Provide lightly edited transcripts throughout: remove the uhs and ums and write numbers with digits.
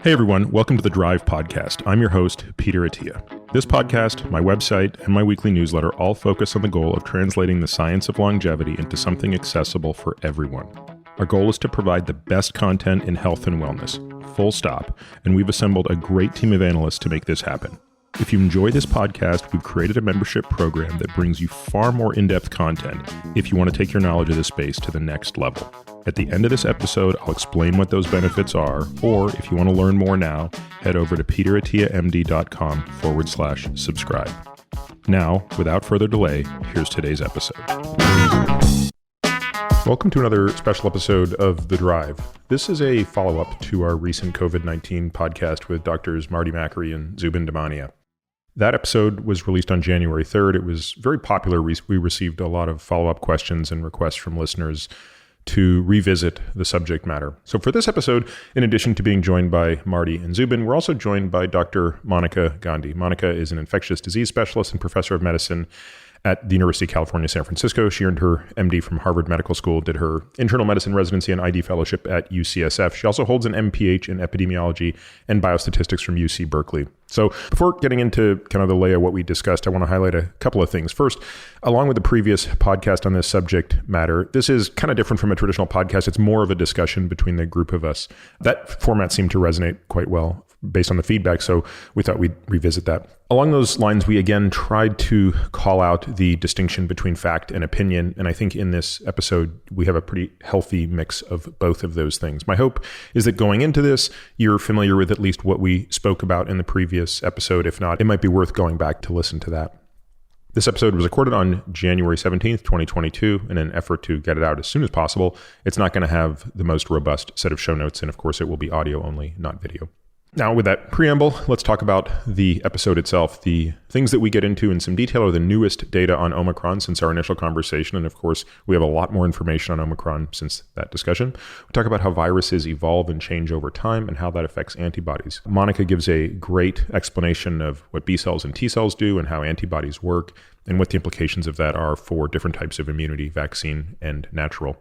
Hey everyone, welcome to the Drive Podcast. I'm your host, Peter Attia. This podcast, my website, and my weekly newsletter all focus on the goal of translating the science of longevity into something accessible for everyone. Our goal is to provide the best content in health and wellness, full stop, and we've assembled a great team of analysts to make this happen. If you enjoy this podcast, we've created a membership program that brings you far more in-depth content if you want to take your knowledge of this space to the next level. At the end of this episode, I'll explain what those benefits are, or if you want to learn more now, head over to peterattiamd.com/subscribe. Now, without further delay, here's today's episode. Welcome to another special episode of The Drive. This is a follow-up to our recent COVID-19 podcast with Drs. Marty Makary and Zubin Damania. That episode was released on January 3rd. It was very popular. We received a lot of follow-up questions and requests from listeners to revisit the subject matter. So for this episode, in addition to being joined by Marty and Zubin, we're also joined by Dr. Monica Gandhi. Monica is an infectious disease specialist and professor of medicine at the University of California, San Francisco. She earned her MD from Harvard Medical School, did her internal medicine residency and ID fellowship at UCSF. She also holds an MPH in epidemiology and biostatistics from UC Berkeley. So before getting into kind of the lay of what we discussed, I want to highlight a couple of things. First, along with the previous podcast on this subject matter, this is kind of different from a traditional podcast. It's more of a discussion between the group of us. That format seemed to resonate quite well based on the feedback, so we thought we'd revisit that. Along those lines, we again tried to call out the distinction between fact and opinion, and I think in this episode, we have a pretty healthy mix of both of those things. My hope is that going into this, you're familiar with at least what we spoke about in the previous episode. If not, it might be worth going back to listen to that. This episode was recorded on January 17th, 2022, in an effort to get it out as soon as possible. It's not going to have the most robust set of show notes, and of course, it will be audio only, not video. Now, with that preamble, let's talk about the episode itself. The things that we get into in some detail are the newest data on Omicron since our initial conversation. And of course, we have a lot more information on Omicron since that discussion. We talk about how viruses evolve and change over time and how that affects antibodies. Monica gives a great explanation of what B cells and T cells do and how antibodies work and what the implications of that are for different types of immunity, vaccine and natural.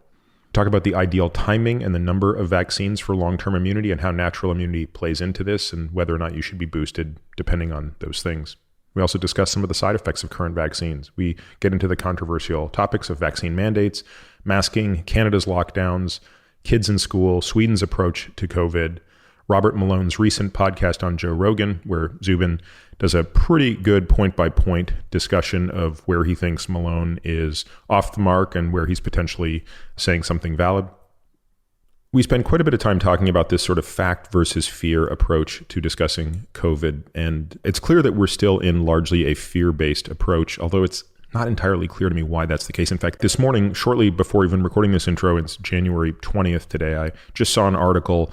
Talk about the ideal timing and the number of vaccines for long-term immunity and how natural immunity plays into this and whether or not you should be boosted depending on those things. We also discuss some of the side effects of current vaccines. We get into the controversial topics of vaccine mandates, masking, Canada's lockdowns, kids in school, Sweden's approach to COVID, Robert Malone's recent podcast on Joe Rogan, where Zubin does a pretty good point-by-point discussion of where he thinks Malone is off the mark and where he's potentially saying something valid. We spend quite a bit of time talking about this sort of fact versus fear approach to discussing COVID, and it's clear that we're still in largely a fear-based approach, although it's not entirely clear to me why that's the case. In fact, this morning, shortly before even recording this intro, it's January 20th today, I just saw an article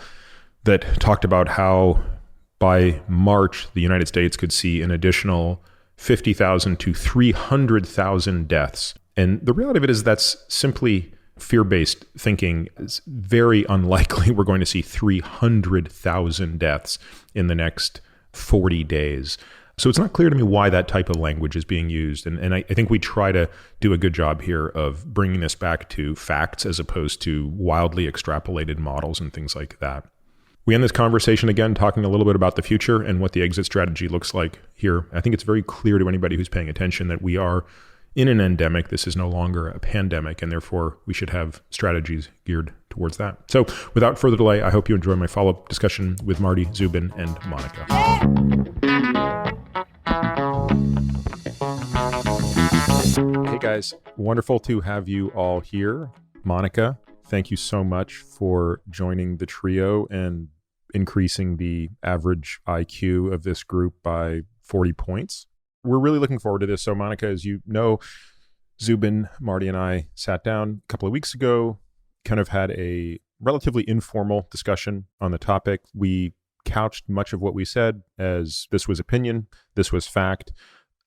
that talked about how by March, the United States could see an additional 50,000 to 300,000 deaths. And the reality of it is that's simply fear-based thinking. It's very unlikely we're going to see 300,000 deaths in the next 40 days. So it's not clear to me why that type of language is being used. And I think we try to do a good job here of bringing this back to facts as opposed to wildly extrapolated models and things like that. We end this conversation again talking a little bit about the future and what the exit strategy looks like here. I think it's very clear to anybody who's paying attention that we are in an endemic. This is no longer a pandemic, and therefore we should have strategies geared towards that. So without further delay, I hope you enjoy my follow-up discussion with Marty, Zubin, and Monica. Hey guys, wonderful to have you all here. Monica, thank you so much for joining the trio and increasing the average IQ of this group by 40 points. We're really looking forward to this. So Monica, as you know, Zubin, Marty, and I sat down a couple of weeks ago, kind of had a relatively informal discussion on the topic. We couched much of what we said as this was opinion, this was fact.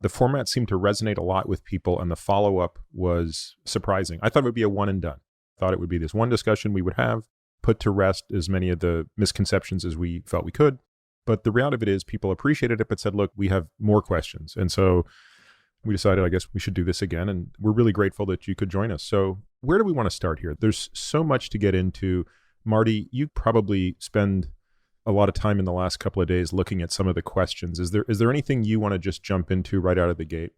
The format seemed to resonate a lot with people, and the follow-up was surprising. I thought it would be a one and done. I thought it would be this one discussion we would have, put to rest as many of the misconceptions as we felt we could. But the reality of it is people appreciated it, but said, look, we have more questions. And so we decided, I guess we should do this again. And we're really grateful that you could join us. So where do we want to start here? There's so much to get into. Marty, you probably spend a lot of time in the last couple of days looking at some of the questions. Is there anything you want to just jump into right out of the gate?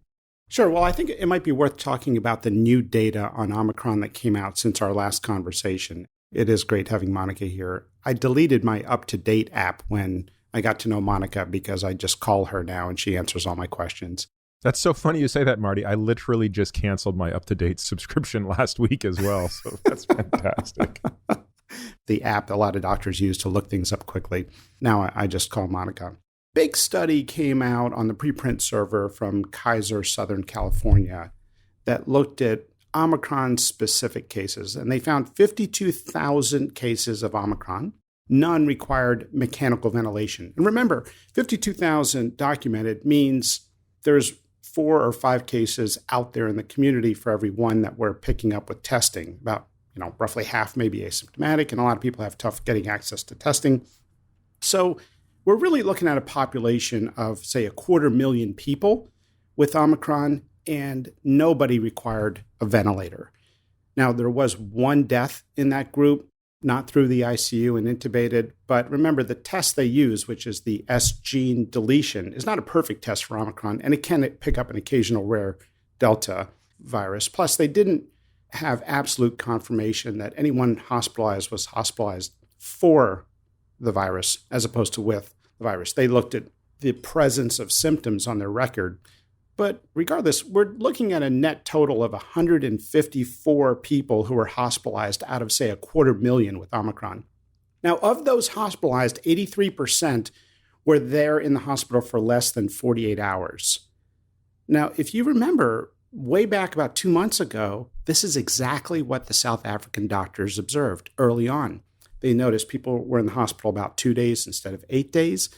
Sure. Well, I think it might be worth talking about the new data on Omicron that came out since our last conversation. It is great having Monica here. I deleted my UpToDate app when I got to know Monica because I just call her now and she answers all my questions. That's so funny you say that, Marty. I literally just canceled my UpToDate subscription last week as well. So that's fantastic. The app a lot of doctors use to look things up quickly. Now I just call Monica. Big study came out on the preprint server from Kaiser Southern California that looked at Omicron-specific cases, and they found 52,000 cases of Omicron. None required mechanical ventilation. And remember, 52,000 documented means there's 4 or 5 cases out there in the community for every one that we're picking up with testing. About, roughly half may be asymptomatic, and a lot of people have tough getting access to testing. So we're really looking at a population of, say, 250,000 people with Omicron, and nobody required a ventilator. Now, there was 1 death in that group, not through the ICU and intubated, but remember the test they use, which is the S gene deletion, is not a perfect test for Omicron, and it can pick up an occasional rare Delta virus. Plus, they didn't have absolute confirmation that anyone hospitalized was hospitalized for the virus as opposed to with the virus. They looked at the presence of symptoms on their record. But regardless, we're looking at a net total of 154 people who were hospitalized out of, say, 250,000 with Omicron. Now, of those hospitalized, 83% were there in the hospital for less than 48 hours. Now, if you remember, way back about 2 months ago, this is exactly what the South African doctors observed early on. They noticed people were in the hospital about 2 days instead of 8 days,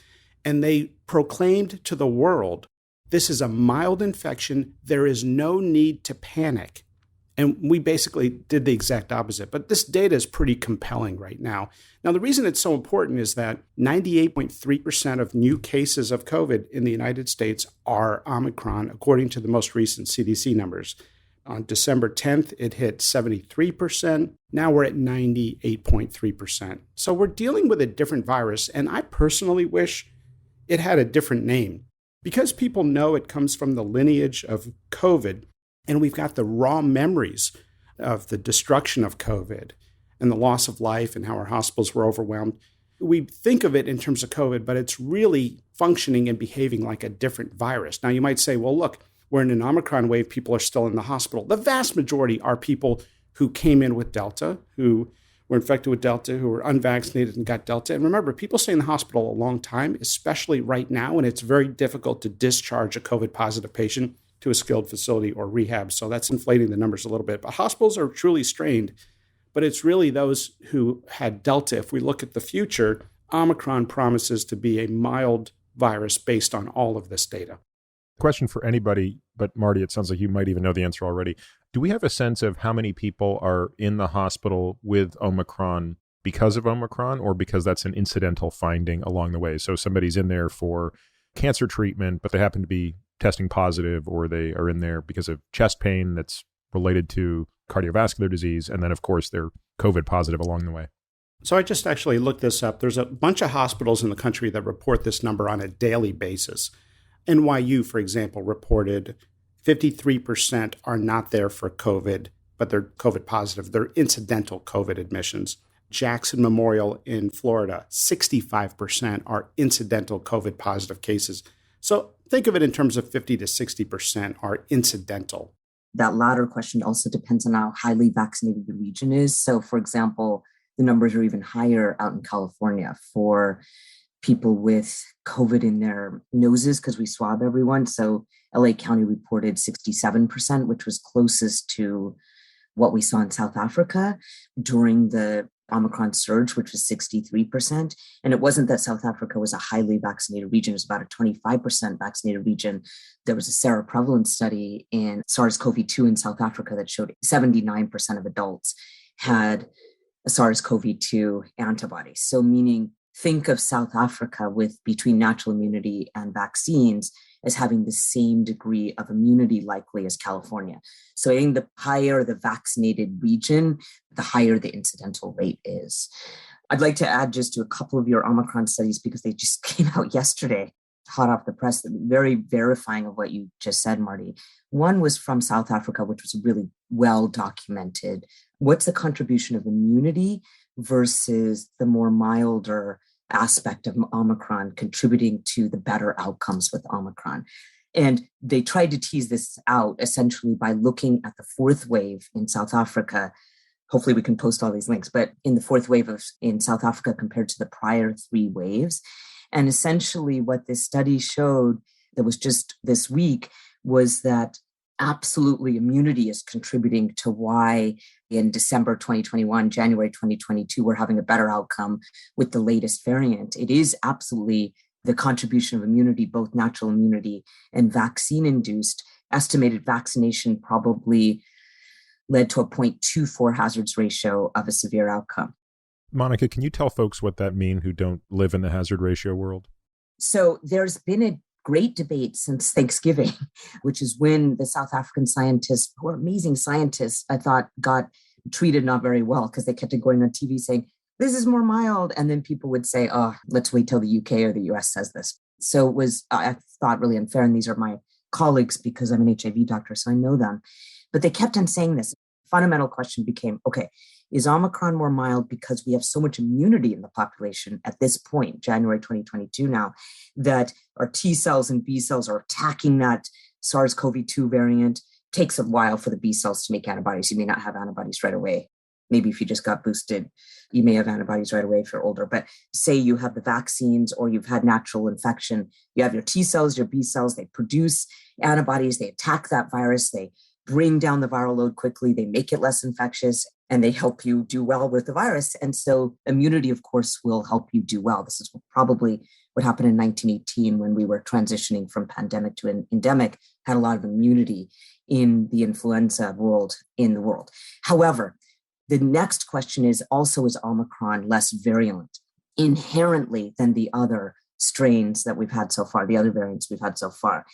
and they proclaimed to the world, this is a mild infection. There is no need to panic. And we basically did the exact opposite. But this data is pretty compelling right now. Now, the reason it's so important is that 98.3% of new cases of COVID in the United States are Omicron, according to the most recent CDC numbers. On December 10th, it hit 73%. Now we're at 98.3%. So we're dealing with a different virus. And I personally wish it had a different name. Because people know it comes from the lineage of COVID, and we've got the raw memories of the destruction of COVID and the loss of life and how our hospitals were overwhelmed, we think of it in terms of COVID, but it's really functioning and behaving like a different virus. Now, you might say, well, look, we're in an Omicron wave. People are still in the hospital. The vast majority are people who came in with Delta, who were infected with Delta, who were unvaccinated and got Delta. And remember, people stay in the hospital a long time, especially right now, and it's very difficult to discharge a COVID-positive patient to a skilled facility or rehab. So that's inflating the numbers a little bit. But hospitals are truly strained, but it's really those who had Delta. If we look at the future, Omicron promises to be a mild virus based on all of this data. Question for anybody, but Marty, it sounds like you might even know the answer already. Do we have a sense of how many people are in the hospital with Omicron because of Omicron, or because that's an incidental finding along the way? So somebody's in there for cancer treatment, but they happen to be testing positive, or they are in there because of chest pain that's related to cardiovascular disease, and then, of course, they're COVID positive along the way. So I just actually looked this up. There's a bunch of hospitals in the country that report this number on a daily basis. NYU, for example, reported 53% are not there for COVID, but they're COVID positive. They're incidental COVID admissions. Jackson Memorial in Florida, 65% are incidental COVID positive cases. So think of it in terms of 50 to 60% are incidental. That latter question also depends on how highly vaccinated the region is. So, for example, the numbers are even higher out in California for people with COVID in their noses because we swab everyone. So LA County reported 67%, which was closest to what we saw in South Africa during the Omicron surge, which was 63%. And it wasn't that South Africa was a highly vaccinated region. It was about a 25% vaccinated region. There was a sera prevalence study in SARS-CoV-2 in South Africa that showed 79% of adults had a SARS-CoV-2 antibodies. So meaning, think of South Africa with between natural immunity and vaccines as having the same degree of immunity likely as California. So I think the higher the vaccinated region, the higher the incidental rate is. I'd like to add just to a couple of your Omicron studies because they just came out yesterday, hot off the press, very verifying of what you just said, Marty. One was from South Africa, which was really well documented. What's the contribution of immunity versus the more milder aspect of Omicron contributing to the better outcomes with Omicron? And they tried to tease this out essentially by looking at the fourth wave in South Africa. Hopefully we can post all these links, but in the fourth wave in South Africa compared to the prior three waves. And essentially what this study showed that was just this week was that absolutely immunity is contributing to why in December 2021, January 2022, we're having a better outcome with the latest variant. It is absolutely the contribution of immunity, both natural immunity and vaccine-induced. Estimated vaccination probably led to a 0.24 hazards ratio of a severe outcome. Monica, can you tell folks what that means who don't live in the hazard ratio world? So there's been a great debate since Thanksgiving, which is when the South African scientists, who are amazing scientists, I thought got treated not very well because they kept going on TV saying, this is more mild. And then people would say, oh, let's wait till the UK or the US says this. So it was, I thought, really unfair. And these are my colleagues because I'm an HIV doctor, so I know them. But they kept on saying this. Fundamental question became, okay, is Omicron more mild because we have so much immunity in the population at this point, January 2022 now, that our T cells and B cells are attacking that SARS-CoV-2 variant? Takes a while for the B cells to make antibodies. You may not have antibodies right away. Maybe if you just got boosted, you may have antibodies right away if you're older. But say you have the vaccines or you've had natural infection, you have your T cells, your B cells, they produce antibodies, they attack that virus, they bring down the viral load quickly, they make it less infectious, and they help you do well with the virus. And so immunity, of course, will help you do well. This is probably what happened in 1918 when we were transitioning from pandemic to an endemic, had a lot of immunity in the influenza world, in the world. However, the next question is also, is Omicron less virulent inherently than the other strains that we've had so far, the other variants we've had so far?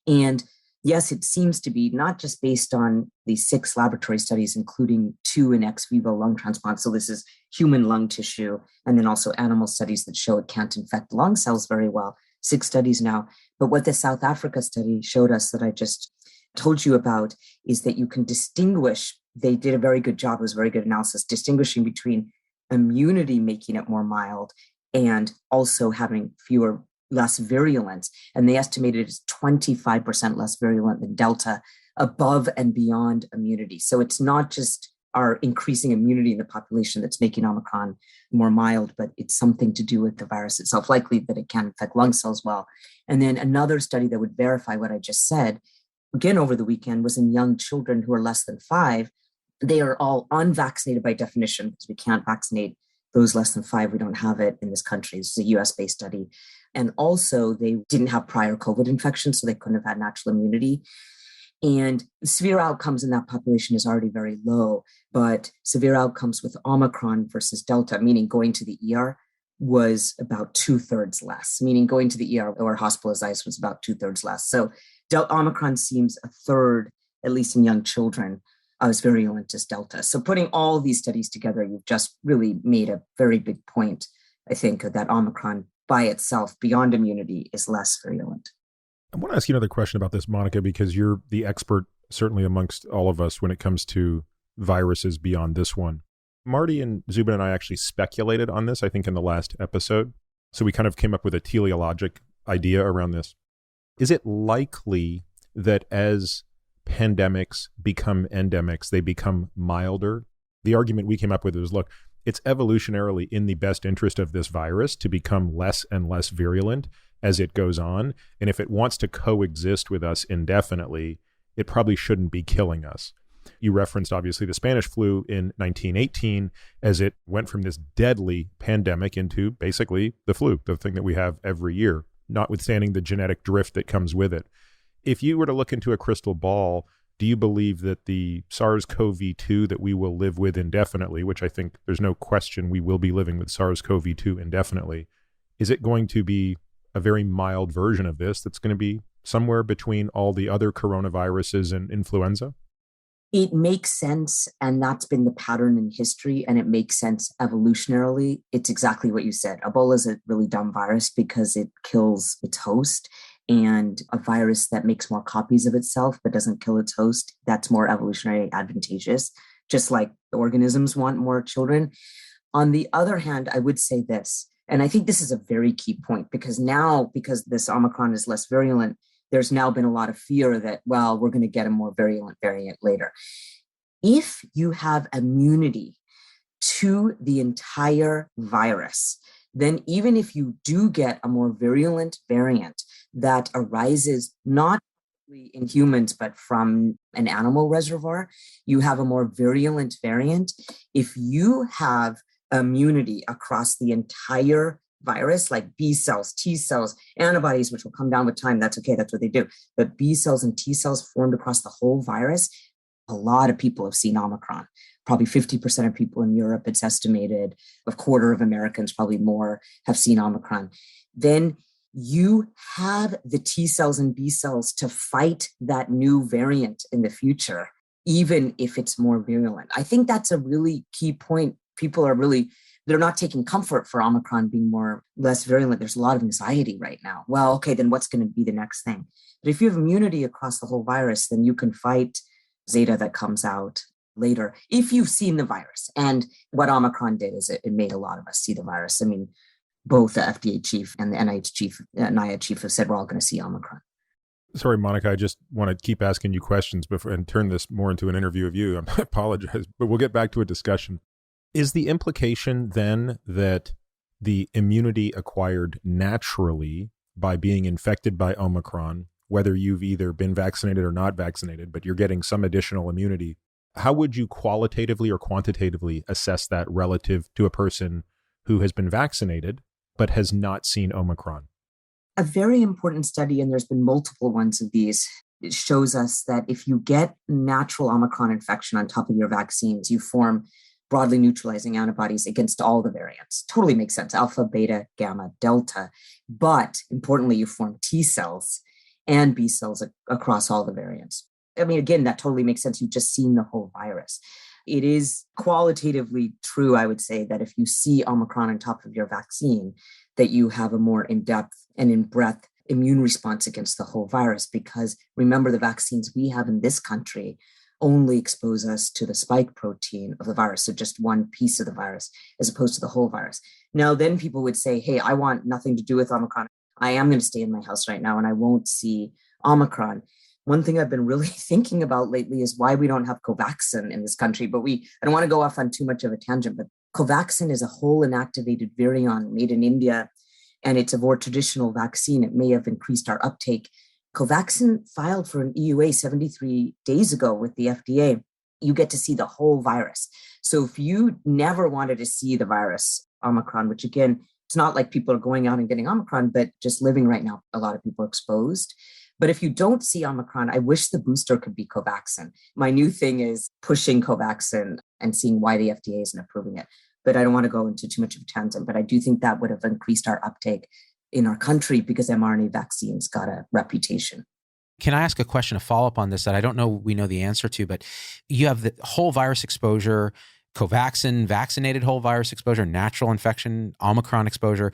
And yes, it seems to be not just based on the 6 laboratory studies, including 2 in ex vivo lung transplants. So this is human lung tissue, and then also animal studies that show it can't infect lung cells very well. 6 studies now. But what the South Africa study showed us that I just told you about is that you can distinguish. They did a very good job. It was a very good analysis, distinguishing between immunity making it more mild and also having less virulence. And they estimated it as 25% less virulent than Delta above and beyond immunity. So it's not just our increasing immunity in the population that's making Omicron more mild, but it's something to do with the virus itself, likely that it can infect lung cells well. And then another study that would verify what I just said, again over the weekend, was in young children who are less than 5. They are all unvaccinated by definition because we can't vaccinate those less than 5. We don't have it in this country. This is a US-based study. And also they didn't have prior COVID infection, so they couldn't have had natural immunity. And severe outcomes in that population is already very low, but severe outcomes with Omicron versus Delta, meaning going to the ER, was about 2/3 less, meaning going to the ER or hospitalized was about 2/3 less. So Omicron seems 1/3, at least in young children, as virulent as Delta. So putting all these studies together, you've just really made a very big point, I think, that Omicron by itself, beyond immunity, is less virulent. I want to ask you another question about this, Monica, because you're the expert, certainly amongst all of us, when it comes to viruses beyond this one. Marty and Zubin and I actually speculated on this, I think, in the last episode. So we kind of came up with a teleologic idea around this. Is it likely that as pandemics become endemics, they become milder? The argument we came up with was, look, it's evolutionarily in the best interest of this virus to become less and less virulent as it goes on. And if it wants to coexist with us indefinitely, it probably shouldn't be killing us. You referenced, obviously, the Spanish flu in 1918 as it went from this deadly pandemic into basically the flu, the thing that we have every year, notwithstanding the genetic drift that comes with it. If you were to look into a crystal ball, do you believe that the SARS-CoV-2 that we will live with indefinitely, which I think there's no question we will be living with SARS-CoV-2 indefinitely, is it going to be a very mild version of this that's going to be somewhere between all the other coronaviruses and influenza? It makes sense, and that's been the pattern in history, and it makes sense evolutionarily. It's exactly what you said. Ebola is a really dumb virus because it kills its host, and a virus that makes more copies of itself but doesn't kill its host, that's more evolutionarily advantageous, just like organisms want more children. On the other hand, I would say this, and I think this is a very key point, because now, because this Omicron is less virulent, there's now been a lot of fear that, well, we're going to get a more virulent variant later. If you have immunity to the entire virus, then even if you do get a more virulent variant that arises not in humans, but from an animal reservoir, you have a more virulent variant. If you have immunity across the entire virus, like B cells, T cells, antibodies, which will come down with time, that's okay, that's what they do. But B cells and T cells formed across the whole virus, a lot of people have seen Omicron. Probably 50% of people in Europe, it's estimated, a quarter of Americans, probably more, have seen Omicron. Then you have the T cells and B cells to fight that new variant in the future, even if it's more virulent. I think that's a really key point. People are really, they're not taking comfort for Omicron being less virulent. There's a lot of anxiety right now. Well, okay, then what's going to be the next thing? But if you have immunity across the whole virus, then you can fight Zeta that comes out later, if you've seen the virus. And what Omicron did is it made a lot of us see the virus. I mean, both the FDA chief and the NIH chief have said we're all going to see Omicron. Sorry, Monica, I just want to keep asking you questions and turn this more into an interview of you. I apologize, but we'll get back to a discussion. Is the implication then that the immunity acquired naturally by being infected by Omicron, whether you've either been vaccinated or not vaccinated, but you're getting some additional immunity, how would you qualitatively or quantitatively assess that relative to a person who has been vaccinated but has not seen Omicron? A very important study, and there's been multiple ones of these, it shows us that if you get natural Omicron infection on top of your vaccines, you form broadly neutralizing antibodies against all the variants. Totally makes sense. Alpha, beta, gamma, delta. But importantly, you form T cells and B cells across all the variants. I mean, again, that totally makes sense. You've just seen the whole virus. It is qualitatively true, I would say, that if you see Omicron on top of your vaccine, that you have a more in-depth and in-breadth immune response against the whole virus. Because remember, the vaccines we have in this country only expose us to the spike protein of the virus, so just one piece of the virus, as opposed to the whole virus. Now, then people would say, hey, I want nothing to do with Omicron. I am going to stay in my house right now and I won't see Omicron. One thing I've been really thinking about lately is why we don't have Covaxin in this country, but I don't want to go off on too much of a tangent, but Covaxin is a whole inactivated virion made in India, and it's a more traditional vaccine. It may have increased our uptake. Covaxin filed for an EUA 73 days ago with the FDA. You get to see the whole virus. So if you never wanted to see the virus, Omicron, which again, it's not like people are going out and getting Omicron, but just living right now, a lot of people are exposed. But if you don't see Omicron, I wish the booster could be Covaxin. My new thing is pushing Covaxin and seeing why the FDA isn't approving it. But I don't want to go into too much of a tangent, but I do think that would have increased our uptake in our country because mRNA vaccines got a reputation. Can I ask a question, a follow-up on this that I don't know we know the answer to, but you have the whole virus exposure, Covaxin, vaccinated whole virus exposure, natural infection, Omicron exposure,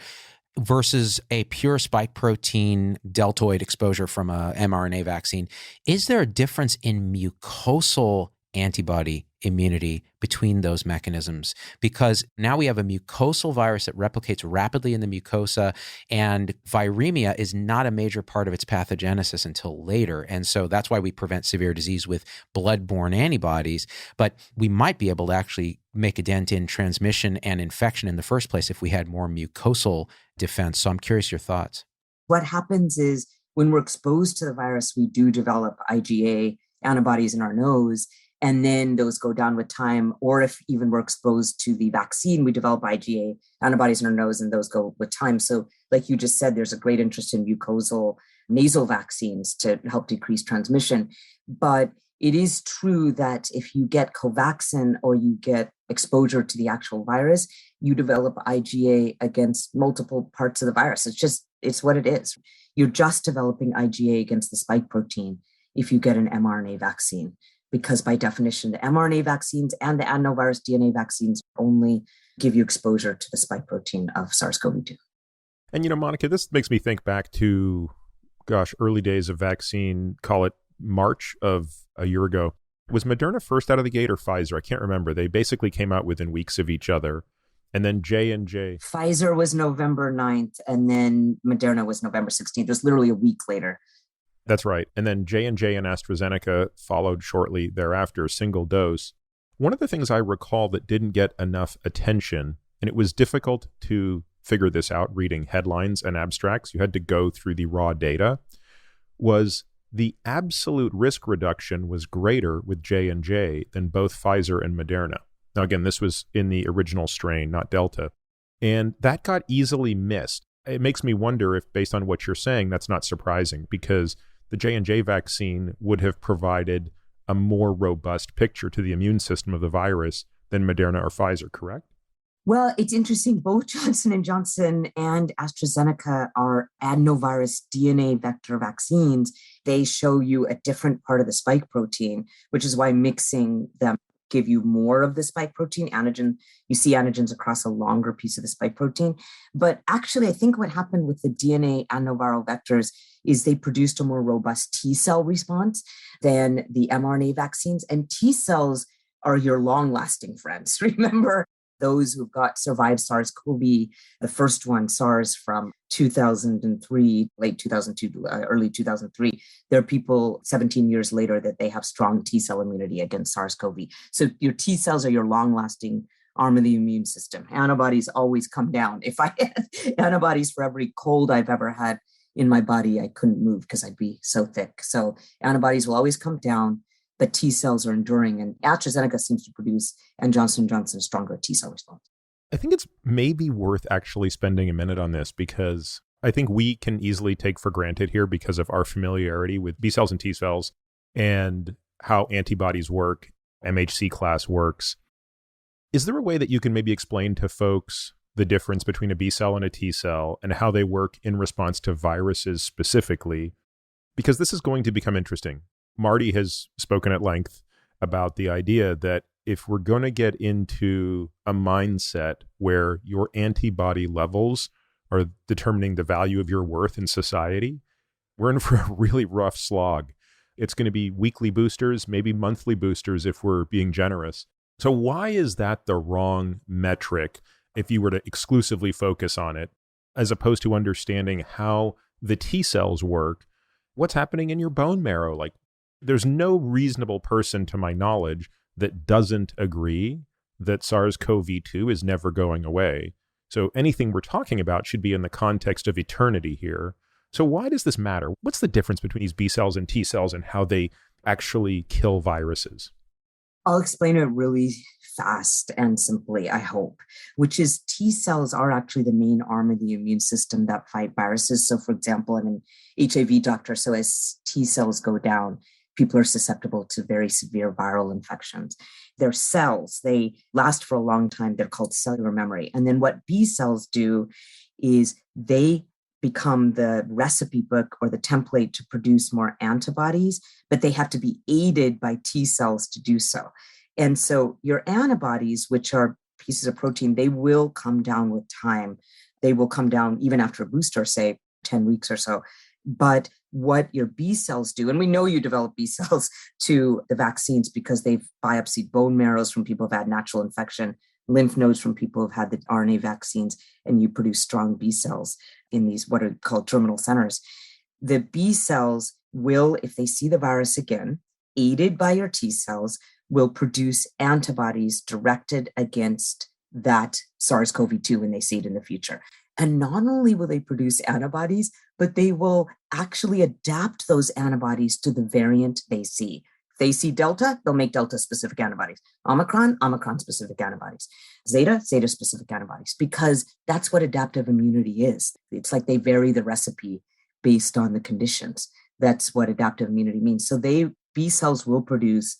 versus a pure spike protein deltoid exposure from a mRNA vaccine. Is there a difference in mucosal antibody immunity between those mechanisms? Because now we have a mucosal virus that replicates rapidly in the mucosa, and viremia is not a major part of its pathogenesis until later. And so that's why we prevent severe disease with blood-borne antibodies. But we might be able to actually make a dent in transmission and infection in the first place if we had more mucosal defense. So I'm curious your thoughts. What happens is when we're exposed to the virus, we do develop IgA antibodies in our nose, and then those go down with time. Or if even we're exposed to the vaccine, we develop IgA antibodies in our nose and those go with time. So like you just said, there's a great interest in mucosal nasal vaccines to help decrease transmission. But it is true that if you get Covaxin or you get exposure to the actual virus, you develop IgA against multiple parts of the virus. It's what it is. You're just developing IgA against the spike protein if you get an mRNA vaccine. because by definition, the mRNA vaccines and the adenovirus DNA vaccines only give you exposure to the spike protein of SARS-CoV-2. And, Monica, this makes me think back to, early days of vaccine, call it March of a year ago. Was Moderna first out of the gate or Pfizer? I can't remember. They basically came out within weeks of each other. And then J&J. Pfizer was November 9th, and then Moderna was November 16th. It was literally a week later. That's right. And then J&J and AstraZeneca followed shortly thereafter, single dose. One of the things I recall that didn't get enough attention, and it was difficult to figure this out reading headlines and abstracts, you had to go through the raw data, was the absolute risk reduction was greater with J&J than both Pfizer and Moderna. Now, again, this was in the original strain, not Delta. And that got easily missed. It makes me wonder if, based on what you're saying, that's not surprising, because the J&J vaccine would have provided a more robust picture to the immune system of the virus than Moderna or Pfizer, correct? Well, it's interesting. Both Johnson & Johnson and AstraZeneca are adenovirus DNA vector vaccines. They show you a different part of the spike protein, which is why mixing them give you more of the spike protein antigen. You see antigens across a longer piece of the spike protein. But actually, I think what happened with the DNA adenoviral vectors is they produced a more robust T cell response than the mRNA vaccines. And T cells are your long-lasting friends. Remember, those who've survived SARS-CoV, the first one, SARS from 2003, late 2002, early 2003, there are people 17 years later that they have strong T cell immunity against SARS-CoV. So your T cells are your long-lasting arm of the immune system. Antibodies always come down. If I had antibodies for every cold I've ever had in my body, I couldn't move because I'd be so thick. So antibodies will always come down, but T cells are enduring, and AstraZeneca seems to produce, and Johnson & Johnson, a stronger T cell response. I think it's maybe worth actually spending a minute on this, because I think we can easily take for granted here, because of our familiarity with B cells and T cells and how antibodies work, MHC class works. Is there a way that you can maybe explain to folks the difference between a B cell and a T cell and how they work in response to viruses specifically? Because this is going to become interesting. Marty has spoken at length about the idea that if we're going to get into a mindset where your antibody levels are determining the value of your worth in society, we're in for a really rough slog. It's going to be weekly boosters, maybe monthly boosters if we're being generous. So why is that the wrong metric if you were to exclusively focus on it, as opposed to understanding how the T cells work, what's happening in your bone marrow? Like, there's no reasonable person, to my knowledge, that doesn't agree that SARS-CoV-2 is never going away. So anything we're talking about should be in the context of eternity here. So why does this matter? What's the difference between these B cells and T cells and how they actually kill viruses? I'll explain it really fast and simply, I hope, which is T cells are actually the main arm of the immune system that fight viruses. So for example, I'm an HIV doctor. So as T cells go down, people are susceptible to very severe viral infections. They're cells. They last for a long time. They're called cellular memory. And then what B cells do is they become the recipe book or the template to produce more antibodies, but they have to be aided by T cells to do so. And so your antibodies, which are pieces of protein, they will come down with time. They will come down even after a booster, say 10 weeks or so. But what your B cells do, and we know you develop B cells to the vaccines because they've biopsied bone marrows from people who've had natural infection, lymph nodes from people who've had the RNA vaccines, and you produce strong B cells in these what are called terminal centers. The B cells will, if they see the virus again, aided by your T cells, will produce antibodies directed against that SARS-CoV-2 when they see it in the future. And not only will they produce antibodies, but they will actually adapt those antibodies to the variant they see. If they see Delta, they'll make Delta-specific antibodies. Omicron, Omicron-specific antibodies. Zeta, Zeta-specific antibodies, because that's what adaptive immunity is. It's like they vary the recipe based on the conditions. That's what adaptive immunity means. So B cells will produce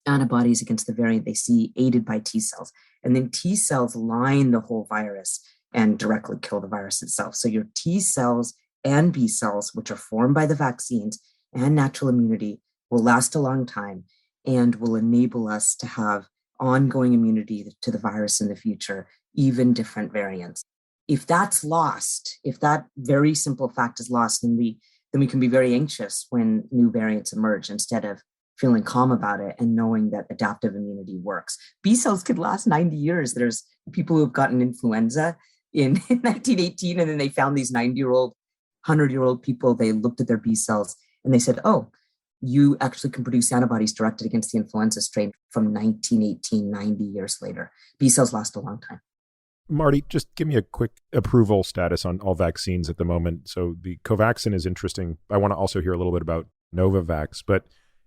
antibodies against the variant they see, aided by T cells. And then T cells line the whole virus and directly kill the virus itself. So your T cells and B cells, which are formed by the vaccines and natural immunity, will last a long time. and will enable us to have ongoing immunity to the virus in the future, even different variants. If that's lost, if that very simple fact is lost, then we can be very anxious when new variants emerge instead of feeling calm about it and knowing that adaptive immunity works. B cells could last 90 years. There's people who've gotten influenza in 1918, and then they found these 90-year-old, 100-year-old people. They looked at their B cells and they said, oh, you actually can produce antibodies directed against the influenza strain from 1918, 90 years later. B cells last a long time. Marty, just give me a quick approval status on all vaccines at the moment. So the Covaxin is interesting. I want to also hear a little bit about Novavax, but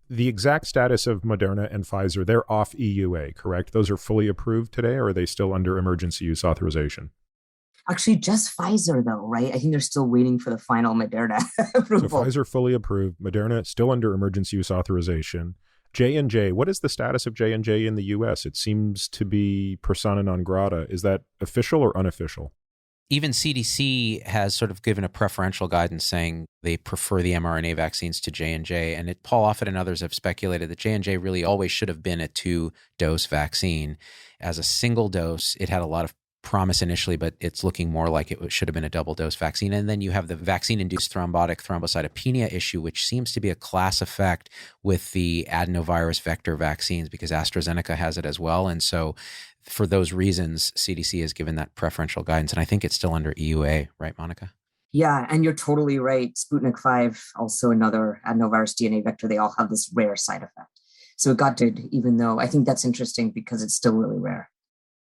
the exact status of Moderna and Pfizer, they're off EUA, correct? Those are fully approved today, or are they still under emergency use authorization? Actually, just Pfizer, though, right? I think they're still waiting for the final Moderna approval. So Pfizer fully approved, Moderna still under emergency use authorization. J&J, what is the status of J&J in the U.S.? It seems to be persona non grata. Is that official or unofficial? Even CDC has sort of given a preferential guidance saying they prefer the mRNA vaccines to J&J. And Paul Offit and others have speculated that J&J really always should have been a 2-dose vaccine. As a single dose, it had a lot of promise initially, but it's looking more like it should have been a double-dose vaccine. And then you have the vaccine-induced thrombotic thrombocytopenia issue, which seems to be a class effect with the adenovirus vector vaccines because AstraZeneca has it as well. And so for those reasons, CDC has given that preferential guidance. And I think it's still under EUA, right, Monica? Yeah, and you're totally right. Sputnik 5, also another adenovirus DNA vector, they all have this rare side effect. So it got did, even though I think that's interesting because it's still really rare.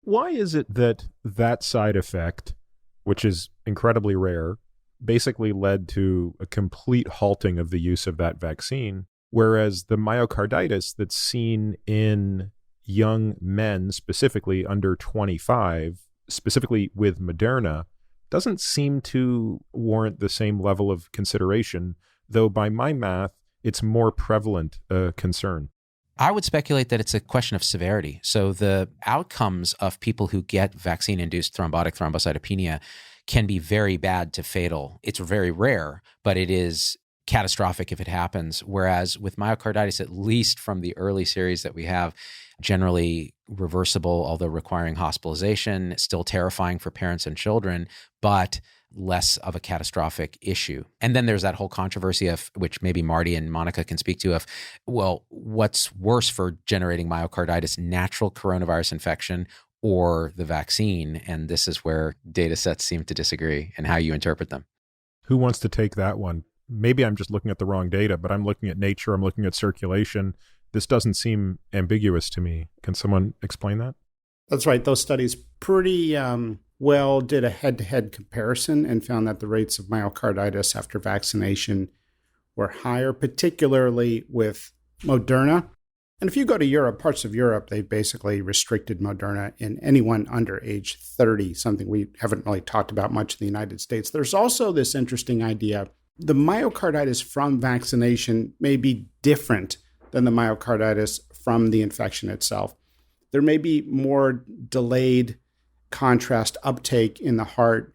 Why is it that that side effect, which is incredibly rare, basically led to a complete halting of the use of that vaccine, whereas the myocarditis that's seen in young men, specifically under 25, specifically with Moderna, doesn't seem to warrant the same level of consideration, though by my math, it's more prevalent a concern? I would speculate that it's a question of severity. So the outcomes of people who get vaccine-induced thrombotic thrombocytopenia can be very bad to fatal. It's very rare, but it is catastrophic if it happens. Whereas with myocarditis, at least from the early series that we have, generally reversible, although requiring hospitalization, still terrifying for parents and children, but less of a catastrophic issue. And then there's that whole controversy of, which maybe Marty and Monica can speak to, of, well, what's worse for generating myocarditis, natural coronavirus infection or the vaccine? And this is where data sets seem to disagree and how you interpret them. Who wants to take that one? Maybe I'm just looking at the wrong data, but I'm looking at nature, I'm looking at circulation. This doesn't seem ambiguous to me. Can someone explain that? That's right. Those studies pretty well did a head-to-head comparison and found that the rates of myocarditis after vaccination were higher, particularly with Moderna. And if you go to Europe, parts of Europe, they basically restricted Moderna in anyone under age 30, something we haven't really talked about much in the United States. There's also this interesting idea. The myocarditis from vaccination may be different than the myocarditis from the infection itself. There may be more delayed contrast uptake in the heart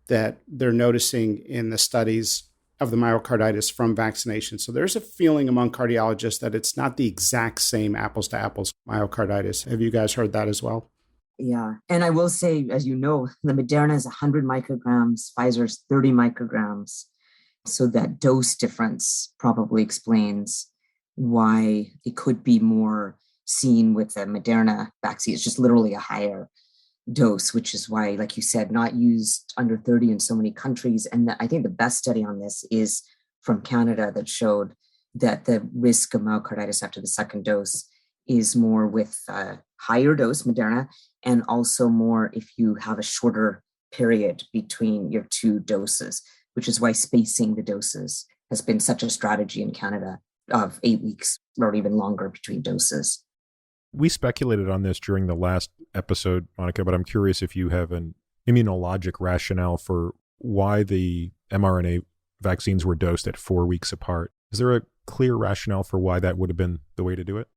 that they're noticing in the studies of the myocarditis from vaccination. So there's a feeling among cardiologists that it's not the exact same apples to apples myocarditis. Have you guys heard that as well? Yeah. And I will say, as you know, the Moderna is 100 micrograms, Pfizer's 30 micrograms. So that dose difference probably explains why it could be more seen with the Moderna vaccine. It's just literally a higher dose, which is why, like you said, not used under 30 in so many countries. And I think the best study on this is from Canada that showed that the risk of myocarditis after the second dose is more with a higher dose Moderna, and also more if you have a shorter period between your two doses, which is why spacing the doses has been such a strategy in Canada of 8 weeks or even longer between doses. We speculated on this during the last episode, Monica, but I'm curious if you have an immunologic rationale for why the mRNA vaccines were dosed at 4 weeks apart. Is there a clear rationale for why that would have been the way to do it?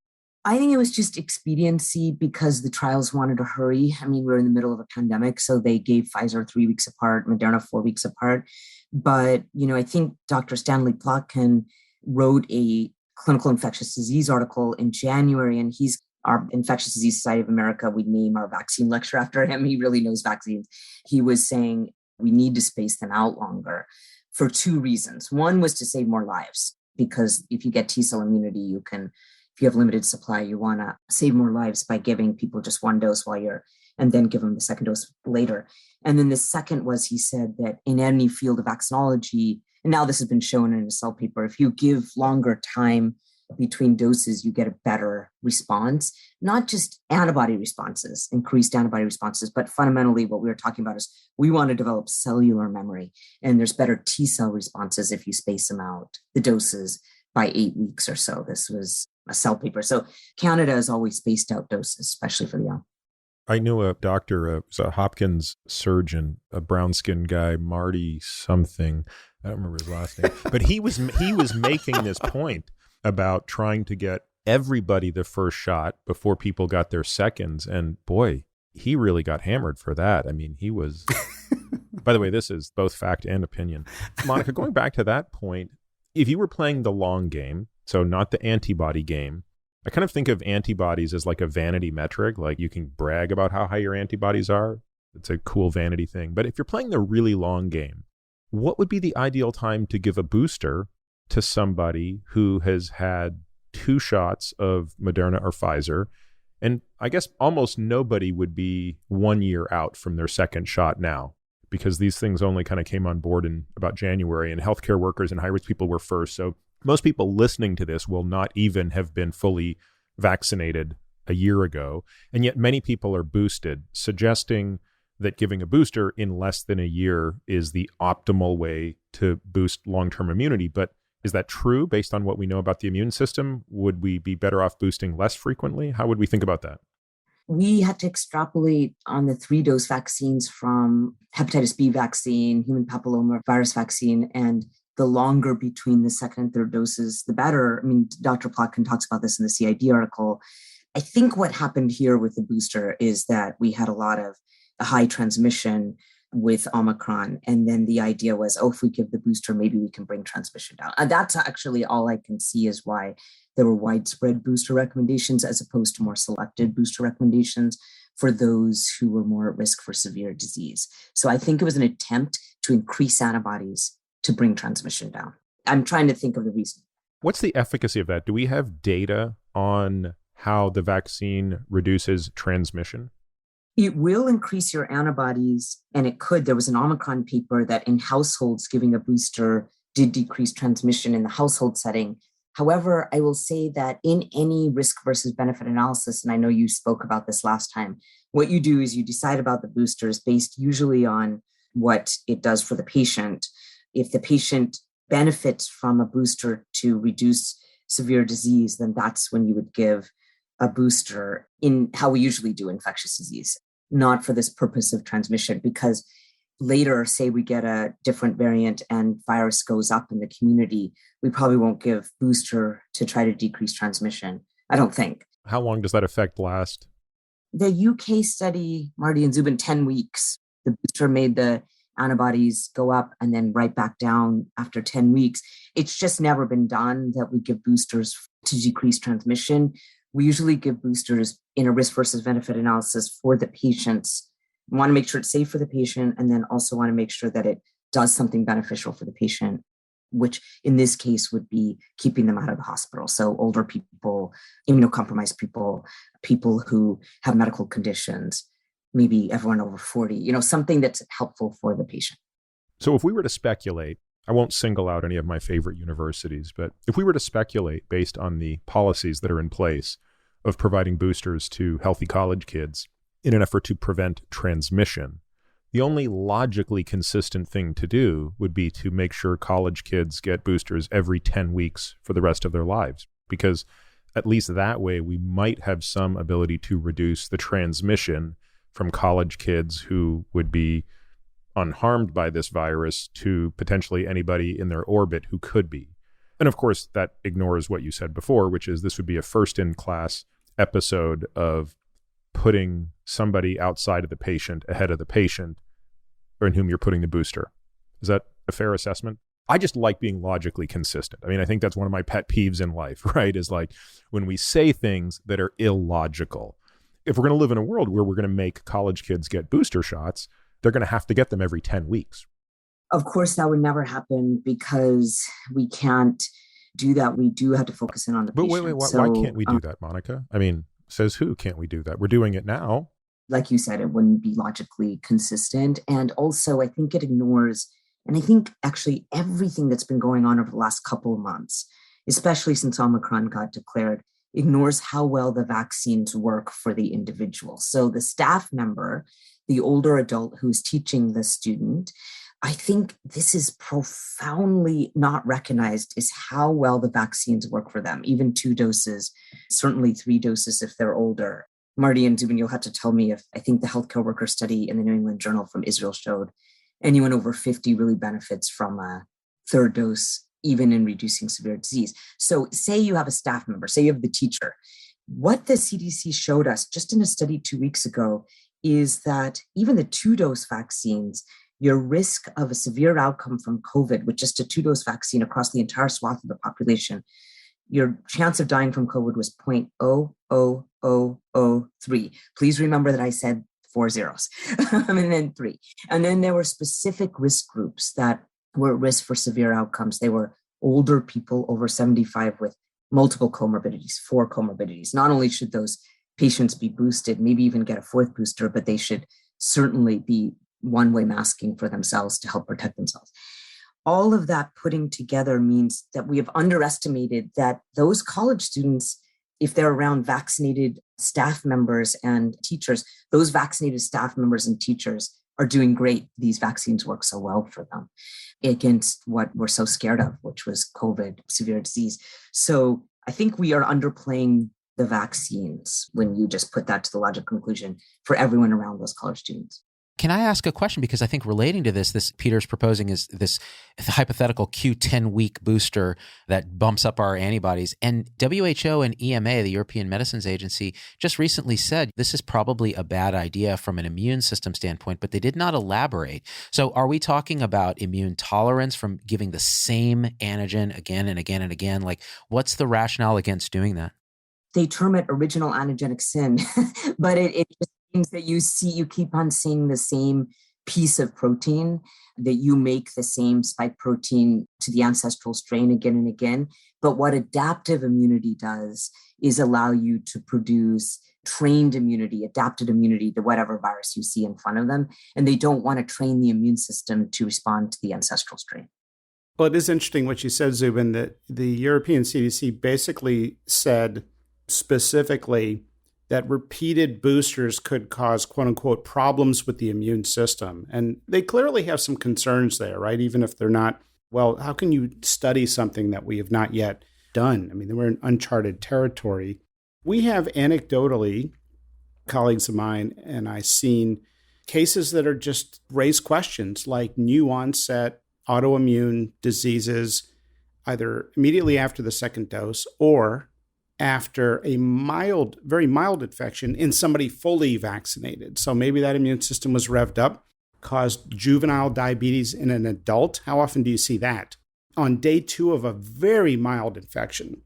I think it was just expediency because the trials wanted to hurry. I mean, we're in the middle of a pandemic, so they gave Pfizer 3 weeks apart, Moderna 4 weeks apart. But, I think Dr. Stanley Plotkin wrote a clinical infectious disease article in January, and he's our Infectious Disease Society of America. We name our vaccine lecture after him. He really knows vaccines. He was saying we need to space them out longer for two reasons. One was to save more lives, because if you get T-cell immunity, if you have limited supply, you want to save more lives by giving people just one dose and then give them the second dose later. And then the second was, he said that in any field of vaccinology, and now this has been shown in a Cell paper, if you give longer time between doses, you get a better response, not just antibody responses, increased antibody responses, but fundamentally what we were talking about is we want to develop cellular memory, and there's better T-cell responses if you space them out, the doses, by 8 weeks or so. This was a Cell paper. So Canada has always spaced out doses, especially for the young. I knew a doctor, it was a Hopkins surgeon, a brown-skinned guy, Marty something. I don't remember his last name, but he was making this point about trying to get everybody the first shot before people got their seconds. And boy, he really got hammered for that. I mean, he was, by the way, this is both fact and opinion. Monica, going back to that point, if you were playing the long game, so not the antibody game, I kind of think of antibodies as like a vanity metric. Like you can brag about how high your antibodies are. It's a cool vanity thing. But if you're playing the really long game, what would be the ideal time to give a booster to somebody who has had 2 shots of Moderna or Pfizer? And I guess almost nobody would be 1 year out from their second shot now, because these things only kind of came on board in about January, and healthcare workers and high-risk people were first. So most people listening to this will not even have been fully vaccinated a year ago. And yet many people are boosted, suggesting that giving a booster in less than a year is the optimal way to boost long-term immunity. But is that true based on what we know about the immune system? Would we be better off boosting less frequently? How would we think about that? We had to extrapolate on the 3-dose vaccines from hepatitis B vaccine, human papilloma virus vaccine, and the longer between the second and third doses, the better. I mean, Dr. Plotkin talks about this in the CID article. I think what happened here with the booster is that we had a lot of high transmission with Omicron. And then the idea was, if we give the booster, maybe we can bring transmission down. And that's actually all I can see is why there were widespread booster recommendations as opposed to more selected booster recommendations for those who were more at risk for severe disease. So I think it was an attempt to increase antibodies to bring transmission down. I'm trying to think of the reason. What's the efficacy of that? Do we have data on how the vaccine reduces transmission? It will increase your antibodies, and it could. There was an Omicron paper that in households giving a booster did decrease transmission in the household setting. However, I will say that in any risk versus benefit analysis, and I know you spoke about this last time, what you do is you decide about the boosters based usually on what it does for the patient. If the patient benefits from a booster to reduce severe disease, then that's when you would give a booster in how we usually do infectious disease, not for this purpose of transmission, because later, say we get a different variant and virus goes up in the community, we probably won't give booster to try to decrease transmission. I don't think. How long does that effect last? The UK study, Marty and Zubin, 10 weeks. The booster made the antibodies go up and then right back down after 10 weeks. It's just never been done that we give boosters to decrease transmission. We usually give boosters in a risk versus benefit analysis for the patients. We want to make sure it's safe for the patient, and then also want to make sure that it does something beneficial for the patient, which in this case would be keeping them out of the hospital. So older people, immunocompromised people, people who have medical conditions, maybe everyone over 40, something that's helpful for the patient. So if we were to speculate, I won't single out any of my favorite universities, but if we were to speculate based on the policies that are in place of providing boosters to healthy college kids in an effort to prevent transmission, the only logically consistent thing to do would be to make sure college kids get boosters every 10 weeks for the rest of their lives, because at least that way we might have some ability to reduce the transmission from college kids who would be unharmed by this virus to potentially anybody in their orbit who could be. And of course, that ignores what you said before, which is this would be a first-in-class episode of putting somebody outside of the patient ahead of the patient or in whom you're putting the booster. Is that a fair assessment? I just like being logically consistent. I mean, I think that's one of my pet peeves in life, right? Is like when we say things that are illogical. If we're going to live in a world where we're going to make college kids get booster shots, they're going to have to get them every 10 weeks. Of course, that would never happen because we can't do that. We do have to focus in on the patient. But why can't we do that, Monica? I mean, says who can't we do that? We're doing it now. Like you said, it wouldn't be logically consistent. And also, I think it ignores, and I think actually everything that's been going on over the last couple of months, especially since Omicron got declared, ignores how well the vaccines work for the individual. So the staff member, the older adult who's teaching the student, I think this is profoundly not recognized is how well the vaccines work for them, even 2 doses, certainly 3 doses if they're older. Marty and Zubin, you'll have to tell me if I think the healthcare worker study in the New England Journal from Israel showed anyone over 50 really benefits from a 3rd dose, even in reducing severe disease. So say you have a staff member, say you have the teacher. What the CDC showed us just in a study 2 weeks ago is that even the 2-dose vaccines, your risk of a severe outcome from COVID with just a 2-dose vaccine across the entire swath of the population, your chance of dying from COVID was 0.00003. Please remember that I said 4 zeros and then 3. And then there were specific risk groups that were at risk for severe outcomes. They were older people over 75 with multiple comorbidities, 4 comorbidities. Not only should those patients be boosted, maybe even get a 4th booster, but they should certainly be one-way masking for themselves to help protect themselves. All of that putting together means that we have underestimated that those college students, if they're around vaccinated staff members and teachers, those vaccinated staff members and teachers are doing great. These vaccines work so well for them against what we're so scared of, which was COVID, severe disease. So I think we are underplaying the vaccines when you just put that to the logical conclusion for everyone around those college students. Can I ask a question? Because I think relating to this Peter's proposing is this hypothetical Q10-week booster that bumps up our antibodies. And WHO and EMA, the European Medicines Agency, just recently said this is probably a bad idea from an immune system standpoint, but they did not elaborate. So are we talking about immune tolerance from giving the same antigen again and again and again? Like, what's the rationale against doing that? They term it original antigenic sin, but it just means that you keep on seeing the same piece of protein, that you make the same spike protein to the ancestral strain again and again. But what adaptive immunity does is allow you to produce trained immunity, adapted immunity to whatever virus you see in front of them. And they don't want to train the immune system to respond to the ancestral strain. Well, it is interesting what you said, Zubin, that the European CDC basically said specifically that repeated boosters could cause, quote unquote, problems with the immune system. And they clearly have some concerns there, right? Even if they're not, well, how can you study something that we have not yet done? I mean, we're in uncharted territory. We have anecdotally, colleagues of mine and I seen cases that are just raise questions like new onset autoimmune diseases, either immediately after the 2nd dose or after a very mild infection in somebody fully vaccinated. So maybe that immune system was revved up, caused juvenile diabetes in an adult. How often do you see that? On day 2 of a very mild infection.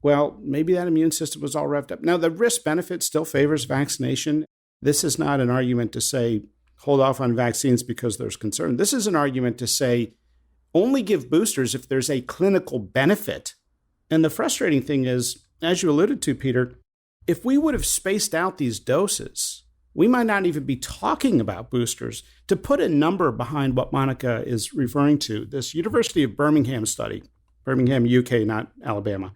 Well, maybe that immune system was all revved up. Now, the risk-benefit still favors vaccination. This is not an argument to say, hold off on vaccines because there's concern. This is an argument to say, only give boosters if there's a clinical benefit. And the frustrating thing is, as you alluded to, Peter, if we would have spaced out these doses, we might not even be talking about boosters. To put a number behind what Monica is referring to, this University of Birmingham study, Birmingham, UK, not Alabama,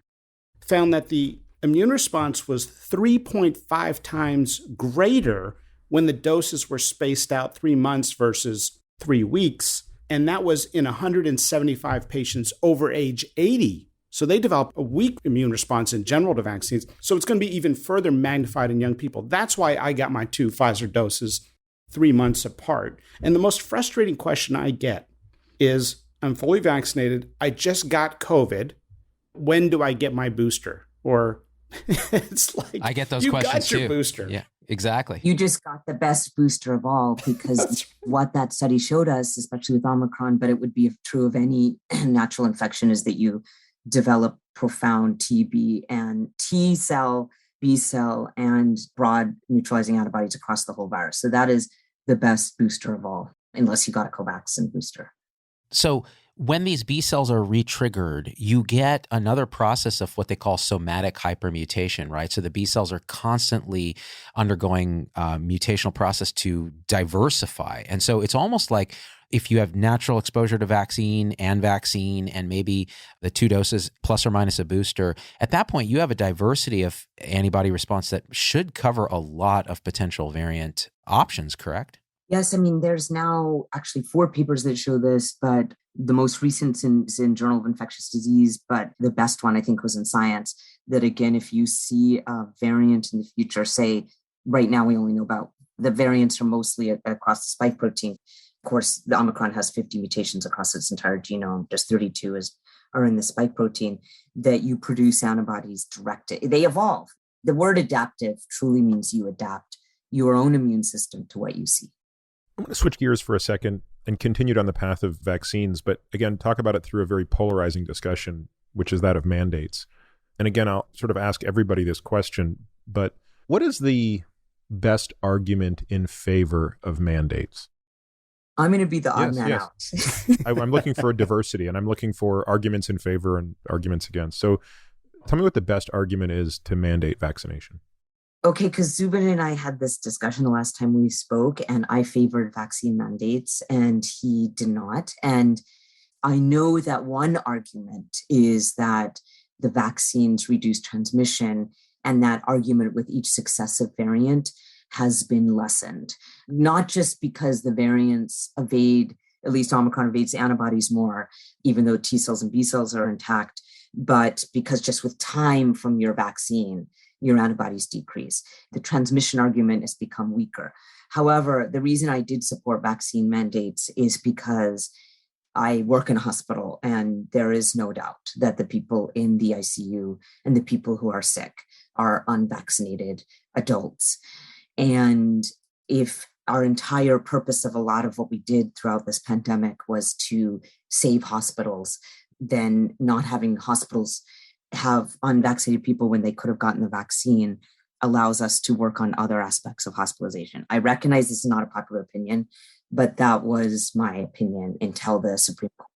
found that the immune response was 3.5 times greater when the doses were spaced out 3 months versus 3 weeks. And that was in 175 patients over age 80. So they develop a weak immune response in general to vaccines. So it's going to be even further magnified in young people. That's why I got my 2 Pfizer doses 3 months apart. And the most frustrating question I get is, I'm fully vaccinated. I just got COVID. When do I get my booster? Or it's like, I get those you questions got your too. booster. Yeah. Exactly. You just got the best booster of all, because what that study showed us, especially with Omicron, but it would be true of any natural infection, is that you develop profound TB and T cell, B cell, and broad neutralizing antibodies across the whole virus. So that is the best booster of all, unless you got a Covaxin booster. So when these B cells are re-triggered, you get another process of what they call somatic hypermutation, right? So the B cells are constantly undergoing mutational process to diversify. And so it's almost like if you have natural exposure to vaccine and maybe the 2 doses plus or minus a booster, at that point you have a diversity of antibody response that should cover a lot of potential variant options, correct? Yes, I mean, there's now actually 4 papers that show this, but the most recent is in Journal of Infectious Disease, but the best one I think was in Science, that again, if you see a variant in the future, say right now we only know about the variants are mostly across the spike protein. Of course, the Omicron has 50 mutations across its entire genome, just 32 are in the spike protein, that you produce antibodies directed. They evolve. The word adaptive truly means you adapt your own immune system to what you see. I'm going to switch gears for a second and continue down the path of vaccines, but again, talk about it through a very polarizing discussion, which is that of mandates. And again, I'll sort of ask everybody this question, but what is the best argument in favor of mandates? I'm going to be the odd man out. I'm looking for a diversity, and I'm looking for arguments in favor and arguments against. So tell me what the best argument is to mandate vaccination. Okay, because Zubin and I had this discussion the last time we spoke, and I favored vaccine mandates and he did not. And I know that one argument is that the vaccines reduce transmission, and that argument with each successive variant has been lessened, not just because the variants evade, at least Omicron evades antibodies more, even though T cells and B cells are intact, but because just with time from your vaccine, your antibodies decrease. The transmission argument has become weaker. However, the reason I did support vaccine mandates is because I work in a hospital, and there is no doubt that the people in the ICU and the people who are sick are unvaccinated adults. And if our entire purpose of a lot of what we did throughout this pandemic was to save hospitals, then not having hospitals have unvaccinated people when they could have gotten the vaccine allows us to work on other aspects of hospitalization. I recognize this is not a popular opinion, but that was my opinion until the Supreme Court.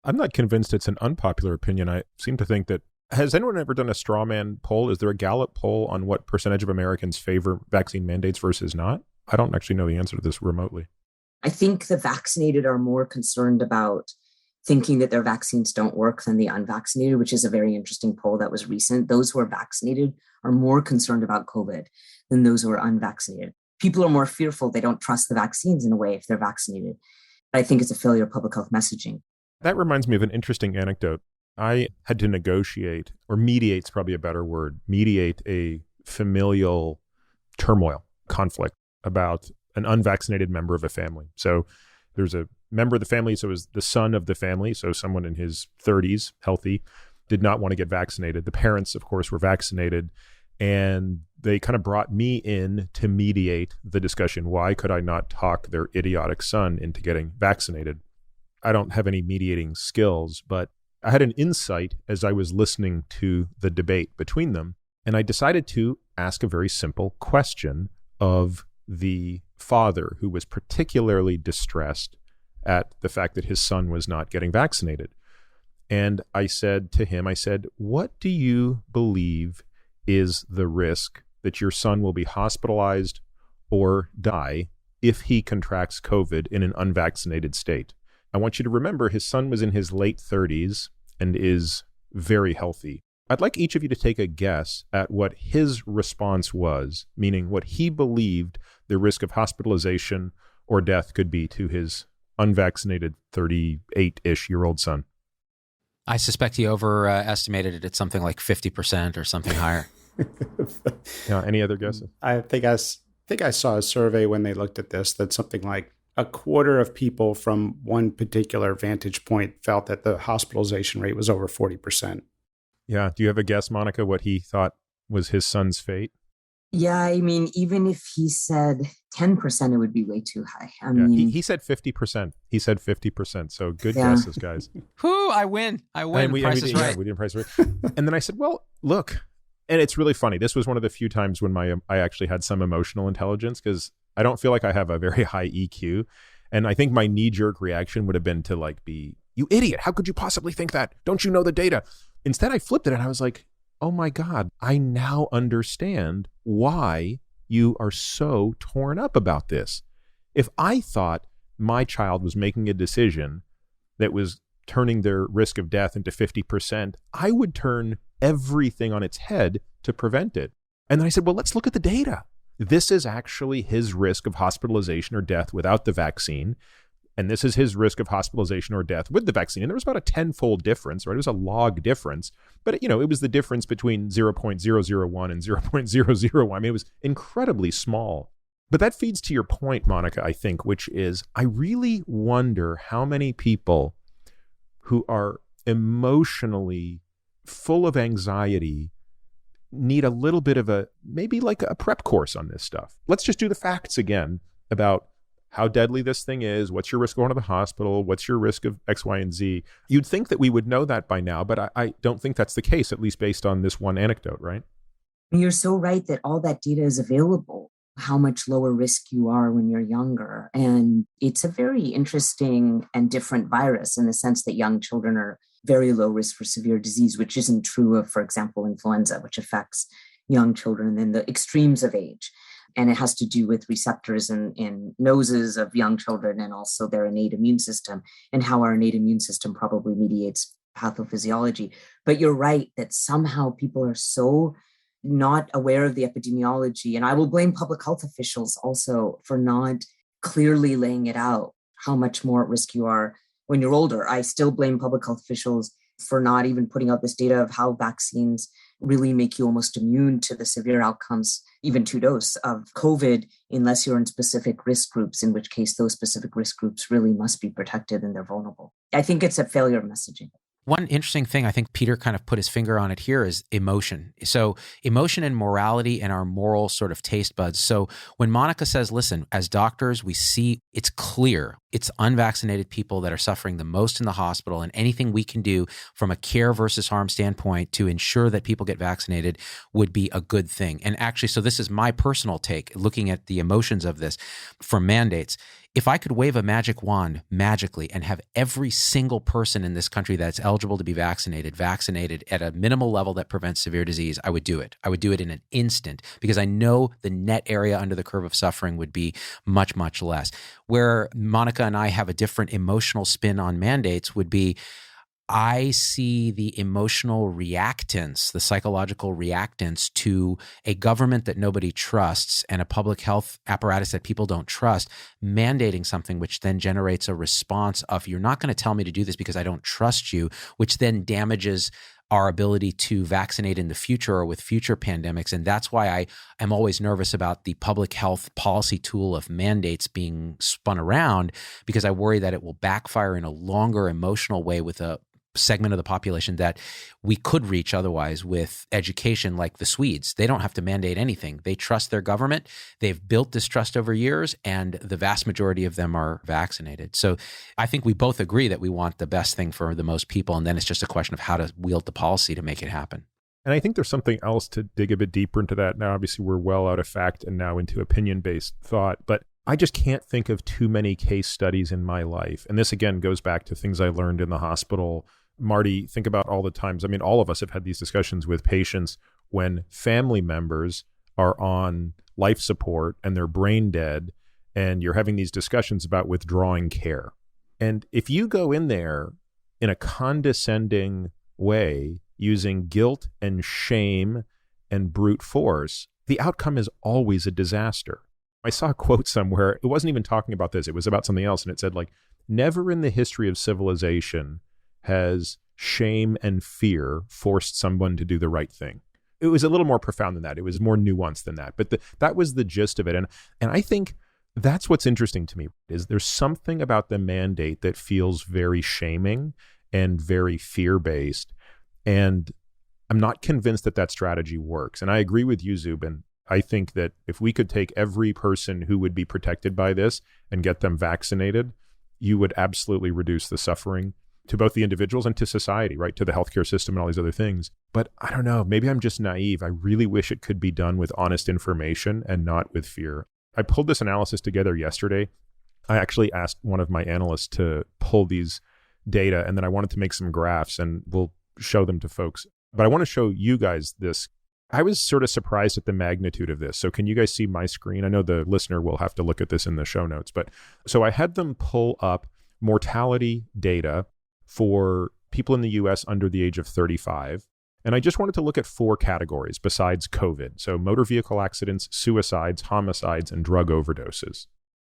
I'm not convinced it's an unpopular opinion. I seem to think that, has anyone ever done a straw man poll? Is there a Gallup poll on what percentage of Americans favor vaccine mandates versus not? I don't actually know the answer to this remotely. I think the vaccinated are more concerned about thinking that their vaccines don't work than the unvaccinated, which is a very interesting poll that was recent. Those who are vaccinated are more concerned about COVID than those who are unvaccinated. People are more fearful. They don't trust the vaccines in a way if they're vaccinated. I think it's a failure of public health messaging. That reminds me of an interesting anecdote. I had to negotiate, or mediate's probably a better word, mediate a familial turmoil, conflict about an unvaccinated member of a family. So there's a member of the family, so it was the son of the family, so someone in his 30s, healthy, did not want to get vaccinated. The parents, of course, were vaccinated, and they kind of brought me in to mediate the discussion. Why could I not talk their idiotic son into getting vaccinated? I don't have any mediating skills, but I had an insight as I was listening to the debate between them, and I decided to ask a very simple question of the father, who was particularly distressed at the fact that his son was not getting vaccinated. And I said to him, what do you believe is the risk that your son will be hospitalized or die if he contracts COVID in an unvaccinated state? I want you to remember his son was in his late 30s and is very healthy. I'd like each of you to take a guess at what his response was, meaning what he believed the risk of hospitalization or death could be to his unvaccinated 38-ish-year-old son. I suspect he overestimated it at something like 50% or something higher. Any other guesses? I think I saw a survey when they looked at this that something like a quarter of people from one particular vantage point felt that the hospitalization rate was over 40%. Yeah. Do you have a guess, Monica, what he thought was his son's fate? Yeah, I mean, even if he said 10%, it would be way too high. I mean, he said 50%. He said 50%. So good yeah. guesses, guys. Whoo, I win. And we Price is right. Yeah, we didn't price right. And then I said, well, look, and it's really funny. This was one of the few times when I actually had some emotional intelligence, because I don't feel like I have a very high EQ. And I think my knee-jerk reaction would have been to like be, you idiot, how could you possibly think that? Don't you know the data? Instead, I flipped it and I was like, oh my God, I now understand why you are so torn up about this. If I thought my child was making a decision that was turning their risk of death into 50%, I would turn everything on its head to prevent it. And then I said, well, let's look at the data. This is actually his risk of hospitalization or death without the vaccine. And this is his risk of hospitalization or death with the vaccine. And there was about a 10-fold difference, right? It was a log difference. But, it was the difference between 0.001 and 0.001. I mean, it was incredibly small. But that feeds to your point, Monica, I think, which is I really wonder how many people who are emotionally full of anxiety need a little bit of maybe like a prep course on this stuff. Let's just do the facts again about how deadly this thing is, what's your risk going to the hospital, what's your risk of X, Y, and Z. You'd think that we would know that by now, but I don't think that's the case, at least based on this one anecdote, right? You're so right that all that data is available, how much lower risk you are when you're younger. And it's a very interesting and different virus in the sense that young children are very low risk for severe disease, which isn't true of, for example, influenza, which affects young children in the extremes of age. And it has to do with receptors in noses of young children and also their innate immune system and how our innate immune system probably mediates pathophysiology. But you're right that somehow people are so not aware of the epidemiology. And I will blame public health officials also for not clearly laying it out, how much more at risk you are when you're older. I still blame public health officials for not even putting out this data of how vaccines really make you almost immune to the severe outcomes, even 2-dose of COVID, unless you're in specific risk groups, in which case those specific risk groups really must be protected and they're vulnerable. I think it's a failure of messaging. One interesting thing, I think Peter kind of put his finger on it here, is emotion. So emotion and morality and our moral sort of taste buds. So when Monica says, listen, as doctors, we see it's clear it's unvaccinated people that are suffering the most in the hospital, and anything we can do from a care versus harm standpoint to ensure that people get vaccinated would be a good thing. And actually, so this is my personal take, looking at the emotions of this for mandates. If I could wave a magic wand magically and have every single person in this country that's eligible to be vaccinated at a minimal level that prevents severe disease, I would do it. I would do it in an instant because I know the net area under the curve of suffering would be much, much less. Where Monica and I have a different emotional spin on mandates would be, I see the emotional reactance, the psychological reactance to a government that nobody trusts and a public health apparatus that people don't trust, mandating something which then generates a response of, you're not going to tell me to do this because I don't trust you, which then damages our ability to vaccinate in the future or with future pandemics. And that's why I am always nervous about the public health policy tool of mandates being spun around, because I worry that it will backfire in a longer emotional way with a segment of the population that we could reach otherwise with education, like the Swedes. They don't have to mandate anything. They trust their government. They've built this trust over years, and the vast majority of them are vaccinated. So I think we both agree that we want the best thing for the most people, and then it's just a question of how to wield the policy to make it happen. And I think there's something else to dig a bit deeper into that. Now, obviously, we're well out of fact and now into opinion-based thought, but I just can't think of too many case studies in my life. And this, again, goes back to things I learned in the hospital. Marty, think about all the times. I mean, all of us have had these discussions with patients when family members are on life support and they're brain dead, and you're having these discussions about withdrawing care. And if you go in there in a condescending way, using guilt and shame and brute force, the outcome is always a disaster. I saw a quote somewhere. It wasn't even talking about this. It was about something else. And it said, like, never in the history of civilization has shame and fear forced someone to do the right thing. It was a little more profound than that. It was more nuanced than that. But that was the gist of it. And I think that's what's interesting to me, is there's something about the mandate that feels very shaming and very fear-based. And I'm not convinced that strategy works. And I agree with you, Zubin. I think that if we could take every person who would be protected by this and get them vaccinated, you would absolutely reduce the suffering to both the individuals and to society, right? To the healthcare system and all these other things. But I don't know, maybe I'm just naive. I really wish it could be done with honest information and not with fear. I pulled this analysis together yesterday. I actually asked one of my analysts to pull these data, and then I wanted to make some graphs, and we'll show them to folks. But I want to show you guys this. I was sort of surprised at the magnitude of this. So can you guys see my screen? I know the listener will have to look at this in the show notes. But so I had them pull up mortality data for people in the US under the age of 35. And I just wanted to look at 4 categories besides COVID. So motor vehicle accidents, suicides, homicides, and drug overdoses.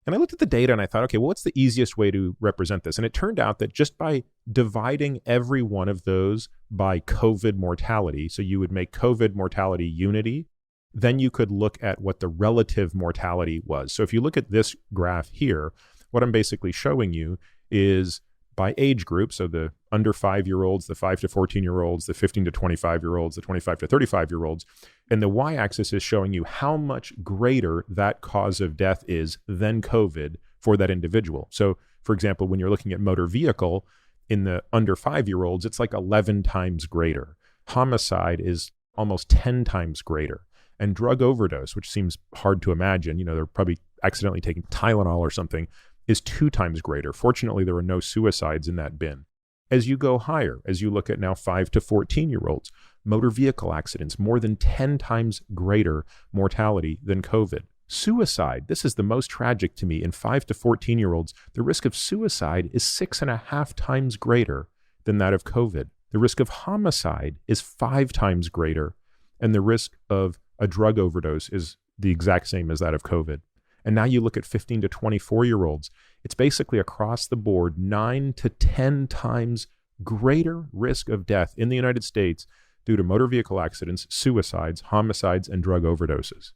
And I looked at the data and I thought, okay, well, what's the easiest way to represent this? And it turned out that just by dividing every one of those by COVID mortality, so you would make COVID mortality unity, then you could look at what the relative mortality was. So if you look at this graph here, what I'm basically showing you is by age group, so the under 5-year-olds, the 5 to 14-year-olds, the 15 to 25-year-olds, the 25 to 35-year-olds, and the y-axis is showing you how much greater that cause of death is than COVID for that individual. So, for example, when you're looking at motor vehicle, in the under 5-year-olds, it's like 11 times greater. Homicide is almost 10 times greater. And drug overdose, which seems hard to imagine, they're probably accidentally taking Tylenol or something, is 2 times greater. Fortunately, there were no suicides in that bin. As you go higher, as you look at now 5 to 14-year-olds, motor vehicle accidents, more than 10 times greater mortality than COVID. Suicide, this is the most tragic to me. In 5 to 14-year-olds, the risk of suicide is 6.5 times greater than that of COVID. The risk of homicide is 5 times greater, and the risk of a drug overdose is the exact same as that of COVID. And now you look at 15 to 24-year-olds, it's basically across the board 9 to 10 times greater risk of death in the United States due to motor vehicle accidents, suicides, homicides, and drug overdoses.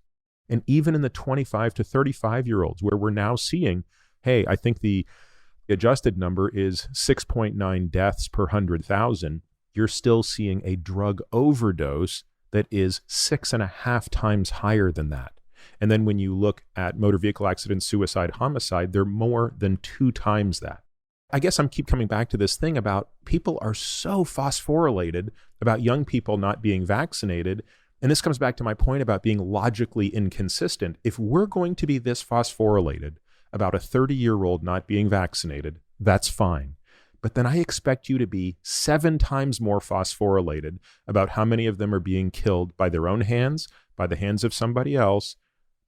And even in the 25 to 35-year-olds, where we're now seeing, hey, I think the adjusted number is 6.9 deaths per 100,000, you're still seeing a drug overdose that is 6.5 times higher than that. And then when you look at motor vehicle accidents, suicide, homicide, they're more than 2 times that. I guess I'm keep coming back to this thing about people are so phosphorylated about young people not being vaccinated. And this comes back to my point about being logically inconsistent. If we're going to be this phosphorylated about a 30-year-old not being vaccinated, that's fine. But then I expect you to be 7 times more phosphorylated about how many of them are being killed by their own hands, by the hands of somebody else,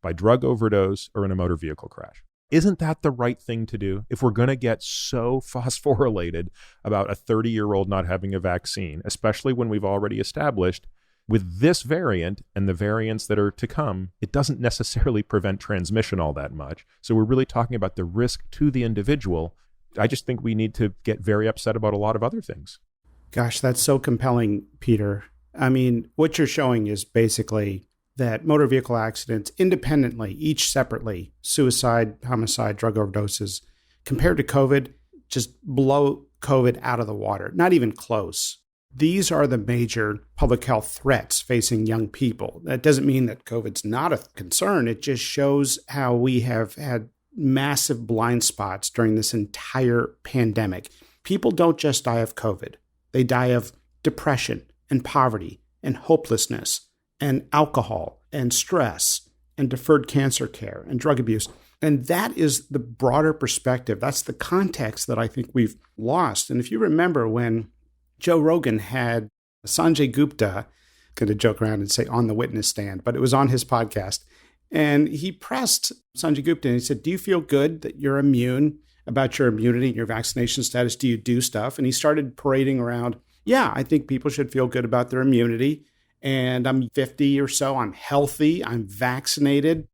by drug overdose, or in a motor vehicle crash. Isn't that the right thing to do? If we're going to get so phosphorylated about a 30-year-old not having a vaccine, especially when we've already established with this variant and the variants that are to come, it doesn't necessarily prevent transmission all that much. So we're really talking about the risk to the individual. I just think we need to get very upset about a lot of other things. Gosh, that's so compelling, Peter. I mean, what you're showing is basically that motor vehicle accidents independently, each separately, suicide, homicide, drug overdoses, compared to COVID, just blow COVID out of the water, not even close. These are the major public health threats facing young people. That doesn't mean that COVID's not a concern. It just shows how we have had massive blind spots during this entire pandemic. People don't just die of COVID. They die of depression and poverty and hopelessness and alcohol and stress and deferred cancer care and drug abuse. And that is the broader perspective. That's the context that I think we've lost. And if you remember when Joe Rogan had Sanjay Gupta, going to joke around and say on the witness stand, but it was on his podcast. And he pressed Sanjay Gupta and he said, do you feel good that you're immune, about your immunity and your vaccination status? Do you do stuff? And he started parading around, yeah, I think people should feel good about their immunity. And I'm 50 or so, I'm healthy, I'm vaccinated,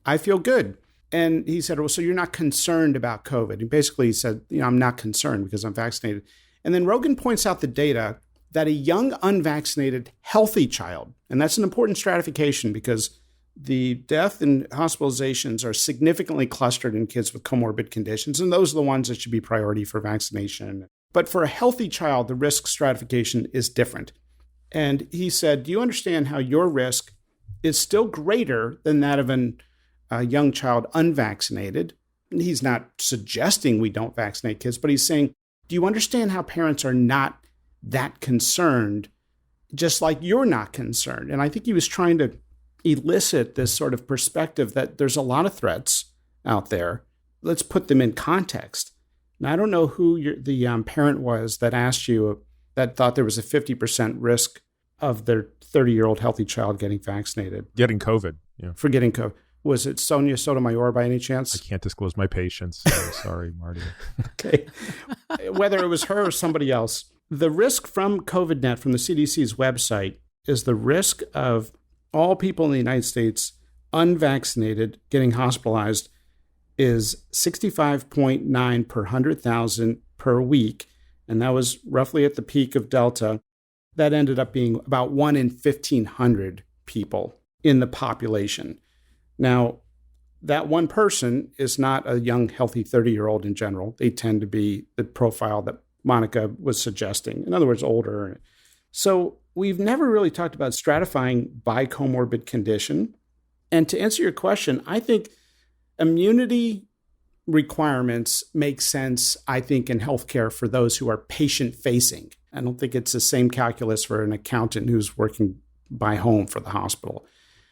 I feel good. And he said, well, so you're not concerned about COVID? And basically he said, I'm not concerned because I'm vaccinated. And then Rogan points out the data that a young, unvaccinated, healthy child, and that's an important stratification because the death and hospitalizations are significantly clustered in kids with comorbid conditions, and those are the ones that should be priority for vaccination. But for a healthy child, the risk stratification is different. And he said, do you understand how your risk is still greater than that of a young child unvaccinated. He's not suggesting we don't vaccinate kids, but he's saying, do you understand how parents are not that concerned, just like you're not concerned? And I think he was trying to elicit this sort of perspective that there's a lot of threats out there. Let's put them in context. Now, I don't know who the parent was that asked you that thought there was a 50% risk of their 30-year-old healthy child getting vaccinated. Getting COVID. Yeah. For getting COVID. Was it Sonia Sotomayor by any chance? I can't disclose my patients. So sorry, Marty. Okay. Whether it was her or somebody else, the risk from COVIDnet, from the CDC's website, is the risk of all people in the United States unvaccinated getting hospitalized is 65.9 per 100,000 per week. And that was roughly at the peak of Delta. That ended up being about 1 in 1,500 people in the population. Now, that one person is not a young, healthy 30-year-old in general. They tend to be the profile that Monica was suggesting. In other words, older. So we've never really talked about stratifying by comorbid condition. And to answer your question, I think immunity requirements make sense, I think, in healthcare for those who are patient-facing. I don't think it's the same calculus for an accountant who's working by home for the hospital.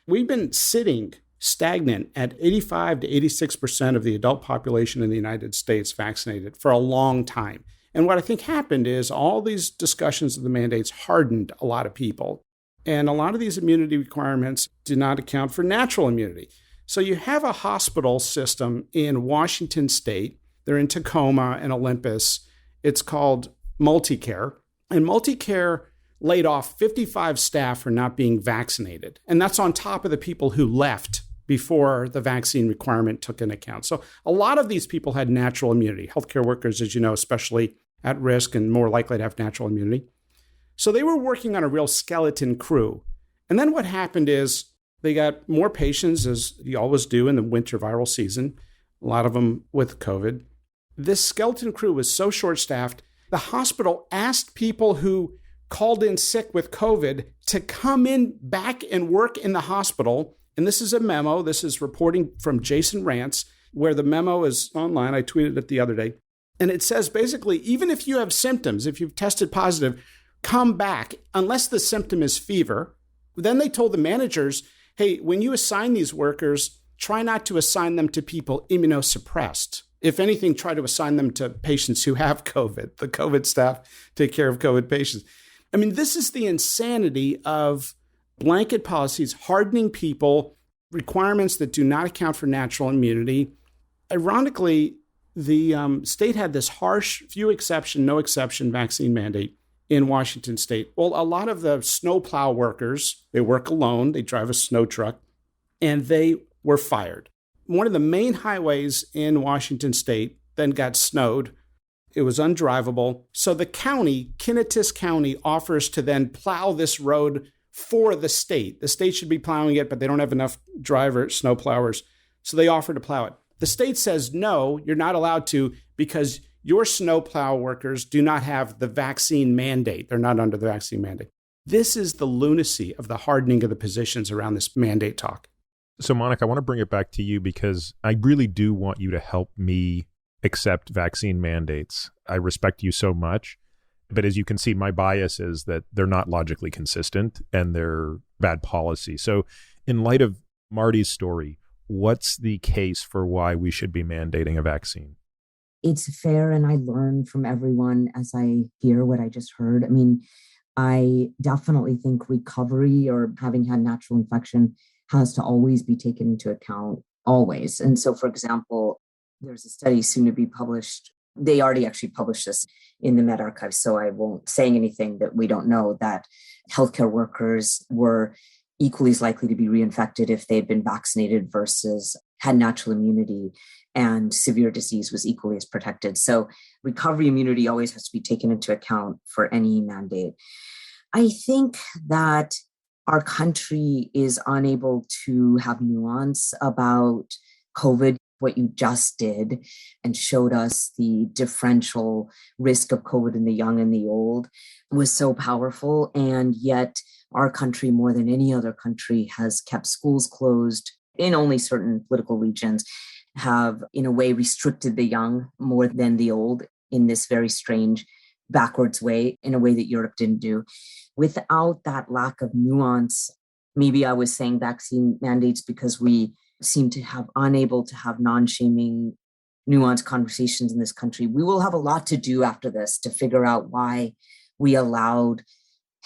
We've been sitting stagnant at 85 to 86% of the adult population in the United States vaccinated for a long time. And what I think happened is all these discussions of the mandates hardened a lot of people. And a lot of these immunity requirements do not account for natural immunity. So you have a hospital system in Washington State. They're in Tacoma and Olympus. It's called Multicare. And Multicare laid off 55 staff for not being vaccinated. And that's on top of the people who left before the vaccine requirement took into account. So a lot of these people had natural immunity. Healthcare workers, as you know, especially at risk and more likely to have natural immunity. So they were working on a real skeleton crew. And then what happened is they got more patients, as you always do in the winter viral season, a lot of them with COVID. This skeleton crew was so short-staffed, the hospital asked people who called in sick with COVID to come in back and work in the hospital. And this is a memo. This is reporting from Jason Rantz, where the memo is online. I tweeted it the other day. And it says basically, even if you have symptoms, if you've tested positive, come back unless the symptom is fever. Then they told the managers, hey, when you assign these workers, try not to assign them to people immunosuppressed. If anything, try to assign them to patients who have COVID. The COVID staff take care of COVID patients. I mean, this is the insanity of blanket policies, hardening people, requirements that do not account for natural immunity. Ironically, the state had this harsh, few exception, no exception vaccine mandate in Washington state. Well, a lot of the snowplow workers, they work alone, they drive a snow truck, and they were fired. One of the main highways in Washington state then got snowed. It was undrivable. So the county, Kinnitus County, offers to then plow this road for the state. The state should be plowing it, but they don't have enough snow plowers. So they offer to plow it. The state says, no, you're not allowed to because your snowplow workers do not have the vaccine mandate. They're not under the vaccine mandate. This is the lunacy of the hardening of the positions around this mandate talk. So, Monica, I want to bring it back to you because I really do want you to help me accept vaccine mandates. I respect you so much. But as you can see, my bias is that they're not logically consistent and they're bad policy. So in light of Marty's story, what's the case for why we should be mandating a vaccine? It's fair, and I learn from everyone as I hear what I just heard. I mean, I definitely think recovery or having had natural infection has to always be taken into account, always. And so, for example, there's a study soon to be published. They already actually published this in the Med Archive, so I won't say anything that we don't know, that healthcare workers were equally as likely to be reinfected if they had been vaccinated versus had natural immunity, and severe disease was equally as protected. So recovery immunity always has to be taken into account for any mandate. I think that our country is unable to have nuance about COVID. What you just did and showed us the differential risk of COVID in the young and the old was so powerful. And yet our country, more than any other country, has kept schools closed in only certain political regions, have in a way restricted the young more than the old in this very strange backwards way, in a way that Europe didn't do. Without that lack of nuance, maybe I was saying vaccine mandates because we seem to have unable to have non-shaming, nuanced conversations in this country. We will have a lot to do after this to figure out why we allowed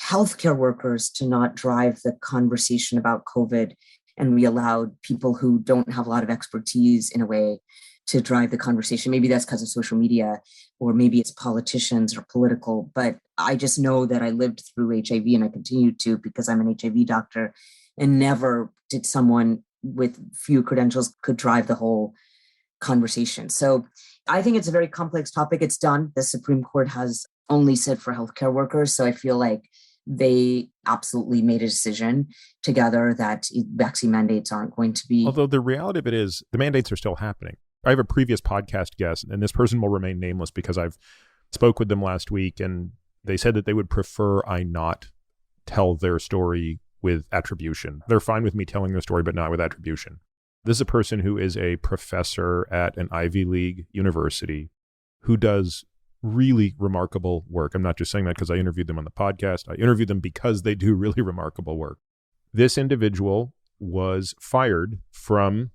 healthcare workers to not drive the conversation about COVID, and we allowed people who don't have a lot of expertise in a way to drive the conversation. Maybe that's because of social media, or maybe it's politicians or political, but I just know that I lived through HIV and I continue to because I'm an HIV doctor, and never did someone with few credentials could drive the whole conversation. So I think it's a very complex topic. It's done. The Supreme Court has only said for healthcare workers. So I feel like they absolutely made a decision together that vaccine mandates aren't going to be. Although the reality of it is the mandates are still happening. I have a previous podcast guest, and this person will remain nameless because I've spoke with them last week, and they said that they would prefer I not tell their story with attribution. They're fine with me telling their story, but not with attribution. This is a person who is a professor at an Ivy League university who does really remarkable work. I'm not just saying that because I interviewed them on the podcast. I interviewed them because they do really remarkable work. This individual was fired from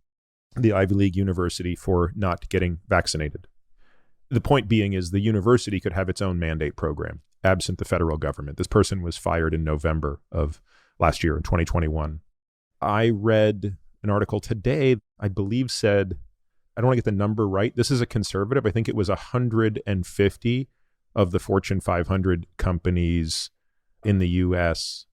the Ivy League university for not getting vaccinated. The point being is the university could have its own mandate program, absent the federal government. This person was fired in November of last year, in 2021. I read an article today, I believe said, I don't want to get the number right. This is a conservative. I think it was 150 of the Fortune 500 companies in the U.S.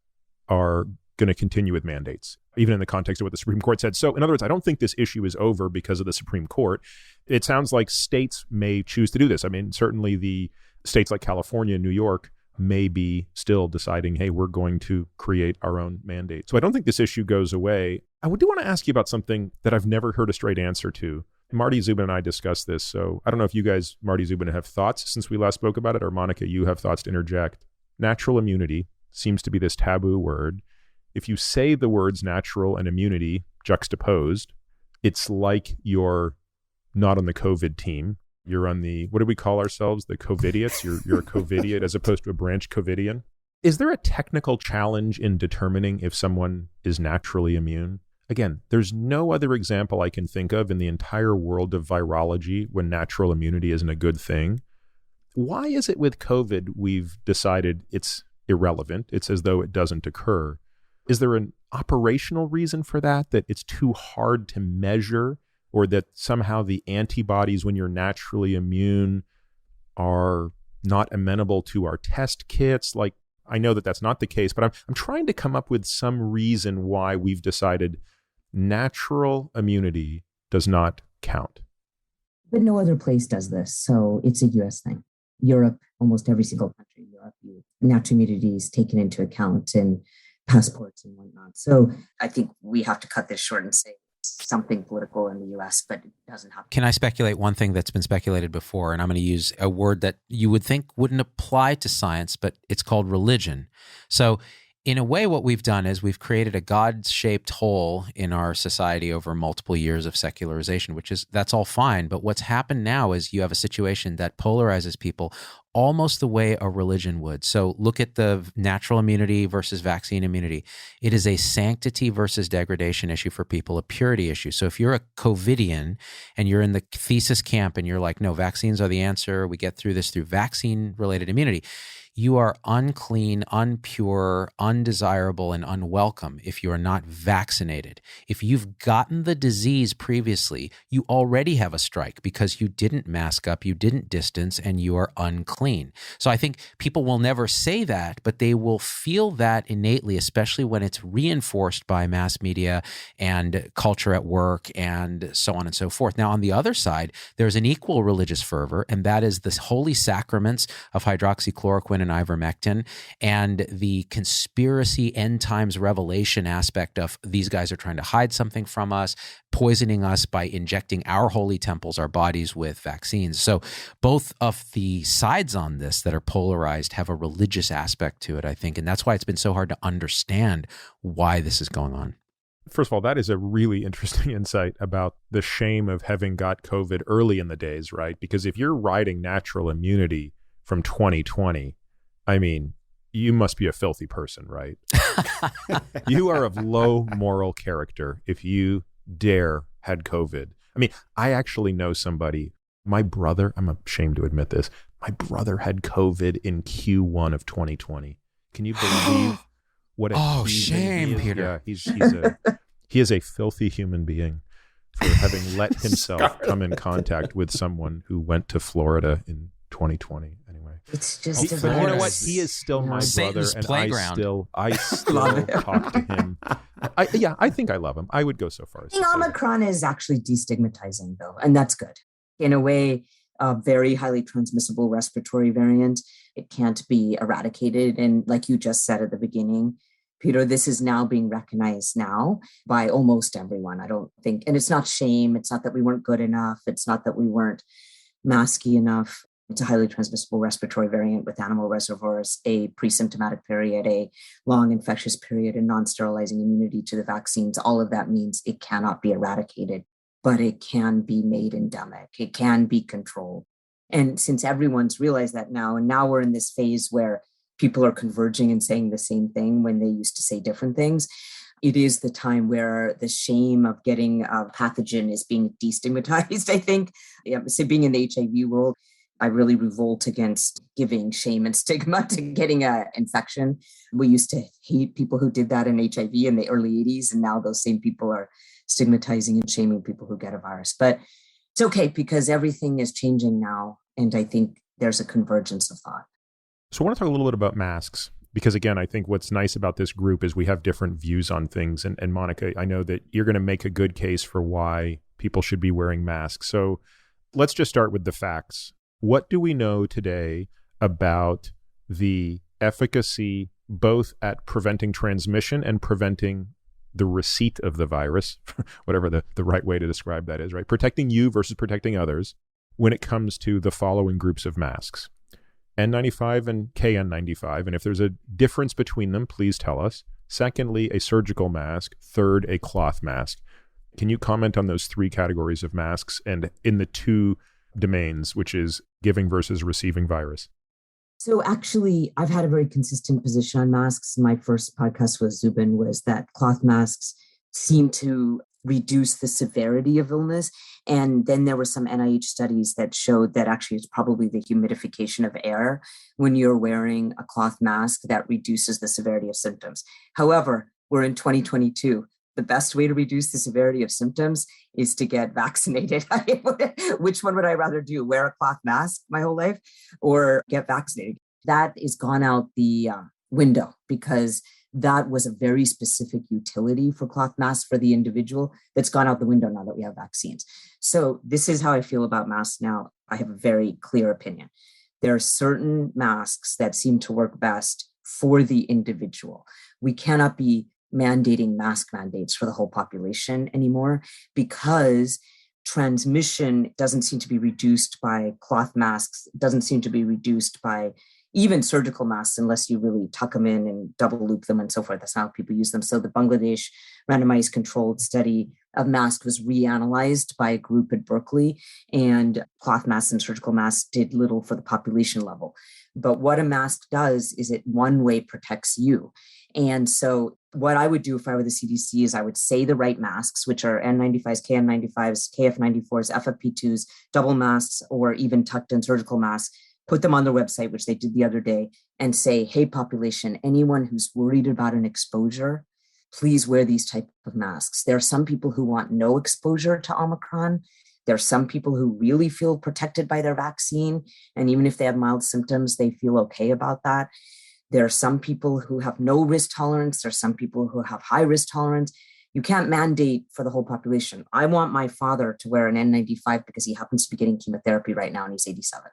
are going to continue with mandates, even in the context of what the Supreme Court said. So in other words, I don't think this issue is over because of the Supreme Court. It sounds like states may choose to do this. I mean, certainly the states like California and New York may be still deciding, hey, we're going to create our own mandate. So I don't think this issue goes away. I do want to ask you about something that I've never heard a straight answer to. Marty Zubin and I discussed this. So I don't know if you guys, Marty Zubin, have thoughts since we last spoke about it, or Monica, you have thoughts to interject. Natural immunity seems to be this taboo word. If you say the words natural and immunity juxtaposed, it's like you're not on the COVID team. You're on the, what do we call ourselves? The COVIDiots. You're a COVIDiot as opposed to a branch COVIDian. Is there a technical challenge in determining if someone is naturally immune? Again, there's no other example I can think of in the entire world of virology when natural immunity isn't a good thing. Why is it with COVID we've decided it's irrelevant? It's as though it doesn't occur. Is there an operational reason for that it's too hard to measure, or that somehow the antibodies when you're naturally immune are not amenable to our test kits? Like, I know that that's not the case, but I'm trying to come up with some reason why we've decided natural immunity does not count. But no other place does this. So it's a US thing. Europe, almost every single country in Europe, natural immunity is taken into account in passports and whatnot. So I think we have to cut this short and say something political in the US, but it doesn't happen. Can I speculate one thing that's been speculated before? And I'm going to use a word that you would think wouldn't apply to science, but it's called religion. So in a way, what we've done is we've created a God-shaped hole in our society over multiple years of secularization, that's all fine. But what's happened now is you have a situation that polarizes people almost the way a religion would. So look at the natural immunity versus vaccine immunity. It is a sanctity versus degradation issue for people, a purity issue. So if you're a COVIDian and you're in the thesis camp and you're like, no, vaccines are the answer, we get through this through vaccine-related immunity, you are unclean, unpure, undesirable, and unwelcome if you are not vaccinated. If you've gotten the disease previously, you already have a strike because you didn't mask up, you didn't distance, and you are unclean. So I think people will never say that, but they will feel that innately, especially when it's reinforced by mass media and culture at work and so on and so forth. Now, on the other side, there's an equal religious fervor, and that is the holy sacraments of hydroxychloroquine and ivermectin, and the conspiracy end times revelation aspect of these guys are trying to hide something from us, poisoning us by injecting our holy temples, our bodies, with vaccines. So both of the sides on this that are polarized have a religious aspect to it, I think, and that's why it's been so hard to understand why this is going on. First of all, that is a really interesting insight about the shame of having got COVID early in the days, right? Because if you're riding natural immunity from 2020, I mean, you must be a filthy person, right? You are of low moral character if you dare had COVID. I mean, I actually know somebody, my brother, I'm ashamed to admit this, my brother had COVID in Q1 of 2020. Can you believe what a shame, Peter. Yeah, he is a filthy human being for having let himself come in contact with someone who went to Florida in 2020 anyway. It's just but you know what? He is still my Satan's brother, and playground. I still talk to him. I think I love him. I would go so far as to say Omicron is actually destigmatizing, though, and that's good. In a way, a very highly transmissible respiratory variant. It can't be eradicated. And like you just said at the beginning, Peter, this is now being recognized now by almost everyone. I don't think, and it's not shame. It's not that we weren't good enough. It's not that we weren't masky enough. It's a highly transmissible respiratory variant with animal reservoirs, a pre-symptomatic period, a long infectious period, and non-sterilizing immunity to the vaccines. All of that means it cannot be eradicated, but it can be made endemic. It can be controlled. And since everyone's realized that now, and now we're in this phase where people are converging and saying the same thing when they used to say different things, it is the time where the shame of getting a pathogen is being destigmatized, I think. So being in the HIV world, I really revolt against giving shame and stigma to getting an infection. We used to hate people who did that in HIV in the early 80s, and now those same people are stigmatizing and shaming people who get a virus. But it's okay because everything is changing now, and I think there's a convergence of thought. So I want to talk a little bit about masks, because again, I think what's nice about this group is we have different views on things. And Monica, I know that you're going to make a good case for why people should be wearing masks. So let's just start with the facts. What do we know today about the efficacy both at preventing transmission and preventing the receipt of the virus, whatever the right way to describe that is, right? Protecting you versus protecting others when it comes to the following groups of masks: N95 and KN95. And if there's a difference between them, please tell us. Secondly, a surgical mask. Third, a cloth mask. Can you comment on those three categories of masks and in the two domains, which is giving versus receiving virus? So actually, I've had a very consistent position on masks. My first podcast with Zubin was that cloth masks seem to reduce the severity of illness. And then there were some NIH studies that showed that actually it's probably the humidification of air when you're wearing a cloth mask that reduces the severity of symptoms. However, we're in 2022. The best way to reduce the severity of symptoms is to get vaccinated. Which one would I rather do? Wear a cloth mask my whole life or get vaccinated? That is gone out the window because that was a very specific utility for cloth masks for the individual that's gone out the window now that we have vaccines. So this is how I feel about masks now. I have a very clear opinion. There are certain masks that seem to work best for the individual. We cannot be mandating mask mandates for the whole population anymore because transmission doesn't seem to be reduced by cloth masks, doesn't seem to be reduced by even surgical masks unless you really tuck them in and double loop them and so forth. That's not how people use them. So the Bangladesh randomized controlled study of masks was reanalyzed by a group at Berkeley, and cloth masks and surgical masks did little for the population level. But what a mask does is it one way protects you. And so what I would do if I were the CDC is I would say the right masks, which are N95s, KN95s, KF94s, FFP2s, double masks, or even tucked in surgical masks, put them on their website, which they did the other day, and say, hey, population, anyone who's worried about an exposure, please wear these type of masks. There are some people who want no exposure to Omicron. There are some people who really feel protected by their vaccine. And even if they have mild symptoms, they feel okay about that. There are some people who have no risk tolerance. There are some people who have high risk tolerance. You can't mandate for the whole population. I want my father to wear an N95 because he happens to be getting chemotherapy right now and he's 87.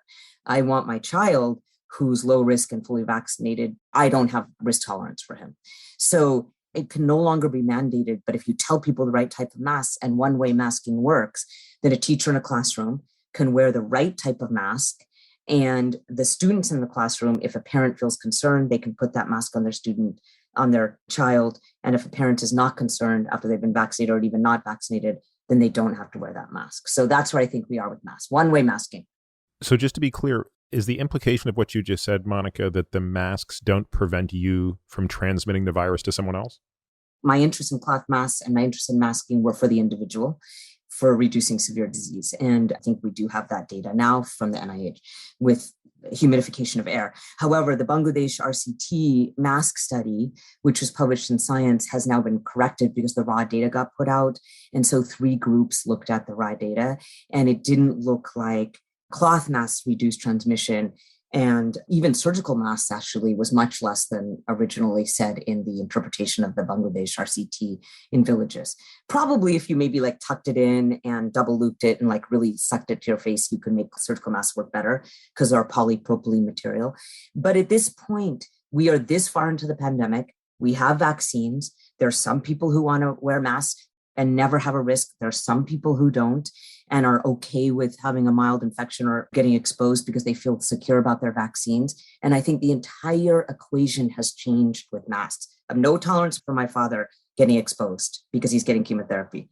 I want my child who's low risk and fully vaccinated, I don't have risk tolerance for him. So it can no longer be mandated, but if you tell people the right type of mask and one-way masking works, then a teacher in a classroom can wear the right type of mask. And the students in the classroom, if a parent feels concerned, they can put that mask on their student, on their child. And if a parent is not concerned after they've been vaccinated or even not vaccinated, then they don't have to wear that mask. So that's where I think we are with masks, one-way masking. So just to be clear, is the implication of what you just said, Monica, that the masks don't prevent you from transmitting the virus to someone else? My interest in cloth masks and my interest in masking were for the individual, for reducing severe disease. And I think we do have that data now from the NIH with humidification of air. However, the Bangladesh RCT mask study, which was published in Science, has now been corrected because the raw data got put out. And so 3 groups looked at the raw data, and it didn't look like cloth masks reduced transmission. And even surgical masks actually was much less than originally said in the interpretation of the Bangladesh RCT in villages. Probably if you maybe like tucked it in and double looped it and like really sucked it to your face, you could make surgical masks work better because they're polypropylene material. But at this point, we are this far into the pandemic. We have vaccines. There are some people who want to wear masks and never have a risk. There are some people who don't and are okay with having a mild infection or getting exposed because they feel secure about their vaccines. And I think the entire equation has changed with masks. I have no tolerance for my father getting exposed because he's getting chemotherapy.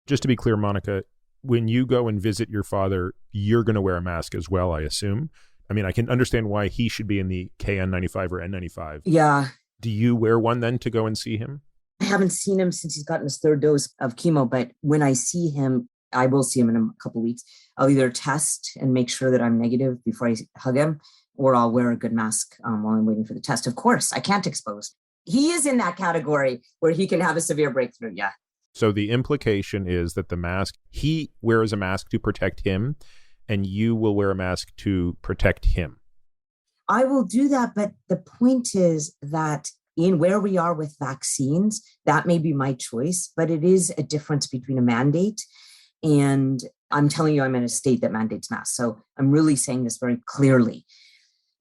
Just to be clear, Monica, when you go and visit your father, you're going to wear a mask as well, I assume. I mean, I can understand why he should be in the KN95 or N95. Yeah. Do you wear one then to go and see him? I haven't seen him since he's gotten his 3rd dose of chemo, but when I see him, I will see him in a couple of weeks. I'll either test and make sure that I'm negative before I hug him, or I'll wear a good mask while I'm waiting for the test. Of course, I can't expose. He is in that category where he can have a severe breakthrough. Yeah. So the implication is that the mask, he wears a mask to protect him, and you will wear a mask to protect him. I will do that. But the point is that in where we are with vaccines, that may be my choice, but it is a difference between a mandate. And I'm telling you, I'm in a state that mandates masks. So I'm really saying this very clearly.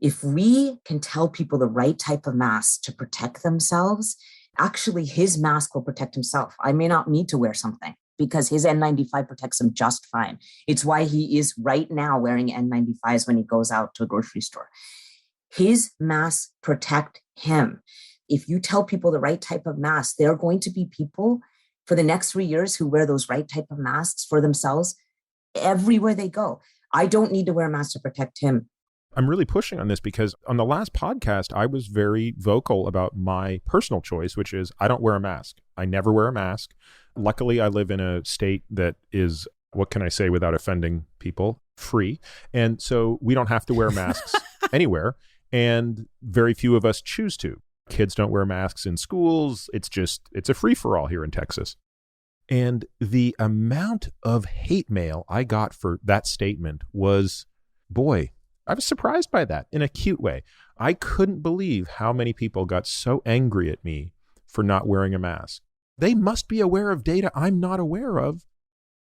If we can tell people the right type of mask to protect themselves, actually his mask will protect himself. I may not need to wear something because his N95 protects him just fine. It's why he is right now wearing N95s when he goes out to a grocery store. His masks protect him. If you tell people the right type of mask, there are going to be people for the next 3 years who wear those right type of masks for themselves everywhere they go. I don't need to wear a mask to protect him. I'm really pushing on this because on the last podcast, I was very vocal about my personal choice, which is I don't wear a mask. I never wear a mask. Luckily, I live in a state that is, what can I say without offending people, free. And so we don't have to wear masks anywhere. And very few of us choose to. Kids don't wear masks in schools. It's a free-for-all here in Texas. And the amount of hate mail I got for that statement was, boy, I was surprised by that in a cute way. I couldn't believe how many people got so angry at me for not wearing a mask. They must be aware of data I'm not aware of.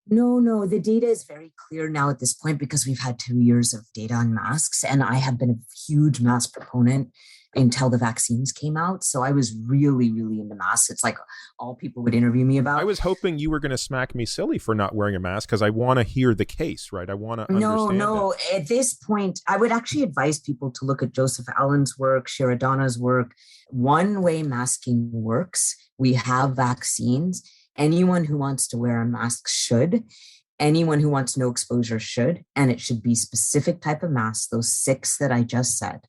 No, the data is very clear now at this point because we've had 2 years of data on masks, and I have been a huge mask proponent until the vaccines came out. So I was really, really into masks. It's like all people would interview me about. I was hoping you were going to smack me silly for not wearing a mask because I want to hear the case, right? I want to understand. No. At this point, I would actually advise people to look at Joseph Allen's work, Sheridana's work. One-way masking works. We have vaccines. Anyone who wants to wear a mask should. Anyone who wants no exposure should. And it should be specific type of masks, those 6 that I just said.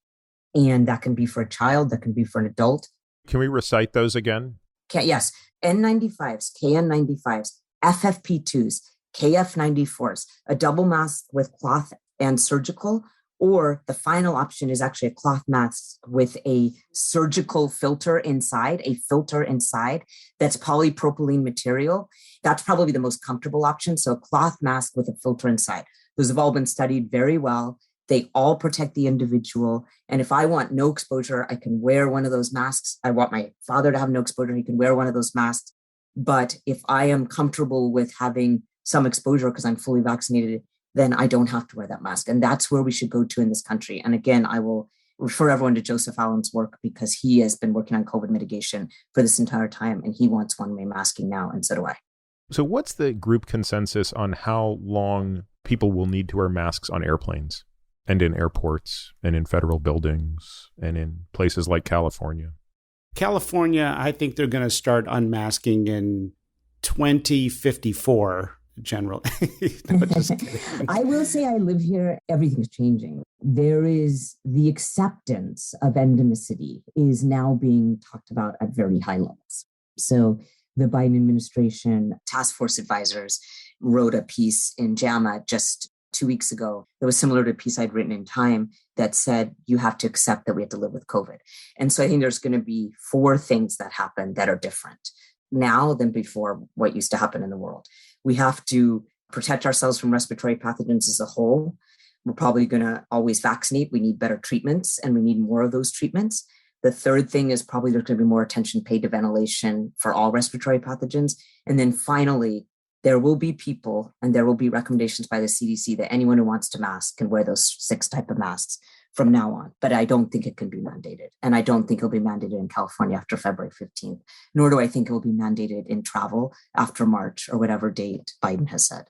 And that can be for a child, that can be for an adult. Can we recite those again? Yes. N95s, KN95s, FFP2s, KF94s, a double mask with cloth and surgical, or the final option is actually a cloth mask with a surgical filter inside, that's polypropylene material. That's probably the most comfortable option. So a cloth mask with a filter inside. Those have all been studied very well. They all protect the individual. And if I want no exposure, I can wear one of those masks. I want my father to have no exposure. He can wear one of those masks. But if I am comfortable with having some exposure because I'm fully vaccinated, then I don't have to wear that mask. And that's where we should go to in this country. And again, I will refer everyone to Joseph Allen's work because he has been working on COVID mitigation for this entire time, and he wants one-way masking now, and so do I. So what's the group consensus on how long people will need to wear masks on airplanes and in airports and in federal buildings and in places like California? California, I think they're going to start unmasking in 2054. General. No, just kidding. I will say I live here. Everything's changing. There is the acceptance of endemicity is now being talked about at very high levels. So the Biden administration task force advisors wrote a piece in JAMA just 2 weeks ago that was similar to a piece I'd written in Time that said, you have to accept that we have to live with COVID. And so I think there's going to be 4 things that happen that are different now than before what used to happen in the world. We have to protect ourselves from respiratory pathogens as a whole. We're probably going to always vaccinate. We need better treatments, and we need more of those treatments. The third thing is probably there's going to be more attention paid to ventilation for all respiratory pathogens. And then finally, there will be people, and there will be recommendations by the CDC that anyone who wants to mask can wear those 6 types of masks from now on. But I don't think it can be mandated. And I don't think it'll be mandated in California after February 15th, nor do I think it will be mandated in travel after March or whatever date Biden has said.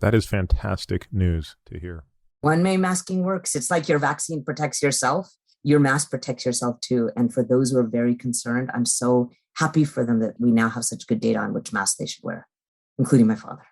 That is fantastic news to hear. One-way masking works. It's like your vaccine protects yourself. Your mask protects yourself too. And for those who are very concerned, I'm so happy for them that we now have such good data on which mask they should wear, including my father.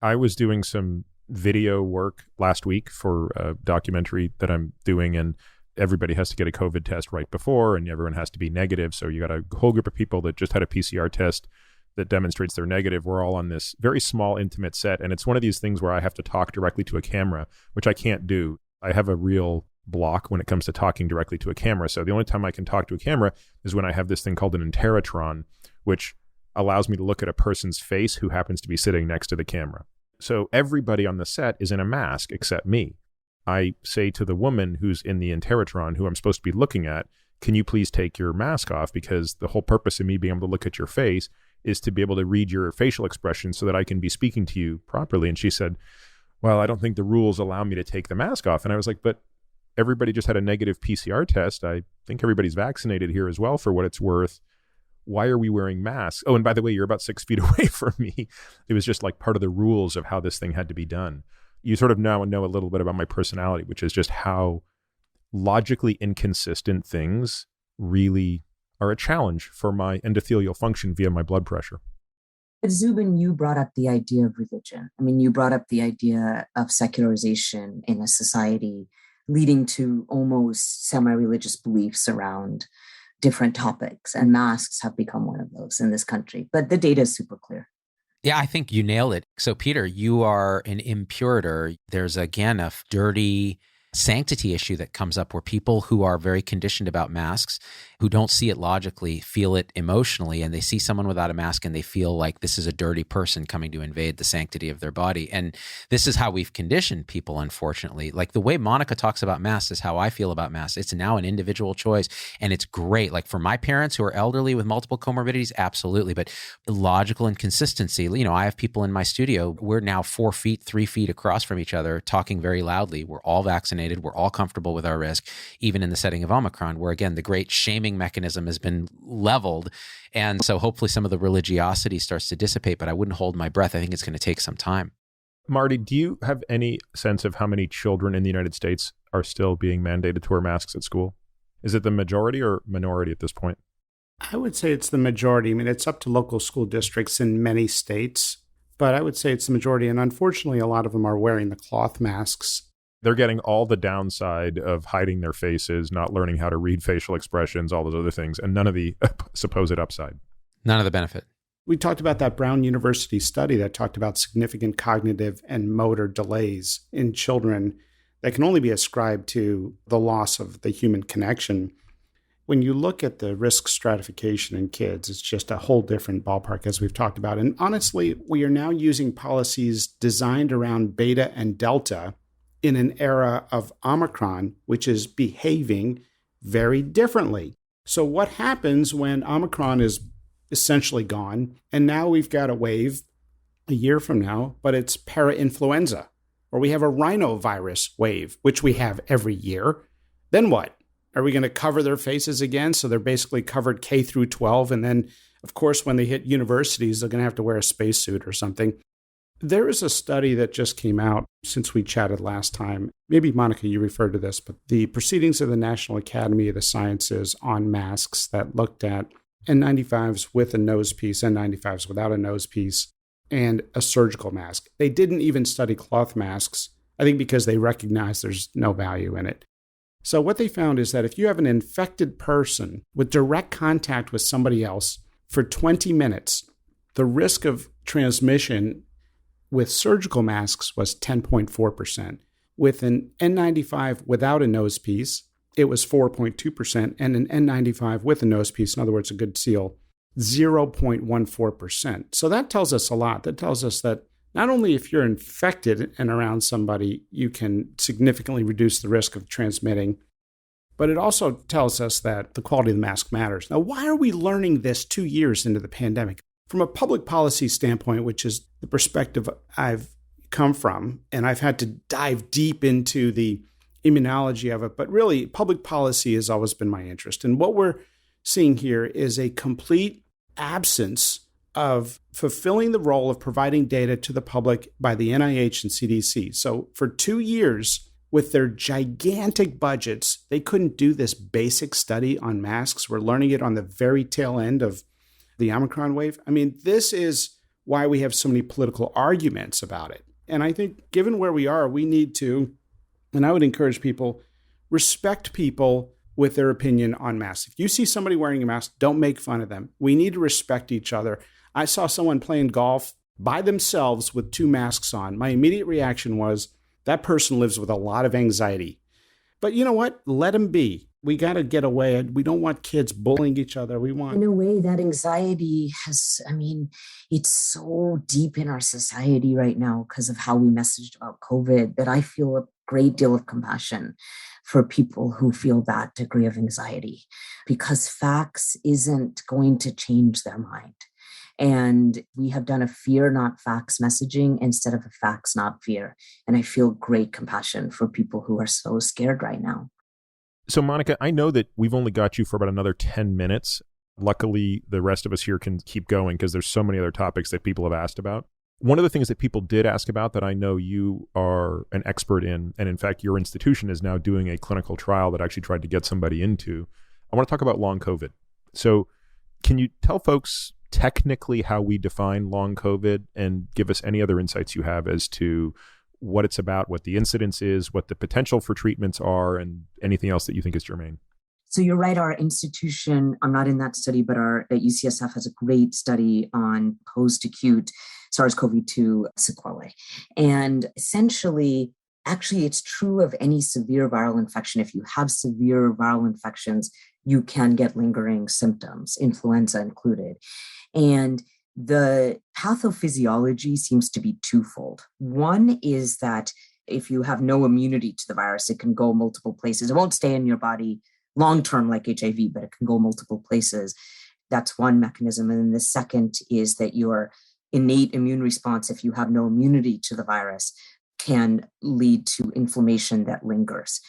I was doing some video work last week for a documentary that I'm doing, and everybody has to get a COVID test right before, and everyone has to be negative. So you got a whole group of people that just had a PCR test that demonstrates they're negative. We're all on this very small, intimate set, and it's one of these things where I have to talk directly to a camera, which I can't do. I have a real block when it comes to talking directly to a camera. So the only time I can talk to a camera is when I have this thing called an Interatron, which allows me to look at a person's face who happens to be sitting next to the camera. So everybody on the set is in a mask except me. I say to the woman who's in the Interatron, who I'm supposed to be looking at, can you please take your mask off? Because the whole purpose of me being able to look at your face is to be able to read your facial expression so that I can be speaking to you properly. And she said, well, I don't think the rules allow me to take the mask off. And I was like, but everybody just had a negative PCR test. I think everybody's vaccinated here as well, for what it's worth. Why are we wearing masks? Oh, and by the way, you're about 6 feet away from me. It was just like part of the rules of how this thing had to be done. You sort of now know a little bit about my personality, which is just how logically inconsistent things really are a challenge for my endothelial function via my blood pressure. Zubin, you brought up the idea of religion. I mean, you brought up the idea of secularization in a society leading to almost semi-religious beliefs around different topics, and masks have become one of those in this country. But the data is super clear. Yeah, I think you nailed it. So, Peter, you are an impurator. There's, again, a dirty sanctity issue that comes up where people who are very conditioned about masks, who don't see it logically, feel it emotionally, and they see someone without a mask and they feel like this is a dirty person coming to invade the sanctity of their body. And this is how we've conditioned people, unfortunately. Like the way Monica talks about masks is how I feel about masks. It's now an individual choice, and it's great. Like for my parents who are elderly with multiple comorbidities, absolutely. But logical inconsistency, you know, I have people in my studio, we're now 4 feet, 3 feet across from each other, talking very loudly. We're all vaccinated. We're all comfortable with our risk, even in the setting of Omicron, where again, the great shaming mechanism has been leveled. And so hopefully some of the religiosity starts to dissipate, but I wouldn't hold my breath. I think it's going to take some time. Marty, do you have any sense of how many children in the United States are still being mandated to wear masks at school? Is it the majority or minority at this point? I would say it's the majority. I mean, it's up to local school districts in many states, but I would say it's the majority. And unfortunately, a lot of them are wearing the cloth masks. They're getting all the downside of hiding their faces, not learning how to read facial expressions, all those other things, and none of the supposed upside. None of the benefit. We talked about that Brown University study that talked about significant cognitive and motor delays in children that can only be ascribed to the loss of the human connection. When you look at the risk stratification in kids, it's just a whole different ballpark, as we've talked about. And honestly, we are now using policies designed around beta and delta in an era of Omicron, which is behaving very differently. So what happens when Omicron is essentially gone, and now we've got a wave a year from now, but it's para-influenza, or we have a rhinovirus wave, which we have every year? Then what? Are we going to cover their faces again? So they're basically covered K through 12. And then, of course, when they hit universities, they're going to have to wear a spacesuit or something. There is a study that just came out since we chatted last time. Maybe, Monica, you referred to this, but the Proceedings of the National Academy of the Sciences on masks that looked at N95s with a nose piece, N95s without a nose piece, and a surgical mask. They didn't even study cloth masks, I think because they recognize there's no value in it. So what they found is that if you have an infected person with direct contact with somebody else for 20 minutes, the risk of transmission with surgical masks was 10.4%. With an N95 without a nose piece, it was 4.2%, and an N95 with a nose piece, in other words, a good seal, 0.14%. So that tells us a lot. That tells us that not only if you're infected and around somebody, you can significantly reduce the risk of transmitting, but it also tells us that the quality of the mask matters. Now, why are we learning this 2 years into the pandemic? From a public policy standpoint, which is the perspective I've come from, and I've had to dive deep into the immunology of it, but really public policy has always been my interest. And what we're seeing here is a complete absence of fulfilling the role of providing data to the public by the NIH and CDC. So for 2 years, with their gigantic budgets, they couldn't do this basic study on masks. We're learning it on the very tail end of the Omicron wave. I mean, this is why we have so many political arguments about it. And I think given where we are, we need to, and I would encourage people, respect people with their opinion on masks. If you see somebody wearing a mask, don't make fun of them. We need to respect each other. I saw someone playing golf by themselves with 2 masks on. My immediate reaction was, that person lives with a lot of anxiety. But you know what? Let them be. We got to get away. We don't want kids bullying each other. In a way, that anxiety it's so deep in our society right now because of how we messaged about COVID that I feel a great deal of compassion for people who feel that degree of anxiety, because facts isn't going to change their mind. And we have done a fear, not facts messaging instead of a facts, not fear. And I feel great compassion for people who are so scared right now. So, Monica, I know that we've only got you for about another 10 minutes. Luckily, the rest of us here can keep going because there's so many other topics that people have asked about. One of the things that people did ask about that I know you are an expert in, and in fact, your institution is now doing a clinical trial that actually tried to get somebody into. I want to talk about long COVID. So can you tell folks technically how we define long COVID and give us any other insights you have as to what it's about, what the incidence is, what the potential for treatments are, and anything else that you think is germane? So you're right. Our institution, I'm not in that study, but our at UCSF has a great study on post-acute SARS-CoV-2 sequelae. And essentially, actually, it's true of any severe viral infection. If you have severe viral infections, you can get lingering symptoms, influenza included. And the pathophysiology seems to be twofold. One is that if you have no immunity to the virus, it can go multiple places. It won't stay in your body long-term like HIV, but it can go multiple places. That's one mechanism. And then the second is that your innate immune response, if you have no immunity to the virus, can lead to inflammation that lingers.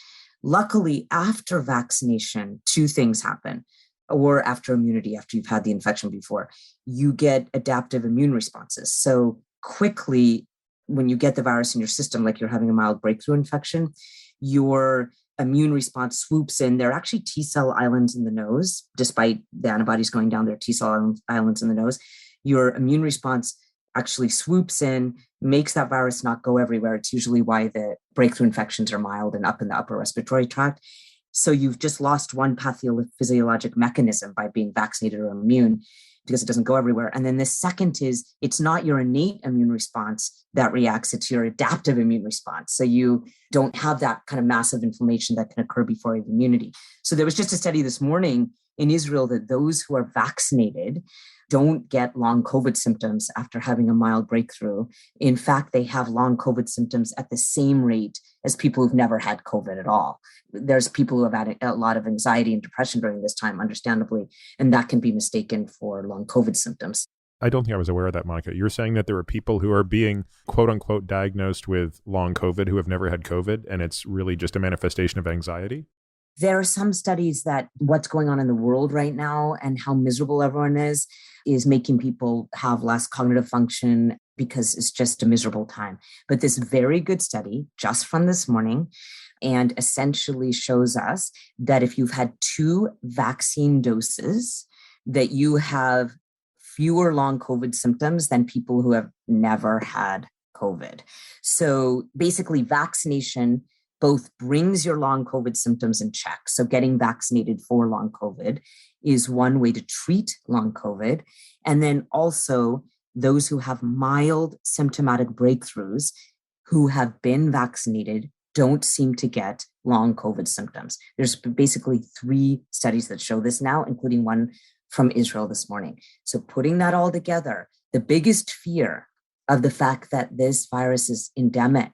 Luckily, after vaccination, 2 things happen, or after immunity, after you've had the infection before, you get adaptive immune responses. So quickly, when you get the virus in your system, like you're having a mild breakthrough infection, your immune response swoops in. There are actually T cell islands in the nose, despite the antibodies going down, there are T cell islands in the nose. Your immune response actually swoops in, makes that virus not go everywhere. It's usually why the breakthrough infections are mild and up in the upper respiratory tract. So you've just lost one pathophysiologic mechanism by being vaccinated or immune because it doesn't go everywhere. And then the second is it's not your innate immune response that reacts, it's your adaptive immune response. So you don't have that kind of massive inflammation that can occur before you have immunity. So there was just a study this morning in Israel that those who are vaccinated don't get long COVID symptoms after having a mild breakthrough. In fact, they have long COVID symptoms at the same rate as people who've never had COVID at all. There's people who have had a lot of anxiety and depression during this time, understandably, and that can be mistaken for long COVID symptoms. I don't think I was aware of that, Monica. You're saying that there are people who are being, quote unquote, diagnosed with long COVID who have never had COVID, and it's really just a manifestation of anxiety? There are some studies that what's going on in the world right now and how miserable everyone is making people have less cognitive function because it's just a miserable time. But this very good study just from this morning and essentially shows us that if you've had 2 vaccine doses, that you have fewer long COVID symptoms than people who have never had COVID. So basically, vaccination both brings your long COVID symptoms in check. So getting vaccinated for long COVID is one way to treat long COVID. And then also those who have mild symptomatic breakthroughs who have been vaccinated don't seem to get long COVID symptoms. There's basically 3 studies that show this now, including one from Israel this morning. So putting that all together, the biggest fear of the fact that this virus is endemic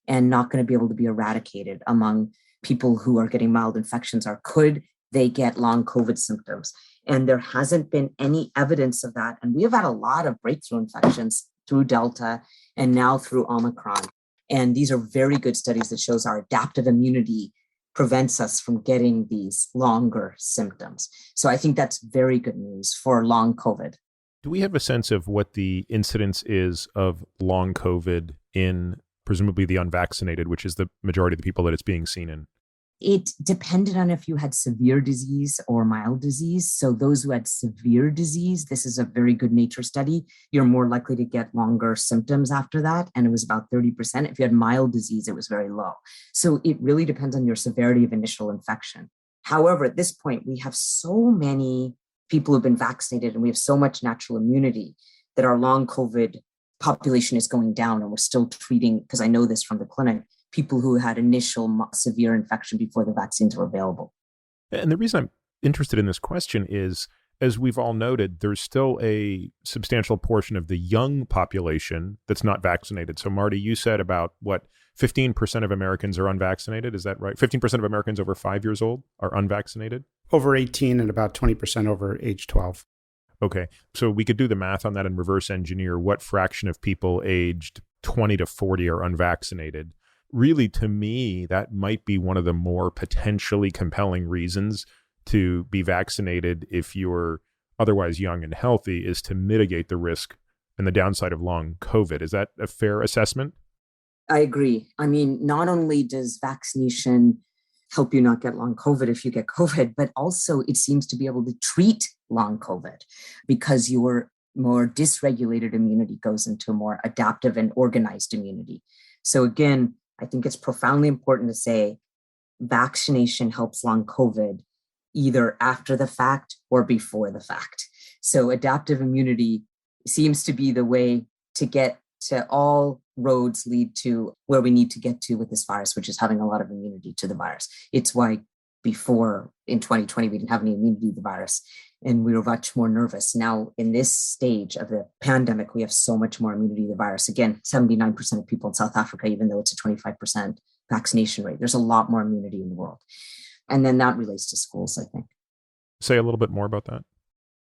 and not going to be able to be eradicated among people who are getting mild infections are, could they get long COVID symptoms? And there hasn't been any evidence of that. And we have had a lot of breakthrough infections through Delta and now through Omicron. And these are very good studies that shows our adaptive immunity prevents us from getting these longer symptoms. So I think that's very good news for long COVID. Do we have a sense of what the incidence is of long COVID in presumably the unvaccinated, which is the majority of the people that it's being seen in? It depended on if you had severe disease or mild disease. So those who had severe disease, this is a very good Nature study, you're more likely to get longer symptoms after that. And it was about 30%. If you had mild disease, it was very low. So it really depends on your severity of initial infection. However, at this point, we have so many people who've been vaccinated and we have so much natural immunity that our long COVID population is going down, and we're still treating, because I know this from the clinic, people who had initial severe infection before the vaccines were available. And the reason I'm interested in this question is, as we've all noted, there's still a substantial portion of the young population that's not vaccinated. So Marty, you said about 15% of Americans are unvaccinated. Is that right? 15% of Americans over 5 years old are unvaccinated? Over 18 and about 20% over age 12. Okay. So we could do the math on that and reverse engineer what fraction of people aged 20 to 40 are unvaccinated. Really, to me, that might be one of the more potentially compelling reasons to be vaccinated if you're otherwise young and healthy, is to mitigate the risk and the downside of long COVID. Is that a fair assessment? I agree. I mean, not only does vaccination help you not get long COVID if you get COVID, but also it seems to be able to treat long COVID because your more dysregulated immunity goes into a more adaptive and organized immunity. So again, I think it's profoundly important to say vaccination helps long COVID either after the fact or before the fact. So adaptive immunity seems to be the way to get to all roads lead to where we need to get to with this virus, which is having a lot of immunity to the virus. It's why before in 2020, we didn't have any immunity to the virus and we were much more nervous. Now in this stage of the pandemic, we have so much more immunity to the virus. Again, 79% of people in South Africa, even though it's a 25% vaccination rate, there's a lot more immunity in the world. And then that relates to schools, I think. Say a little bit more about that.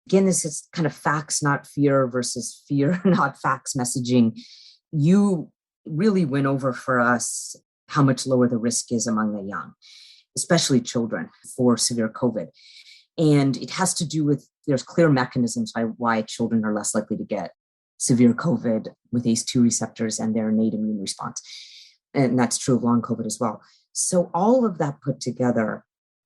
Again, this is kind of facts, not fear versus fear, not facts messaging. You really went over for us how much lower the risk is among the young, especially children, for severe COVID. And it has to do with, there's clear mechanisms by why children are less likely to get severe COVID with ACE2 receptors and their innate immune response. And that's true of long COVID as well. So all of that put together,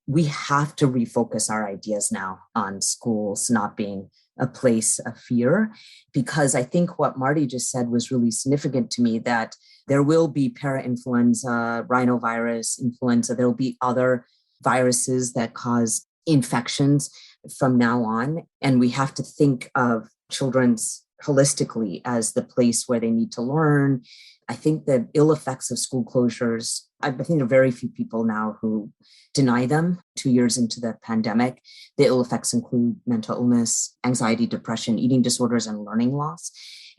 we have to refocus our ideas now on schools not being a place of fear, because I think what Marty just said was really significant to me, that there will be parainfluenza, rhinovirus, influenza. There will be other viruses that cause infections from now on. And we have to think of children's holistically as the place where they need to learn. I think the ill effects of school closures, I think there are very few people now who deny them 2 years into the pandemic. The ill effects include mental illness, anxiety, depression, eating disorders, and learning loss.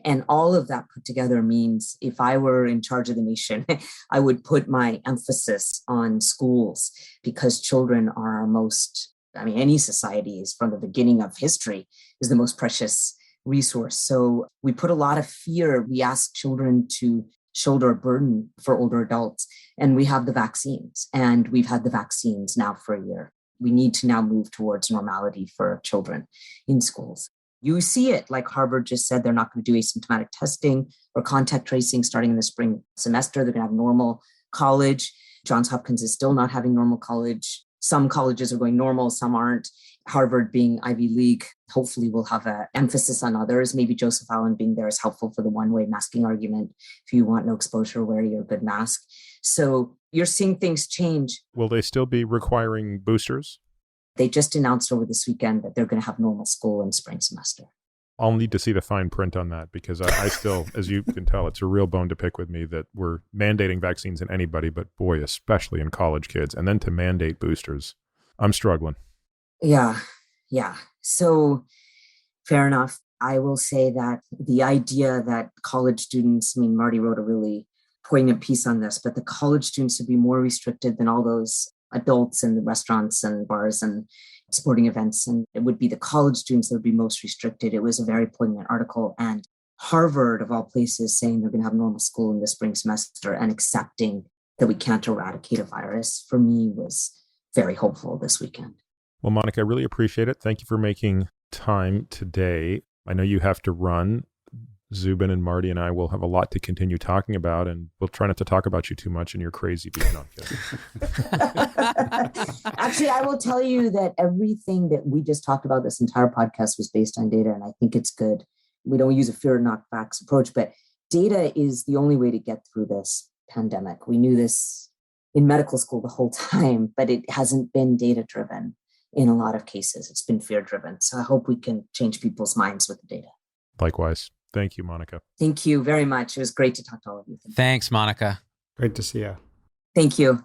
And all of that put together means if I were in charge of the nation, I would put my emphasis on schools, because children are our most, any society is from the beginning of history is the most precious resource. So we put a lot of fear. We ask children to shoulder a burden for older adults. And we have the vaccines, and we've had the vaccines now for a year. We need to now move towards normality for children in schools. You see it, like Harvard just said, they're not going to do asymptomatic testing or contact tracing starting in the spring semester. They're going to have normal college. Johns Hopkins is still not having normal college. Some colleges are going normal, some aren't. Harvard being Ivy League, hopefully will have an emphasis on others. Maybe Joseph Allen being there is helpful for the one-way masking argument. If you want no exposure, wear your good mask. So you're seeing things change. Will they still be requiring boosters? They just announced over this weekend that they're going to have normal school in spring semester. I'll need to see the fine print on that because I still, as you can tell, it's a real bone to pick with me that we're mandating vaccines in anybody, but boy, especially in college kids. And then to mandate boosters, I'm struggling. Yeah. So fair enough. I will say that the idea that college students, Marty wrote a really poignant piece on this, but the college students would be more restricted than all those adults in the restaurants and bars and sporting events. And it would be the college students that would be most restricted. It was a very poignant article. And Harvard, of all places, saying they're going to have normal school in the spring semester and accepting that we can't eradicate a virus, for me, was very hopeful this weekend. Well, Monica, I really appreciate it. Thank you for making time today. I know you have to run. Zubin and Marty and I will have a lot to continue talking about, and we'll try not to talk about you too much and your crazy being on kidding. Actually, I will tell you that everything that we just talked about this entire podcast was based on data, and I think it's good. We don't use a fear not facts approach, but data is the only way to get through this pandemic. We knew this in medical school the whole time, but it hasn't been data-driven in a lot of cases. It's been fear-driven. So I hope we can change people's minds with the data. Likewise. Thank you, Monica. Thank you very much. It was great to talk to all of you. Thanks, Monica. Great to see you. Thank you.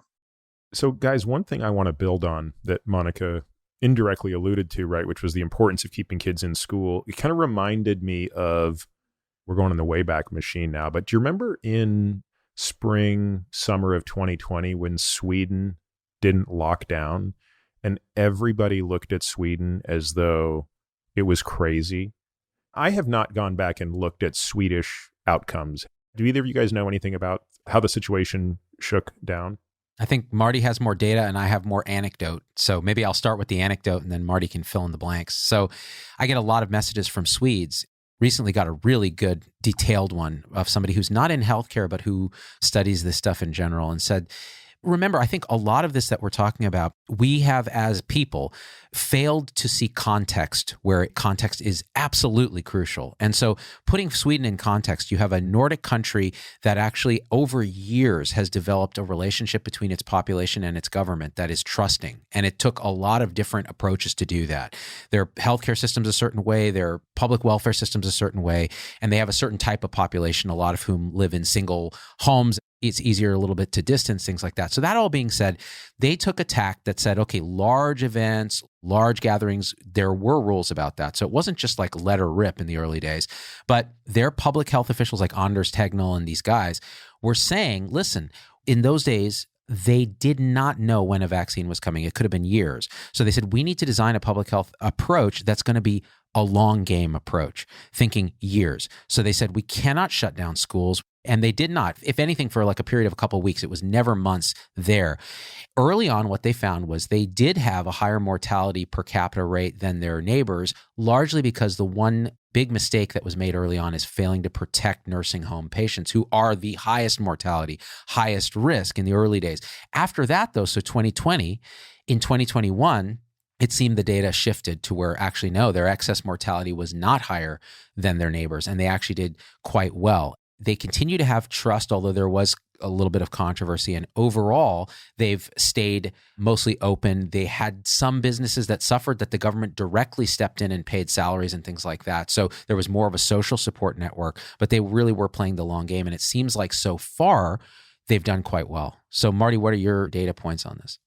So, guys, one thing I want to build on that Monica indirectly alluded to, right, which was the importance of keeping kids in school. It kind of reminded me of, we're going in the Wayback Machine now, but do you remember in spring, summer of 2020 when Sweden didn't lock down and everybody looked at Sweden as though it was crazy? I have not gone back and looked at Swedish outcomes. Do either of you guys know anything about how the situation shook down? I think Marty has more data and I have more anecdote. So maybe I'll start with the anecdote and then Marty can fill in the blanks. So I get a lot of messages from Swedes. Recently got a really good detailed one of somebody who's not in healthcare, but who studies this stuff in general, and said, remember, I think a lot of this that we're talking about, we have as people failed to see context where context is absolutely crucial. And so putting Sweden in context, you have a Nordic country that actually over years has developed a relationship between its population and its government that is trusting. And it took a lot of different approaches to do that. Their healthcare system's a certain way, their public welfare system's a certain way, and they have a certain type of population, a lot of whom live in single homes. It's easier a little bit to distance, things like that. So that all being said, they took a tack that said, okay, large events, large gatherings, there were rules about that. So it wasn't just like let her rip in the early days, but their public health officials like Anders Tegnell and these guys were saying, listen, in those days, they did not know when a vaccine was coming. It could have been years. So they said, we need to design a public health approach that's going to be a long game approach, thinking years. So they said, we cannot shut down schools. And they did not. If anything, for like a period of a couple of weeks, it was never months there. Early on, what they found was they did have a higher mortality per capita rate than their neighbors, largely because the one big mistake that was made early on is failing to protect nursing home patients who are the highest mortality, highest risk in the early days. After that, though, so 2020, in 2021, it seemed the data shifted to where actually, no, their excess mortality was not higher than their neighbors, and they actually did quite well. They continue to have trust, although there was a little bit of controversy. And overall, they've stayed mostly open. They had some businesses that suffered that the government directly stepped in and paid salaries and things like that. So there was more of a social support network, but they really were playing the long game. And it seems like so far, they've done quite well. So Marty, what are your data points on this?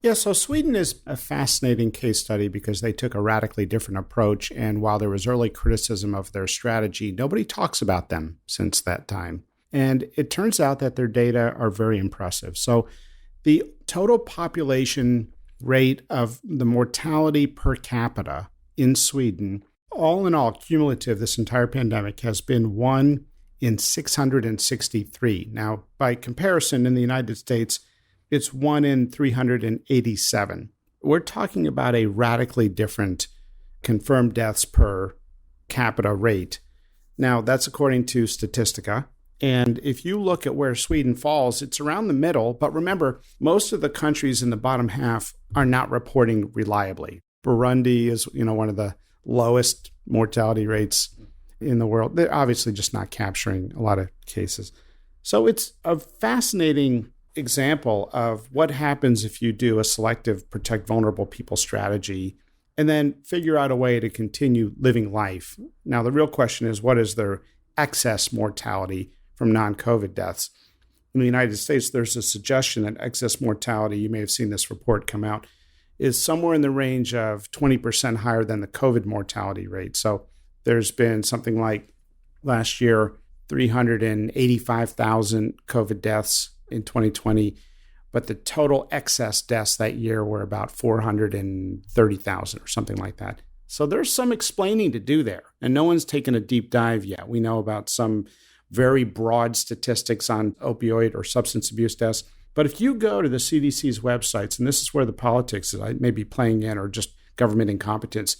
Yeah, so Sweden is a fascinating case study because they took a radically different approach. And while there was early criticism of their strategy, nobody talks about them since that time. And it turns out that their data are very impressive. So the total population rate of the mortality per capita in Sweden, all in all, cumulative, this entire pandemic has been 1 in 663. Now, by comparison, in the United States, it's 1 in 387. We're talking about a radically different confirmed deaths per capita rate. Now, that's according to Statistica. And if you look at where Sweden falls, it's around the middle. But remember, most of the countries in the bottom half are not reporting reliably. Burundi is, one of the lowest mortality rates in the world. They're obviously just not capturing a lot of cases. So it's a fascinating example of what happens if you do a selective protect vulnerable people strategy and then figure out a way to continue living life. Now, the real question is, what is their excess mortality from non-COVID deaths? In the United States, there's a suggestion that excess mortality, you may have seen this report come out, is somewhere in the range of 20% higher than the COVID mortality rate. So there's been something like last year, 385,000 COVID deaths in 2020, but the total excess deaths that year were about 430,000 or something like that. So there's some explaining to do there, and no one's taken a deep dive yet. We know about some very broad statistics on opioid or substance abuse deaths. But if you go to the CDC's websites, and this is where the politics is maybe playing in or just government incompetence,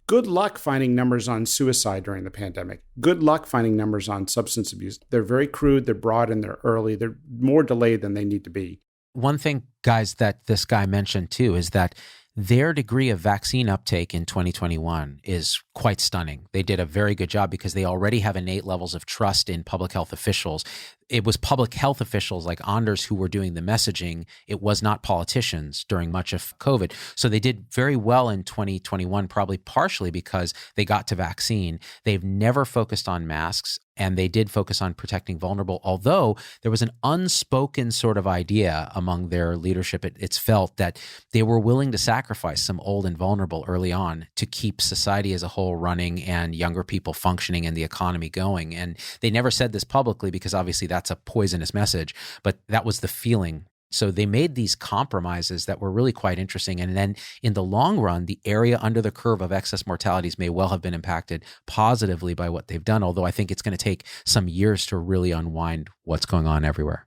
good luck finding numbers on suicide during the pandemic. Good luck finding numbers on substance abuse. They're very crude, they're broad, and they're early. They're more delayed than they need to be. One thing, guys, that this guy mentioned too is that their degree of vaccine uptake in 2021 is quite stunning. They did a very good job because they already have innate levels of trust in public health officials. It was public health officials like Anders who were doing the messaging. It was not politicians during much of COVID. So they did very well in 2021, probably partially because they got to vaccine. They've never focused on masks, and they did focus on protecting vulnerable, although there was an unspoken sort of idea among their leadership. It's felt that they were willing to sacrifice some old and vulnerable early on to keep society as a whole running and younger people functioning and the economy going. And they never said this publicly because obviously that's a poisonous message, but that was the feeling. So they made these compromises that were really quite interesting. And then in the long run, the area under the curve of excess mortalities may well have been impacted positively by what they've done, although I think it's going to take some years to really unwind what's going on everywhere.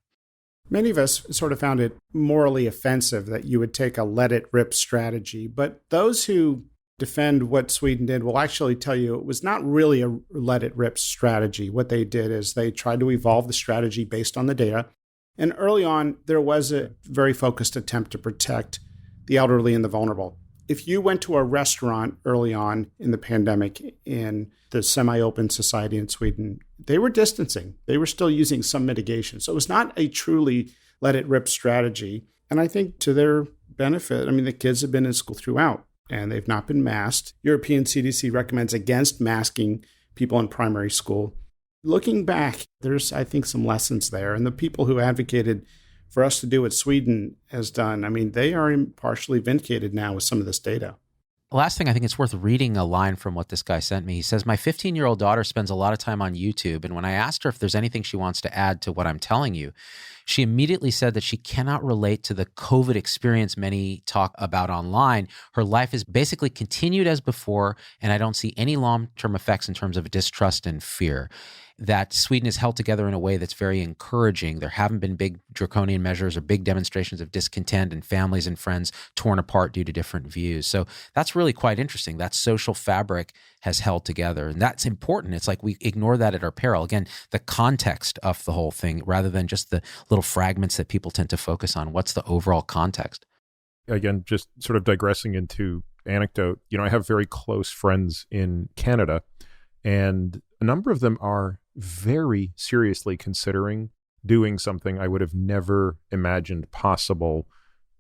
Many of us sort of found it morally offensive that you would take a let it rip strategy, but those who defend what Sweden did will actually tell you it was not really a let it rip strategy. What they did is they tried to evolve the strategy based on the data. And early on, there was a very focused attempt to protect the elderly and the vulnerable. If you went to a restaurant early on in the pandemic in the semi-open society in Sweden, they were distancing. They were still using some mitigation. So it was not a truly let it rip strategy. And I think to their benefit, the kids have been in school throughout and they've not been masked. European CDC recommends against masking people in primary school. Looking back, there's, I think, some lessons there. And the people who advocated for us to do what Sweden has done, they are partially vindicated now with some of this data. Last thing, I think it's worth reading a line from what this guy sent me. He says, my 15-year-old daughter spends a lot of time on YouTube. And when I asked her if there's anything she wants to add to what I'm telling you, she immediately said that she cannot relate to the COVID experience many talk about online. Her life is basically continued as before, and I don't see any long-term effects in terms of distrust and fear. That Sweden is held together in a way that's very encouraging. There haven't been big draconian measures or big demonstrations of discontent and families and friends torn apart due to different views. So that's really quite interesting. That social fabric has held together, and that's important. It's like we ignore that at our peril. Again, the context of the whole thing rather than just the little fragments that people tend to focus on. What's the overall context? Again, just sort of digressing into anecdote, I have very close friends in Canada, and a number of them are very seriously considering doing something I would have never imagined possible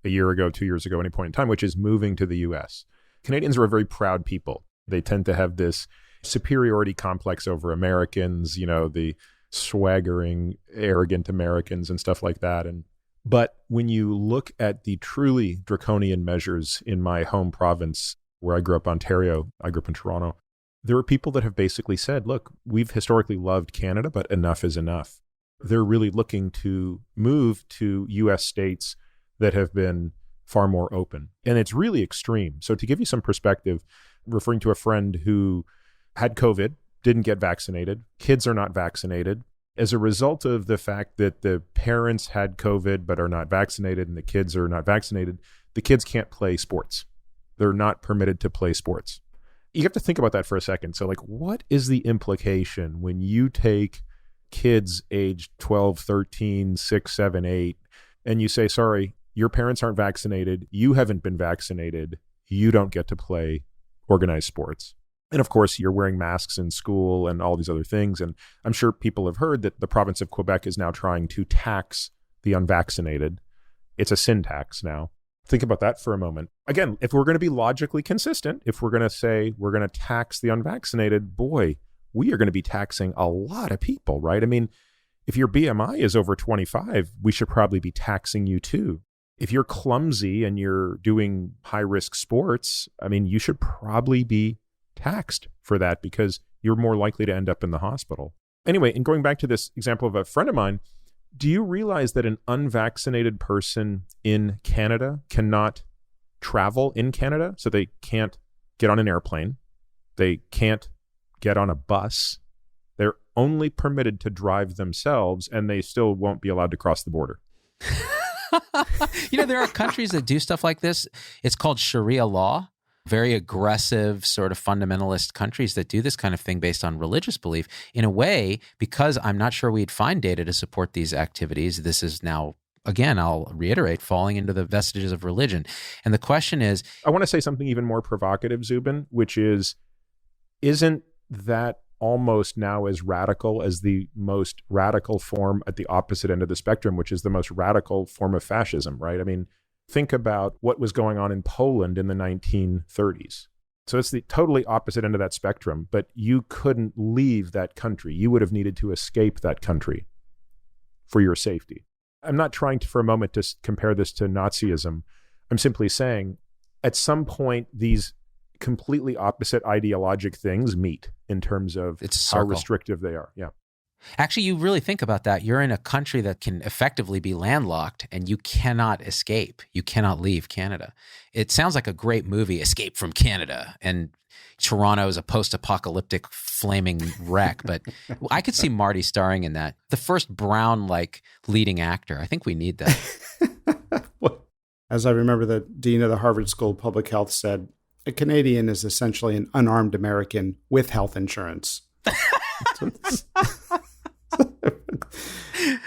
a year ago, 2 years ago, any point in time, which is moving to the US. Canadians are a very proud people. They tend to have this superiority complex over Americans, the swaggering, arrogant Americans and stuff like that. But when you look at the truly draconian measures in my home province, where I grew up, Ontario, I grew up in Toronto, there are people that have basically said, look, we've historically loved Canada, but enough is enough. They're really looking to move to US states that have been far more open. And it's really extreme. So to give you some perspective, referring to a friend who had COVID, didn't get vaccinated, kids are not vaccinated, as a result of the fact that the parents had COVID but are not vaccinated and the kids are not vaccinated, the kids can't play sports. They're not permitted to play sports. You have to think about that for a second. So like, what is the implication when you take kids aged 12, 13, 6, 7, 8, and you say, sorry, your parents aren't vaccinated, you haven't been vaccinated, you don't get to play organized sports. And of course, you're wearing masks in school and all these other things. And I'm sure people have heard that the province of Quebec is now trying to tax the unvaccinated. It's a sin tax now. Think about that for a moment. Again, if we're going to be logically consistent, if we're going to say we're going to tax the unvaccinated, boy, we are going to be taxing a lot of people, right? I mean, if your BMI is over 25, we should probably be taxing you too. If you're clumsy and you're doing high-risk sports, I mean, you should probably be taxed for that because you're more likely to end up in the hospital. Anyway, and going back to this example of a friend of mine, do you realize that an unvaccinated person in Canada cannot travel in Canada? So they can't get on an airplane. They can't get on a bus. They're only permitted to drive themselves, and they still won't be allowed to cross the border. There are countries that do stuff like this. It's called Sharia law. Very aggressive, sort of fundamentalist countries that do this kind of thing based on religious belief. In a way, because I'm not sure we'd find data to support these activities, this is now, again, I'll reiterate, falling into the vestiges of religion. And the question is... I want to say something even more provocative, Zubin, which is, isn't that almost now as radical as the most radical form at the opposite end of the spectrum, which is the most radical form of fascism, right? I mean, think about what was going on in Poland in the 1930s. So it's the totally opposite end of that spectrum, but you couldn't leave that country. You would have needed to escape that country for your safety. I'm not trying to, for a moment, to compare this to Nazism. I'm simply saying at some point, these completely opposite ideologic things meet in terms of how restrictive they are. Yeah. Actually, you really think about that. You're in a country that can effectively be landlocked and you cannot escape. You cannot leave Canada. It sounds like a great movie, Escape from Canada. And Toronto is a post-apocalyptic flaming wreck. But I could see Marty starring in that. The first brown-like leading actor. I think we need that. As I remember, the dean of the Harvard School of Public Health said, a Canadian is essentially an unarmed American with health insurance.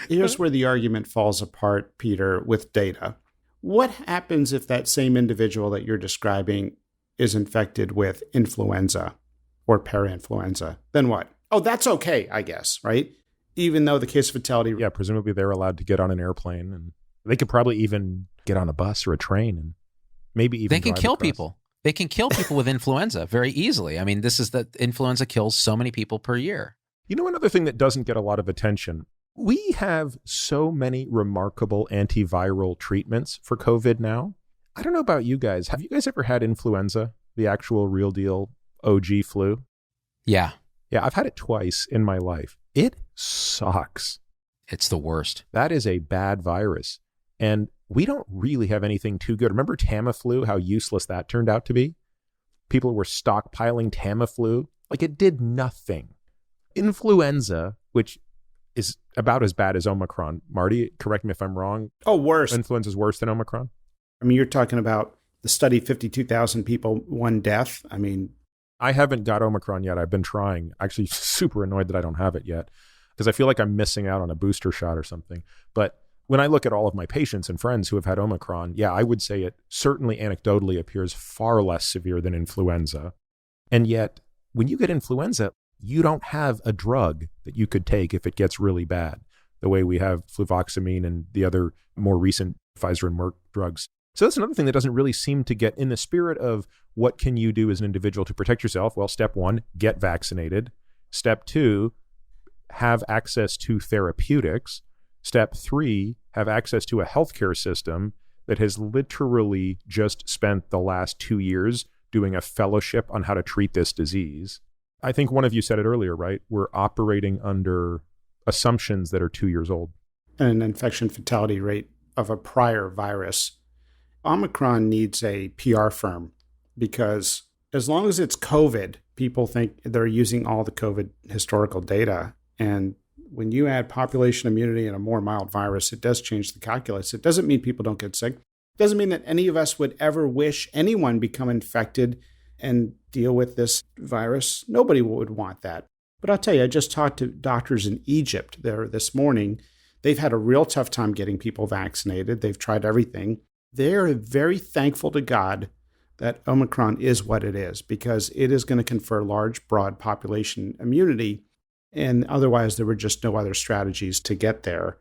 Here's where the argument falls apart, Peter, with data. What happens if that same individual that you're describing is infected with influenza or parainfluenza? Then what? Oh, that's okay, I guess, right? Even though the case fatality... Yeah, presumably they're allowed to get on an airplane, and they could probably even get on a bus or a train, and maybe even they can kill people. They can kill people with influenza very easily. I mean, this is that influenza kills so many people per year. You know, another thing that doesn't get a lot of attention, we have so many remarkable antiviral treatments for COVID now. I don't know about you guys. Have you guys ever had influenza, the actual real deal OG flu? Yeah. Yeah, I've had it twice in my life. It sucks. It's the worst. That is a bad virus. And we don't really have anything too good. Remember Tamiflu, how useless that turned out to be? People were stockpiling Tamiflu. Like, it did nothing. Influenza, which is about as bad as Omicron. Marty, correct me if I'm wrong. Oh, worse. Influenza is worse than Omicron? I mean, you're talking about the study, 52,000 people, one death. I mean... I haven't got Omicron yet. I've been trying. Actually, super annoyed that I don't have it yet because I feel like I'm missing out on a booster shot or something. But when I look at all of my patients and friends who have had Omicron, yeah, I would say it certainly anecdotally appears far less severe than influenza. And yet, when you get influenza, you don't have a drug that you could take if it gets really bad, the way we have fluvoxamine and the other more recent Pfizer and Merck drugs. So that's another thing that doesn't really seem to get in the spirit of what can you do as an individual to protect yourself? Well, step one, get vaccinated. Step two, have access to therapeutics. Step three, have access to a healthcare system that has literally just spent the last 2 years doing a fellowship on how to treat this disease. I think one of you said it earlier, right? We're operating under assumptions that are 2 years old. And an infection fatality rate of a prior virus. Omicron needs a PR firm because as long as it's COVID, people think they're using all the COVID historical data. And when you add population immunity and a more mild virus, it does change the calculus. It doesn't mean people don't get sick. It doesn't mean that any of us would ever wish anyone become infected and deal with this virus. Nobody would want that. But I'll tell you, I just talked to doctors in Egypt there this morning. They've had a real tough time getting people vaccinated. They've tried everything. They're very thankful to God that Omicron is what it is, because it is going to confer large, broad population immunity. And otherwise, there were just no other strategies to get there.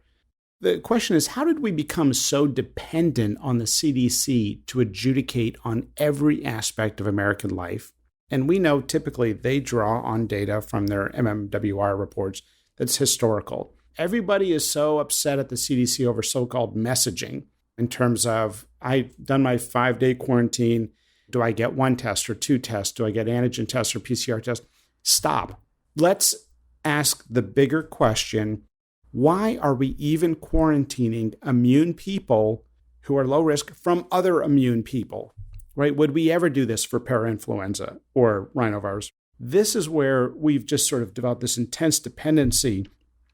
The question is, how did we become so dependent on the CDC to adjudicate on every aspect of American life? And we know typically they draw on data from their MMWR reports that's historical. Everybody is so upset at the CDC over so-called messaging in terms of, I've done my 5-day quarantine. Do I get 1 test or 2 tests? Do I get antigen tests or PCR tests? Stop. Let's ask the bigger question. Why are we even quarantining immune people who are low risk from other immune people, right? Would we ever do this for parainfluenza or rhinovirus? This is where we've just sort of developed this intense dependency.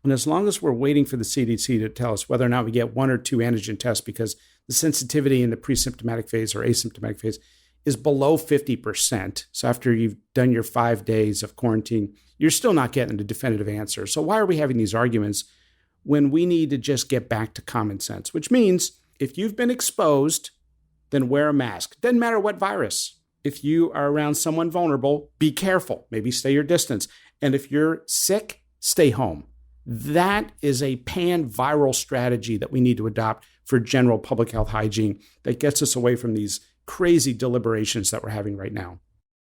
And as long as we're waiting for the CDC to tell us whether or not we get 1 or 2 antigen tests, because the sensitivity in the pre-symptomatic phase or asymptomatic phase is below 50%. So after you've done your 5 days of quarantine, you're still not getting a definitive answer. So why are we having these arguments when we need to just get back to common sense? Which means if you've been exposed, then wear a mask. Doesn't matter what virus. If you are around someone vulnerable, be careful. Maybe stay your distance. And if you're sick, stay home. That is a pan-viral strategy that we need to adopt for general public health hygiene that gets us away from these crazy deliberations that we're having right now.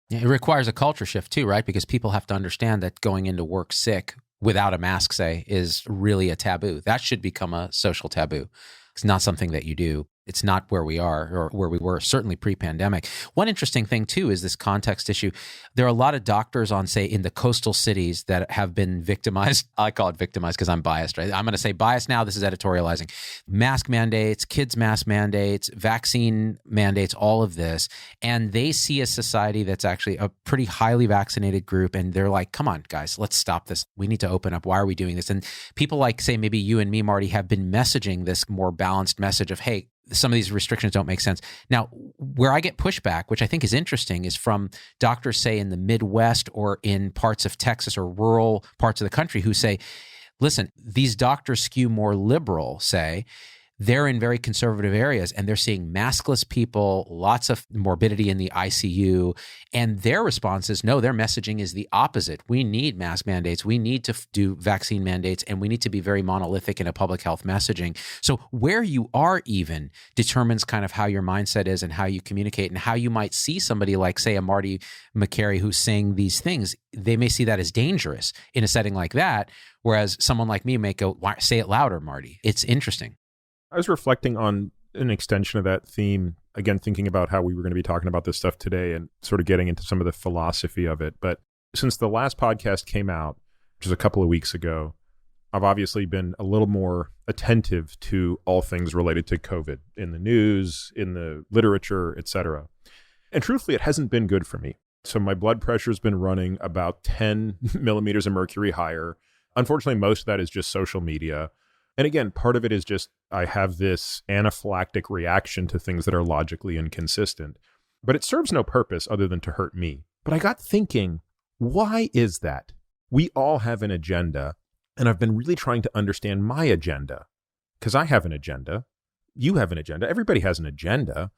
Yeah, it requires a culture shift too, right? Because people have to understand that going into work sick without a mask, say, is really a taboo. That should become a social taboo. It's not something that you do. It's not where we are or where we were, certainly pre-pandemic. One interesting thing, too, is this context issue. There are a lot of doctors on, say, in the coastal cities that have been victimized. I call it victimized because I'm biased, right? I'm going to say biased now. This is editorializing. Mask mandates, kids' mask mandates, vaccine mandates, all of this. And they see a society that's actually a pretty highly vaccinated group. And they're like, come on, guys, let's stop this. We need to open up. Why are we doing this? And people like, say, maybe you and me, Marty, have been messaging this more balanced message of, hey, some of these restrictions don't make sense. Now, where I get pushback, which I think is interesting, is from doctors, say, in the Midwest or in parts of Texas or rural parts of the country who say, listen, these doctors skew more liberal, say. They're in very conservative areas and they're seeing maskless people, lots of morbidity in the ICU. And their response is, no, their messaging is the opposite. We need mask mandates. We need to do vaccine mandates, and we need to be very monolithic in a public health messaging. So where you are even determines kind of how your mindset is and how you communicate and how you might see somebody like, say, a Marty McCary who's saying these things. They may see that as dangerous in a setting like that, whereas someone like me may go, say it louder, Marty. It's interesting. I was reflecting on an extension of that theme, again, thinking about how we were going to be talking about this stuff today and sort of getting into some of the philosophy of it. But since the last podcast came out, which was a couple of weeks ago, I've obviously been a little more attentive to all things related to COVID in the news, in the literature, et cetera. And truthfully, it hasn't been good for me. So my blood pressure has been running about 10 millimeters of mercury higher. Unfortunately, most of that is just social media. And again, part of it is just I have this anaphylactic reaction to things that are logically inconsistent. But it serves no purpose other than to hurt me. But I got thinking, why is that? We all have an agenda, and I've been really trying to understand my agenda. Because I have an agenda. You have an agenda. Everybody has an agenda.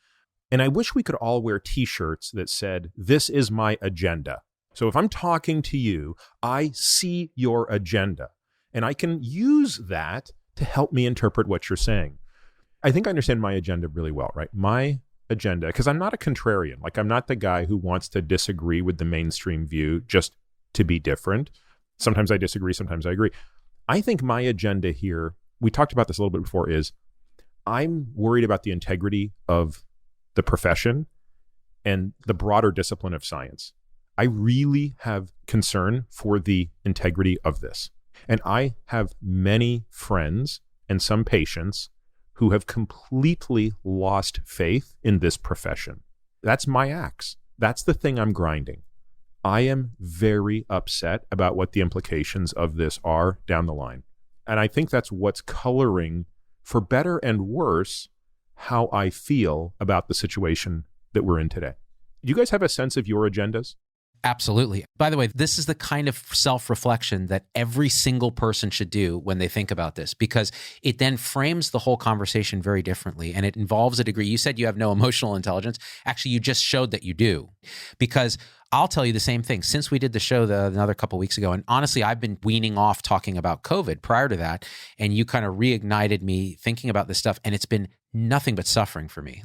And I wish we could all wear T-shirts that said, this is my agenda. So if I'm talking to you, I see your agenda. And I can use that to help me interpret what you're saying. I think I understand my agenda really well, right? My agenda, because I'm not a contrarian. Like, I'm not the guy who wants to disagree with the mainstream view just to be different. Sometimes I disagree, sometimes I agree. I think my agenda here, we talked about this a little bit before, is I'm worried about the integrity of the profession and the broader discipline of science. I really have concern for the integrity of this. And I have many friends and some patients who have completely lost faith in this profession. That's my axe. That's the thing I'm grinding. I am very upset about what the implications of this are down the line. And I think that's what's coloring, for better and worse, how I feel about the situation that we're in today. Do you guys have a sense of your agendas? Absolutely. By the way, this is the kind of self-reflection that every single person should do when they think about this, because it then frames the whole conversation very differently, and it involves a degree. You said you have no emotional intelligence. Actually, you just showed that you do, because I'll tell you the same thing. Since we did the show another couple of weeks ago, and honestly, I've been weaning off talking about COVID prior to that, and you kind of reignited me thinking about this stuff, and it's been nothing but suffering for me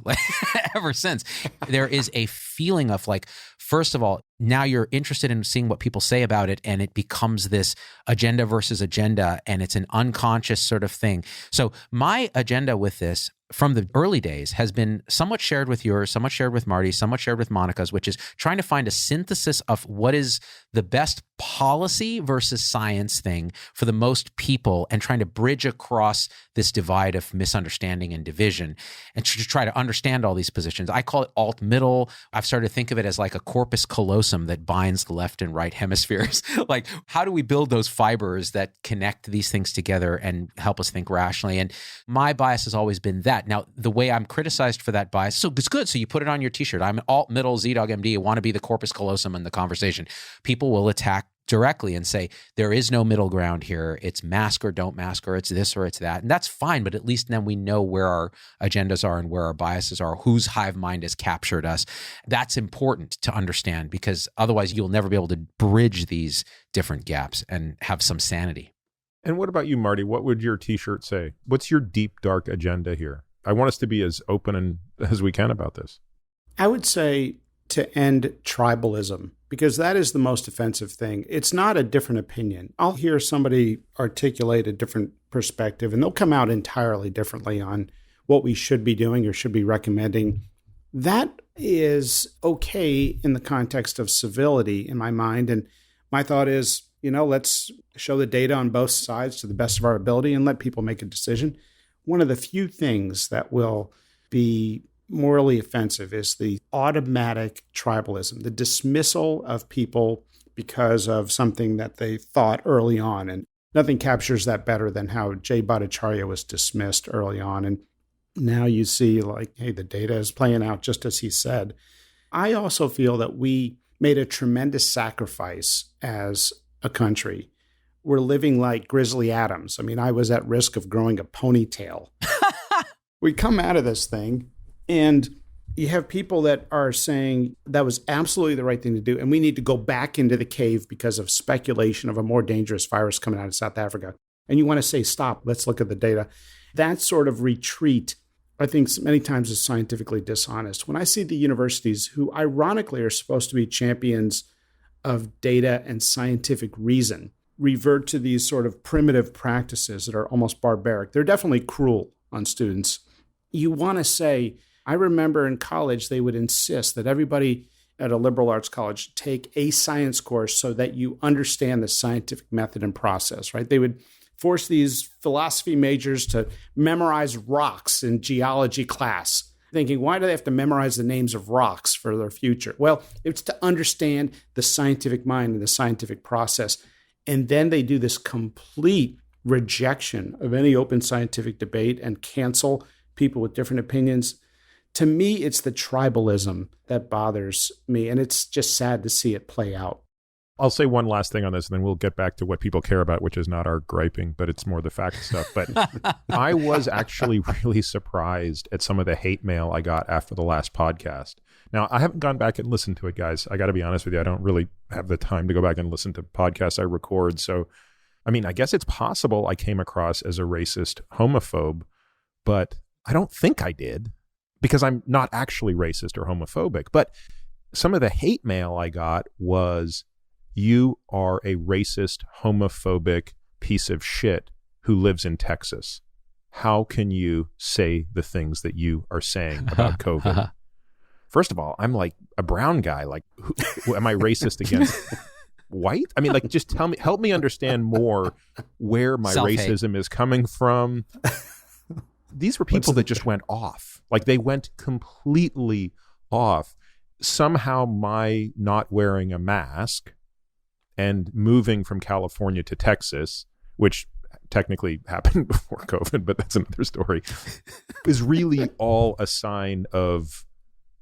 ever since. There is a feeling of like, first of all, now you're interested in seeing what people say about it, and it becomes this agenda versus agenda, and it's an unconscious sort of thing. So my agenda with this from the early days has been somewhat shared with yours, somewhat shared with Marty, somewhat shared with Monica's, which is trying to find a synthesis of what is the best policy versus science thing for the most people, and trying to bridge across this divide of misunderstanding and division, and to try to understand all these positions. I call it alt-middle. I've started to think of it as like a corpus callosum that binds the left and right hemispheres. Like, how do we build those fibers that connect these things together and help us think rationally? And my bias has always been that. Now, the way I'm criticized for that bias, so it's good. So you put it on your t-shirt. I'm alt-middle, Z-Dog MD. I want to be the corpus callosum in the conversation. People will attack directly and say, there is no middle ground here. It's mask or don't mask, or it's this or it's that. And that's fine, but at least then we know where our agendas are and where our biases are, whose hive mind has captured us. That's important to understand, because otherwise you'll never be able to bridge these different gaps and have some sanity. And what about you, Marty? What would your t-shirt say? What's your deep, dark agenda here? I want us to be as open as we can about this. I would say to end tribalism, because that is the most offensive thing. It's not a different opinion. I'll hear somebody articulate a different perspective, and they'll come out entirely differently on what we should be doing or should be recommending. That is okay in the context of civility in my mind. And my thought is, let's show the data on both sides to the best of our ability and let people make a decision. One of the few things that will be morally offensive is the automatic tribalism, the dismissal of people because of something that they thought early on. And nothing captures that better than how Jay Bhattacharya was dismissed early on. And now you see like, hey, the data is playing out just as he said. I also feel that we made a tremendous sacrifice as a country. We're living like Grizzly Adams. I mean, I was at risk of growing a ponytail. We come out of this thing, and you have people that are saying that was absolutely the right thing to do, and we need to go back into the cave because of speculation of a more dangerous virus coming out of South Africa. And you want to say, stop, let's look at the data. That sort of retreat, I think many times is scientifically dishonest. When I see the universities, who ironically are supposed to be champions of data and scientific reason, revert to these sort of primitive practices that are almost barbaric, they're definitely cruel on students. You want to say, I remember in college, they would insist that everybody at a liberal arts college take a science course so that you understand the scientific method and process, right? They would force these philosophy majors to memorize rocks in geology class, thinking, why do they have to memorize the names of rocks for their future? Well, it's to understand the scientific mind and the scientific process. And then they do this complete rejection of any open scientific debate and cancel people with different opinions. To me, it's the tribalism that bothers me, and it's just sad to see it play out. I'll say one last thing on this, and then we'll get back to what people care about, which is not our griping, but it's more the fact stuff. But I was actually really surprised at some of the hate mail I got after the last podcast. Now, I haven't gone back and listened to it, guys. I got to be honest with you. I don't really have the time to go back and listen to podcasts I record. So, I mean, I guess it's possible I came across as a racist homophobe, but I don't think I did, because I'm not actually racist or homophobic. But some of the hate mail I got was, you are a racist, homophobic piece of shit who lives in Texas. How can you say the things that you are saying about COVID? First of all, I'm like a brown guy. Like, am I racist against white? I mean, like, just help me understand more where my Self-hate. racism is coming from. These were people that just went off. Like, they went completely off. somehow my not wearing a mask and moving from California to Texas, which technically happened before COVID, but that's another story, is really all a sign of,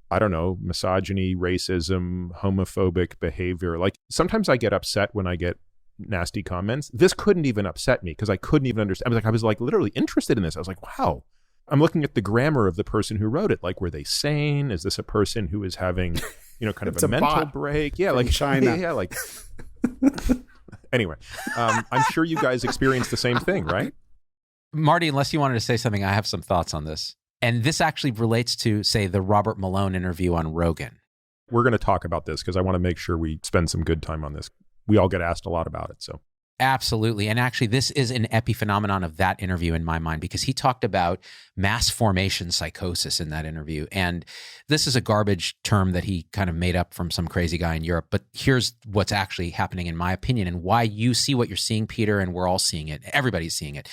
I don't know, misogyny, racism, homophobic behavior. Like sometimes I get upset when I get nasty comments. This couldn't even upset me because I couldn't even understand. I was like literally interested in this. I was like, wow. I'm looking at the grammar of the person who wrote it. Like, were they sane? Is this a person who is having, kind of a mental break? Yeah, like China. Yeah, like. Anyway, I'm sure you guys experienced the same thing, right? Marty, unless you wanted to say something, I have some thoughts on this. And this actually relates to, say, the Robert Malone interview on Rogan. We're going to talk about this because I want to make sure we spend some good time on this. We all get asked a lot about it, so. Absolutely. And actually, this is an epiphenomenon of that interview in my mind, because he talked about mass formation psychosis in that interview. And this is a garbage term that he kind of made up from some crazy guy in Europe. But here's what's actually happening, in my opinion, and why you see what you're seeing, Peter, and we're all seeing it. Everybody's seeing it.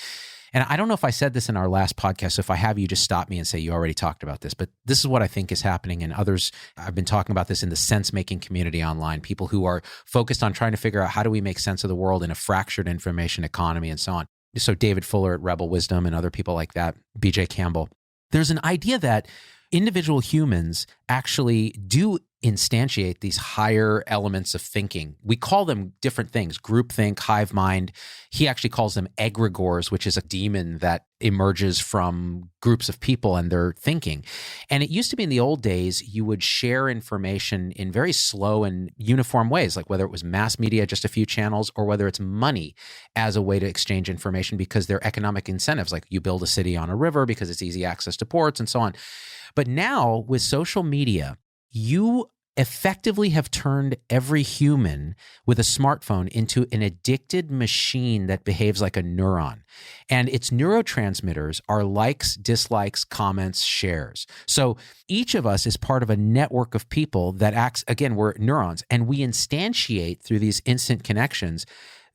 And I don't know if I said this in our last podcast, so if I have, you just stop me and say you already talked about this. But this is what I think is happening. And others, I've been talking about this in the sense-making community online, people who are focused on trying to figure out how do we make sense of the world in a fractured information economy and so on. So David Fuller at Rebel Wisdom and other people like that, BJ Campbell. There's an idea that individual humans actually do instantiate these higher elements of thinking. We call them different things: groupthink, hive mind. He actually calls them egregores, which is a demon that emerges from groups of people and their thinking. And it used to be in the old days, you would share information in very slow and uniform ways, like whether it was mass media, just a few channels, or whether it's money as a way to exchange information because there are economic incentives, like you build a city on a river because it's easy access to ports and so on. But now with social media, you effectively have turned every human with a smartphone into an addicted machine that behaves like a neuron. And its neurotransmitters are likes, dislikes, comments, shares. So each of us is part of a network of people that acts, again, we're neurons, and we instantiate through these instant connections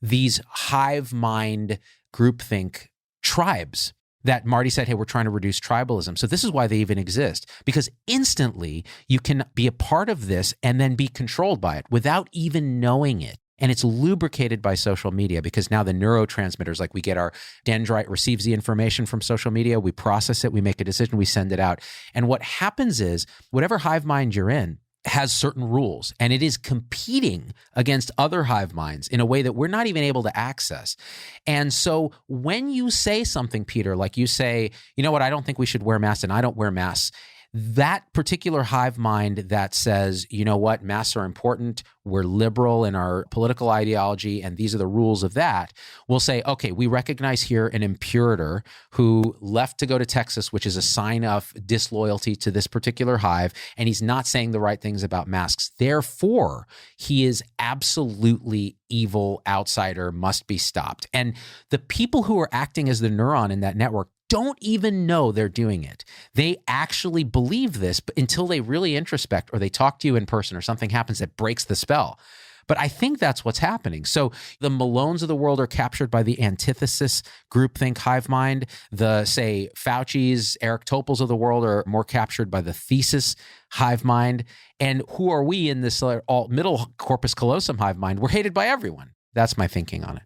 these hive mind groupthink tribes that Marty said, hey, we're trying to reduce tribalism. So this is why they even exist, because instantly you can be a part of this and then be controlled by it without even knowing it. And it's lubricated by social media because now the neurotransmitters, like we get our dendrite receives the information from social media, we process it, we make a decision, we send it out. And what happens is whatever hive mind you're in has certain rules, and it is competing against other hive minds in a way that we're not even able to access. And so when you say something, Peter, like you say, you know what, I don't think we should wear masks and I don't wear masks, that particular hive mind that says, you know what, masks are important, we're liberal in our political ideology, and these are the rules of that, will say, okay, we recognize here an imperator who left to go to Texas, which is a sign of disloyalty to this particular hive, and he's not saying the right things about masks. Therefore, he is absolutely evil, outsider, must be stopped. And the people who are acting as the neuron in that network don't even know they're doing it. They actually believe this, but until they really introspect or they talk to you in person or something happens that breaks the spell. But I think that's what's happening. So the Malones of the world are captured by the antithesis groupthink hive mind. The, say, Fauci's, Eric Topol's of the world are more captured by the thesis hive mind. And who are we in this middle corpus callosum hive mind? We're hated by everyone. That's my thinking on it.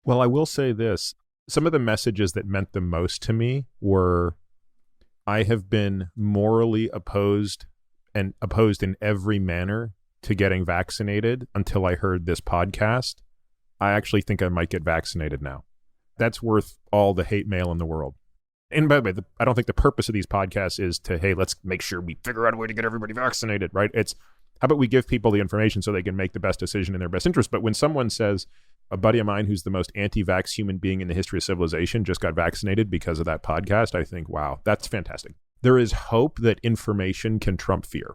Well, I will say this. Some of the messages that meant the most to me were, I have been morally opposed in every manner to getting vaccinated until I heard this podcast. I actually think I might get vaccinated now. That's worth all the hate mail in the world. And by the way, I don't think the purpose of these podcasts is to, hey, let's make sure we figure out a way to get everybody vaccinated, right? It's, how about we give people the information so they can make the best decision in their best interest? But when someone says, a buddy of mine who's the most anti-vax human being in the history of civilization just got vaccinated because of that podcast, I think, wow, that's fantastic. There is hope that information can trump fear.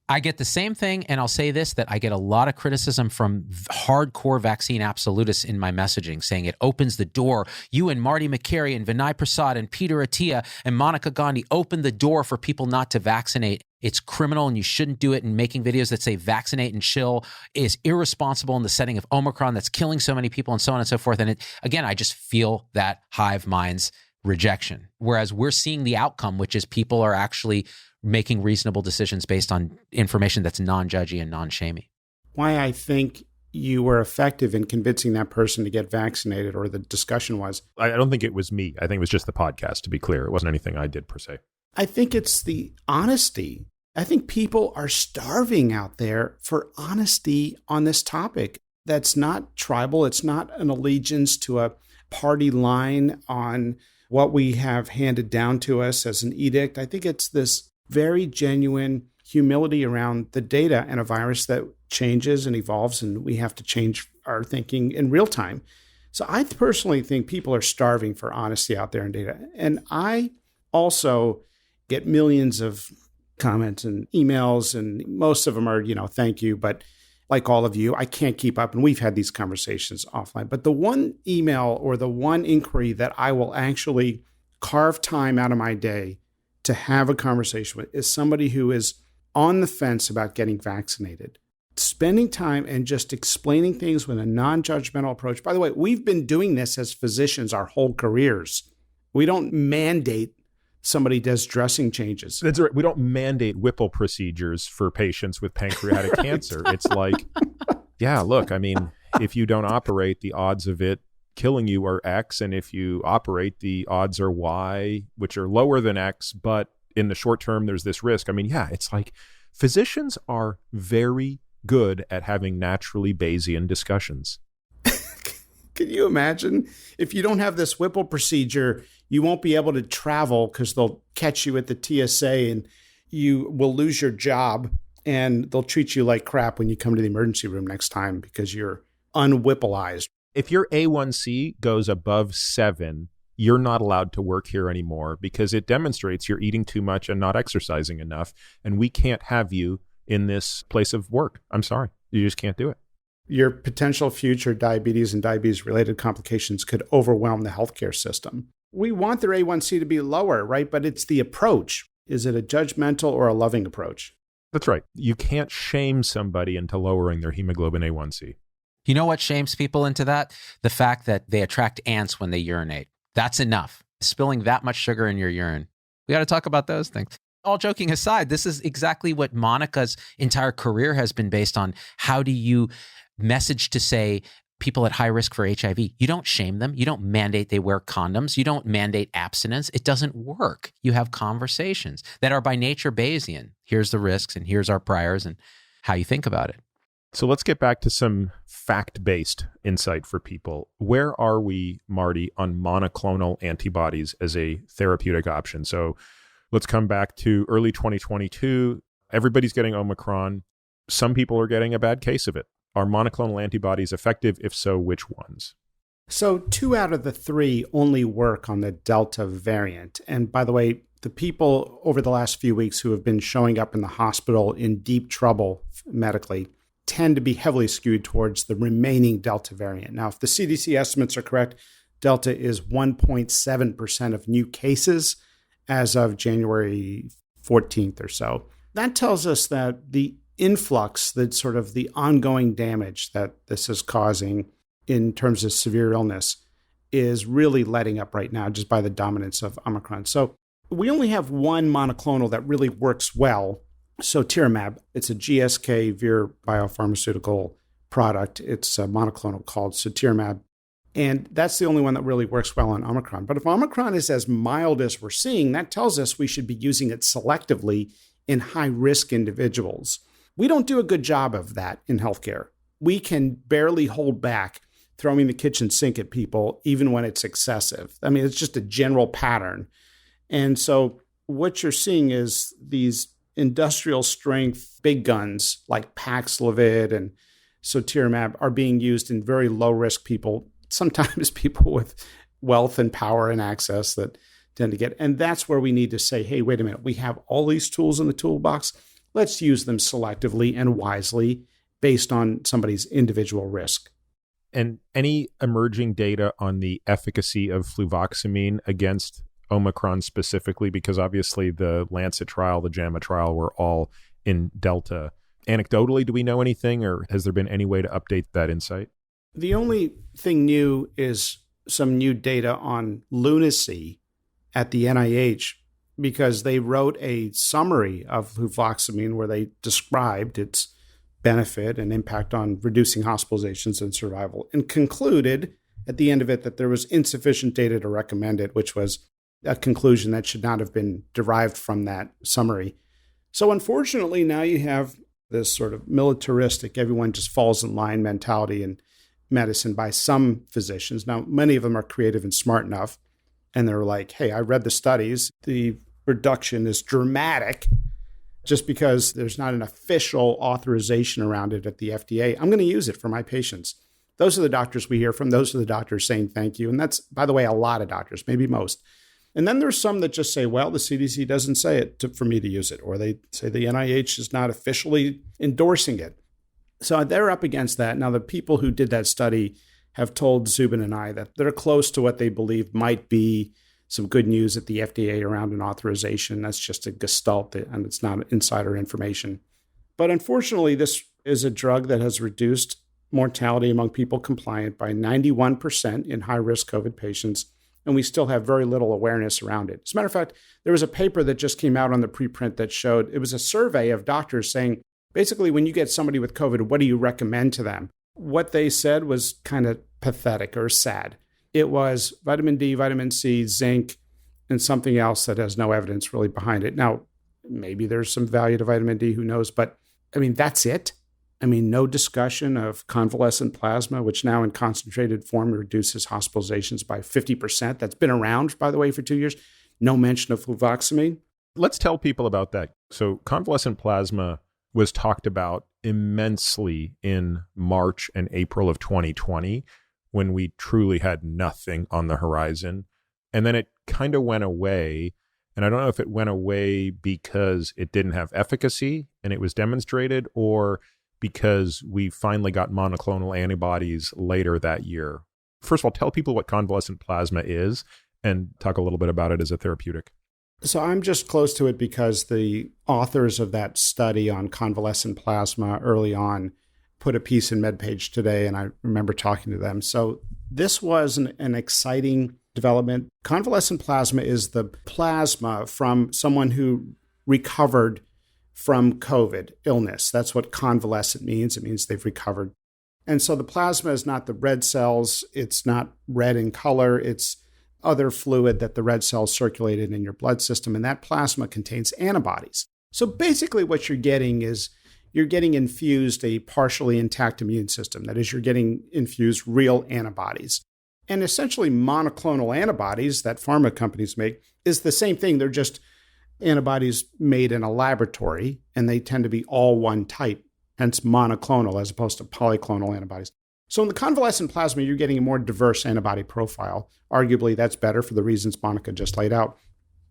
I get the same thing, and I'll say this, that I get a lot of criticism from hardcore vaccine absolutists in my messaging, saying it opens the door. You and Marty McCary and Vinay Prasad and Peter Attia and Monica Gandhi opened the door for people not to vaccinate. It's criminal and you shouldn't do it. And making videos that say vaccinate and chill is irresponsible in the setting of Omicron that's killing so many people and so on and so forth. And again, I just feel that hive minds rejection. Whereas we're seeing the outcome, which is people are actually making reasonable decisions based on information that's non-judgy and non-shamey. Why I think you were effective in convincing that person to get vaccinated, or the discussion was. I don't think it was me. I think it was just the podcast, to be clear. It wasn't anything I did per se. I think it's the honesty. I think people are starving out there for honesty on this topic. That's not tribal. It's not an allegiance to a party line on what we have handed down to us as an edict. I think it's this very genuine humility around the data and a virus that changes and evolves, and we have to change our thinking in real time. So I personally think people are starving for honesty out there in data. And I also get millions of comments and emails, and most of them are, thank you. But like all of you, I can't keep up. And we've had these conversations offline. But the one email or the one inquiry that I will actually carve time out of my day to have a conversation with is somebody who is on the fence about getting vaccinated, spending time and just explaining things with a non-judgmental approach. By the way, we've been doing this as physicians our whole careers. We don't mandate somebody does dressing changes. That's right. We don't mandate Whipple procedures for patients with pancreatic cancer. It's like, yeah, look, I mean, if you don't operate, the odds of it killing you are X. And if you operate, the odds are Y, which are lower than X. But in the short term, there's this risk. I mean, yeah, it's like physicians are very good at having naturally Bayesian discussions. Can you imagine if you don't have this Whipple procedure, you won't be able to travel because they'll catch you at the TSA and you will lose your job, and they'll treat you like crap when you come to the emergency room next time because you're unwhippleized. If your A1C goes above 7, you're not allowed to work here anymore because it demonstrates you're eating too much and not exercising enough. And we can't have you in this place of work. I'm sorry. You just can't do it. Your potential future diabetes and diabetes-related complications could overwhelm the healthcare system. We want their A1C to be lower, right? But it's the approach. Is it a judgmental or a loving approach? That's right. You can't shame somebody into lowering their hemoglobin A1C. You know what shames people into that? The fact that they attract ants when they urinate. That's enough. Spilling that much sugar in your urine. We got to talk about those things. All joking aside, this is exactly what Monica's entire career has been based on. How do you message to say people at high risk for HIV? You don't shame them. You don't mandate they wear condoms. You don't mandate abstinence. It doesn't work. You have conversations that are by nature Bayesian. Here's the risks and here's our priors and how you think about it. So let's get back to some fact-based insight for people. Where are we, Marty, on monoclonal antibodies as a therapeutic option? So let's come back to early 2022. Everybody's getting Omicron. Some people are getting a bad case of it. Are monoclonal antibodies effective? If so, which ones? So 2 out of the 3 only work on the Delta variant. And by the way, the people over the last few weeks who have been showing up in the hospital in deep trouble medically tend to be heavily skewed towards the remaining Delta variant. Now, if the CDC estimates are correct, Delta is 1.7% of new cases as of January 14th or so. That tells us that the influx, that sort of the ongoing damage that this is causing in terms of severe illness is really letting up right now just by the dominance of Omicron. So we only have one monoclonal that really works well. Sotiramab, it's a GSK Vir biopharmaceutical product. It's a monoclonal called Sotiramab. And that's the only one that really works well on Omicron. But if Omicron is as mild as we're seeing, that tells us we should be using it selectively in high-risk individuals. We don't do a good job of that in healthcare. We can barely hold back throwing the kitchen sink at people, even when it's excessive. I mean, it's just a general pattern. And so what you're seeing is these industrial strength big guns like Paxlovid and Sotiramab are being used in very low-risk people, sometimes people with wealth and power and access that tend to get. And that's where we need to say, hey, wait a minute, we have all these tools in the toolbox. Let's use them selectively and wisely based on somebody's individual risk. And any emerging data on the efficacy of fluvoxamine against Omicron specifically? Because obviously the Lancet trial, the JAMA trial were all in Delta. Anecdotally, do we know anything, or has there been any way to update that insight? The only thing new is some new data on lunacy at the NIH because they wrote a summary of fluvoxamine where they described its benefit and impact on reducing hospitalizations and survival, and concluded at the end of it that there was insufficient data to recommend it, which was a conclusion that should not have been derived from that summary. So unfortunately, now you have this sort of militaristic, everyone just falls in line mentality in medicine by some physicians. Now, many of them are creative and smart enough, and they're like, hey, I read the studies. The reduction is dramatic. Just because there's not an official authorization around it at the FDA, I'm going to use it for my patients. Those are the doctors we hear from. Those are the doctors saying thank you. And that's, by the way, a lot of doctors, maybe most. And then there's some that just say, well, the CDC doesn't say it for me to use it, or they say the NIH is not officially endorsing it. So they're up against that. Now, the people who did that study have told Zubin and I that they're close to what they believe might be some good news at the FDA around an authorization. That's just a gestalt, and it's not insider information. But unfortunately, this is a drug that has reduced mortality among people compliant by 91% in high-risk COVID patients, and we still have very little awareness around it. As a matter of fact, there was a paper that just came out on the preprint that showed, it was a survey of doctors saying, basically, when you get somebody with COVID, what do you recommend to them? What they said was kind of pathetic or sad. It was vitamin D, vitamin C, zinc, and something else that has no evidence really behind it. Now, maybe there's some value to vitamin D, who knows? But I mean, that's it. I mean, no discussion of convalescent plasma, which now in concentrated form reduces hospitalizations by 50%. That's been around, by the way, for 2 years. No mention of fluvoxamine. Let's tell people about that. So convalescent plasma was talked about immensely in March and April of 2020, when we truly had nothing on the horizon. And then it kind of went away. And I don't know if it went away because it didn't have efficacy and it was demonstrated, or because we finally got monoclonal antibodies later that year. First of all, tell people what convalescent plasma is and talk a little bit about it as a therapeutic. So I'm just close to it because the authors of that study on convalescent plasma early on put a piece in MedPage Today, and I remember talking to them. So this was an exciting development. Convalescent plasma is the plasma from someone who recovered from COVID illness. That's what convalescent means. It means they've recovered. And so the plasma is not the red cells. It's not red in color. It's other fluid that the red cells circulated in your blood system. And that plasma contains antibodies. So basically what you're getting is you're getting infused a partially intact immune system. That is, you're getting infused real antibodies. And essentially monoclonal antibodies that pharma companies make is the same thing. They're just antibodies made in a laboratory, and they tend to be all one type, hence monoclonal as opposed to polyclonal antibodies. So in the convalescent plasma, you're getting a more diverse antibody profile. Arguably, that's better for the reasons Monica just laid out.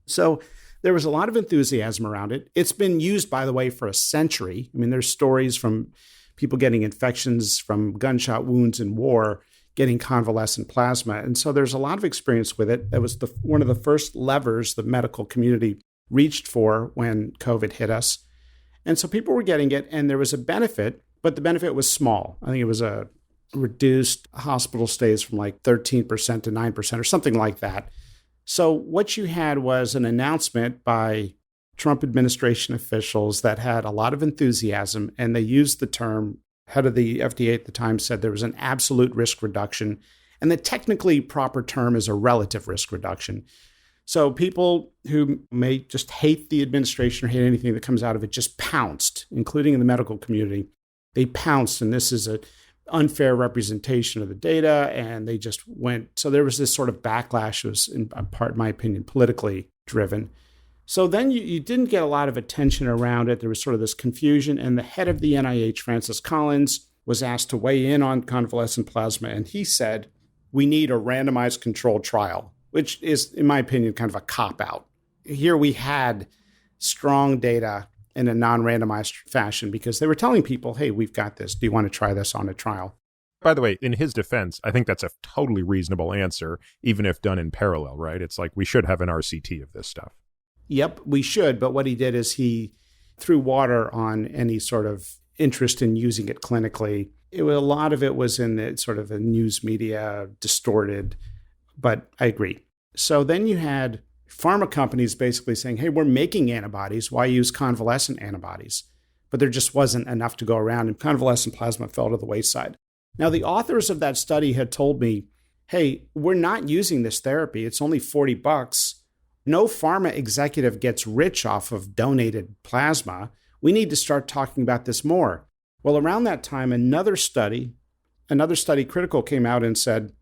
So there was a lot of enthusiasm around it. It's been used, by the way, for a century. I mean, there's stories from people getting infections from gunshot wounds in war, getting convalescent plasma. And so there's a lot of experience with it. That was one of the first levers the medical community reached for when COVID hit us. And so people were getting it, and there was a benefit, but the benefit was small. I think it was a reduced hospital stays from like 13% to 9% or something like that. So what you had was an announcement by Trump administration officials that had a lot of enthusiasm, and they used the term, head of the FDA at the time said there was an absolute risk reduction, and the technically proper term is a relative risk reduction. So people who may just hate the administration or hate anything that comes out of it just pounced, including in the medical community. They pounced, and this is an unfair representation of the data, and they just went. So there was this sort of backlash. It was, in part, in my opinion, politically driven. So then you didn't get a lot of attention around it. There was sort of this confusion, and the head of the NIH, Francis Collins, was asked to weigh in on convalescent plasma, and he said, we need a randomized controlled trial, which is, in my opinion, kind of a cop-out. Here we had strong data in a non-randomized fashion because they were telling people, hey, we've got this. Do you want to try this on a trial? By the way, in his defense, I think that's a totally reasonable answer, even if done in parallel, right? It's like we should have an RCT of this stuff. Yep, we should. But what he did is he threw water on any sort of interest in using it clinically. A lot of it was in the sort of the news media, distorted, but I agree. So then you had Pharma companies basically saying, hey, we're making antibodies. Why use convalescent antibodies? But there just wasn't enough to go around, and convalescent plasma fell to the wayside. Now, the authors of that study had told me, hey, we're not using this therapy. It's only $40. No pharma executive gets rich off of donated plasma. We need to start talking about this more. Well, around that time, another study, Critical, came out and said,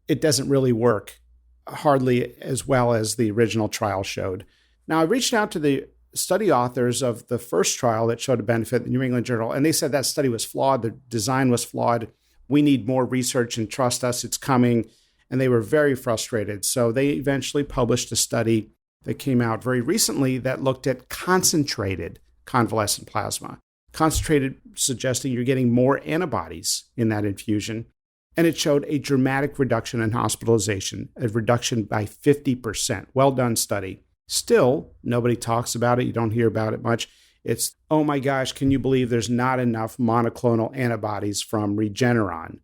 it doesn't really work hardly as well as the original trial showed. Now, I reached out to the study authors of the first trial that showed a benefit, the New England Journal, and they said that study was flawed. The design was flawed. We need more research and trust us. It's coming. And they were very frustrated. So they eventually published a study that came out very recently that looked at concentrated convalescent plasma. Concentrated suggesting you're getting more antibodies in that infusion. And it showed a dramatic reduction in hospitalization, a reduction by 50%. Well done study. Still, nobody talks about it. You don't hear about it much. It's, oh my gosh, can you believe there's not enough monoclonal antibodies from Regeneron?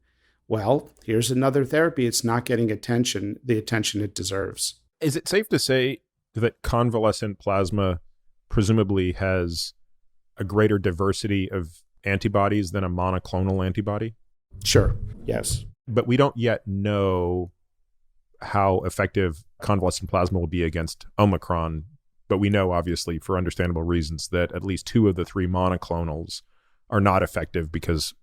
Well, here's another therapy. It's not getting the attention it deserves. Is it safe to say that convalescent plasma presumably has a greater diversity of antibodies than a monoclonal antibody? Sure. Yes. But we don't yet know how effective convalescent plasma will be against Omicron. But we know, obviously, for understandable reasons, that at least 2 of the 3 monoclonals are not effective because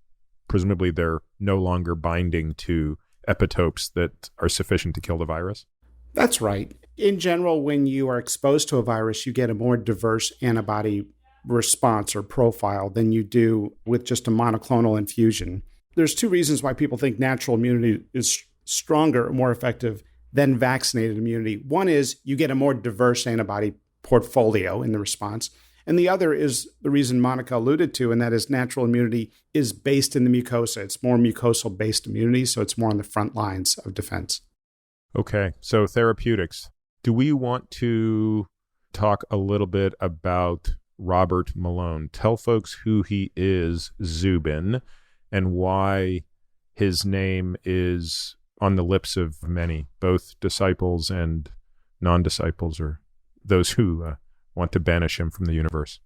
presumably they're no longer binding to epitopes that are sufficient to kill the virus. That's right. In general, when you are exposed to a virus, you get a more diverse antibody response or profile than you do with just a monoclonal infusion. There's 2 reasons why people think natural immunity is stronger or more effective than vaccinated immunity. One is you get a more diverse antibody portfolio in the response. And the other is the reason Monica alluded to, and that is natural immunity is based in the mucosa. It's more mucosal-based immunity, so it's more on the front lines of defense. Okay, so therapeutics. Do we want to talk a little bit about Robert Malone? Tell folks who he is, Zubin, and why his name is on the lips of many, both disciples and non-disciples, or those who want to banish him from the universe.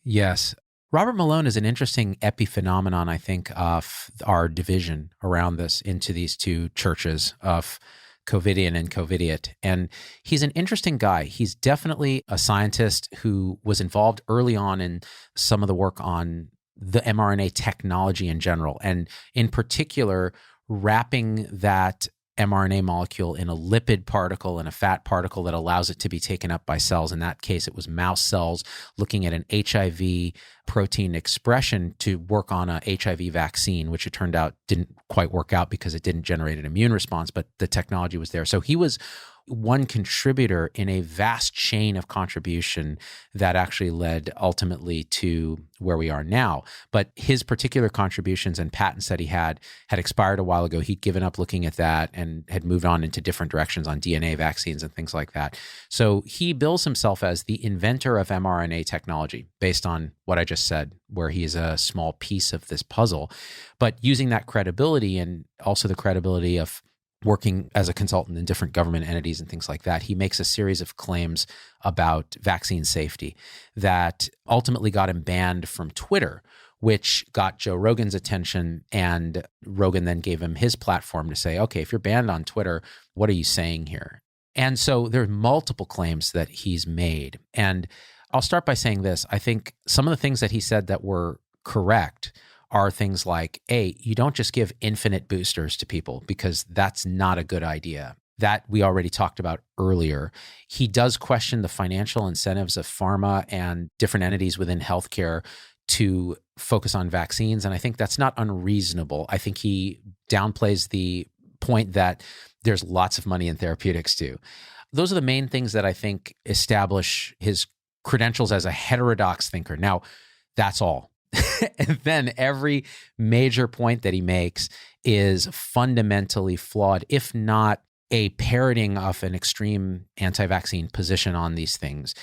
Yes. Robert Malone is an interesting epiphenomenon, I think, of our division around this into these 2 churches of Covidian and Covidiot. And he's an interesting guy. He's definitely a scientist who was involved early on in some of the work on the mRNA technology in general, and in particular, wrapping that mRNA molecule in a lipid particle and a fat particle that allows it to be taken up by cells. In that case, it was mouse cells, looking at an HIV protein expression to work on a HIV vaccine, which it turned out didn't quite work out because it didn't generate an immune response, but the technology was there. So he was one contributor in a vast chain of contribution that actually led ultimately to where we are now. But his particular contributions and patents that he had expired a while ago. He'd given up looking at that and had moved on into different directions on DNA vaccines and things like that. So he bills himself as the inventor of mRNA technology based on what I just said, where he is a small piece of this puzzle. But using that credibility and also the credibility of working as a consultant in different government entities and things like that, he makes a series of claims about vaccine safety that ultimately got him banned from Twitter, which got Joe Rogan's attention. And Rogan then gave him his platform to say, okay, if you're banned on Twitter, what are you saying here? And so there are multiple claims that he's made. And I'll start by saying this. I think some of the things that he said that were correct are things like, A, you don't just give infinite boosters to people because that's not a good idea. That we already talked about earlier. He does question the financial incentives of pharma and different entities within healthcare to focus on vaccines. And I think that's not unreasonable. I think he downplays the point that there's lots of money in therapeutics too. Those are the main things that I think establish his credentials as a heterodox thinker. Now, that's all. And then every major point that he makes is fundamentally flawed, if not a parroting of an extreme anti-vaccine position on these things.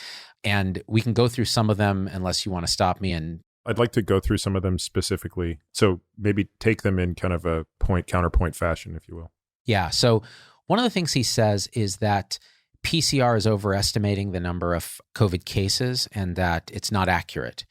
And we can go through some of them unless you want to stop me. And I'd like to go through some of them specifically. So maybe take them in kind of a point, counterpoint fashion, if you will. Yeah. So one of the things he says is that PCR is overestimating the number of COVID cases and that it's not accurate.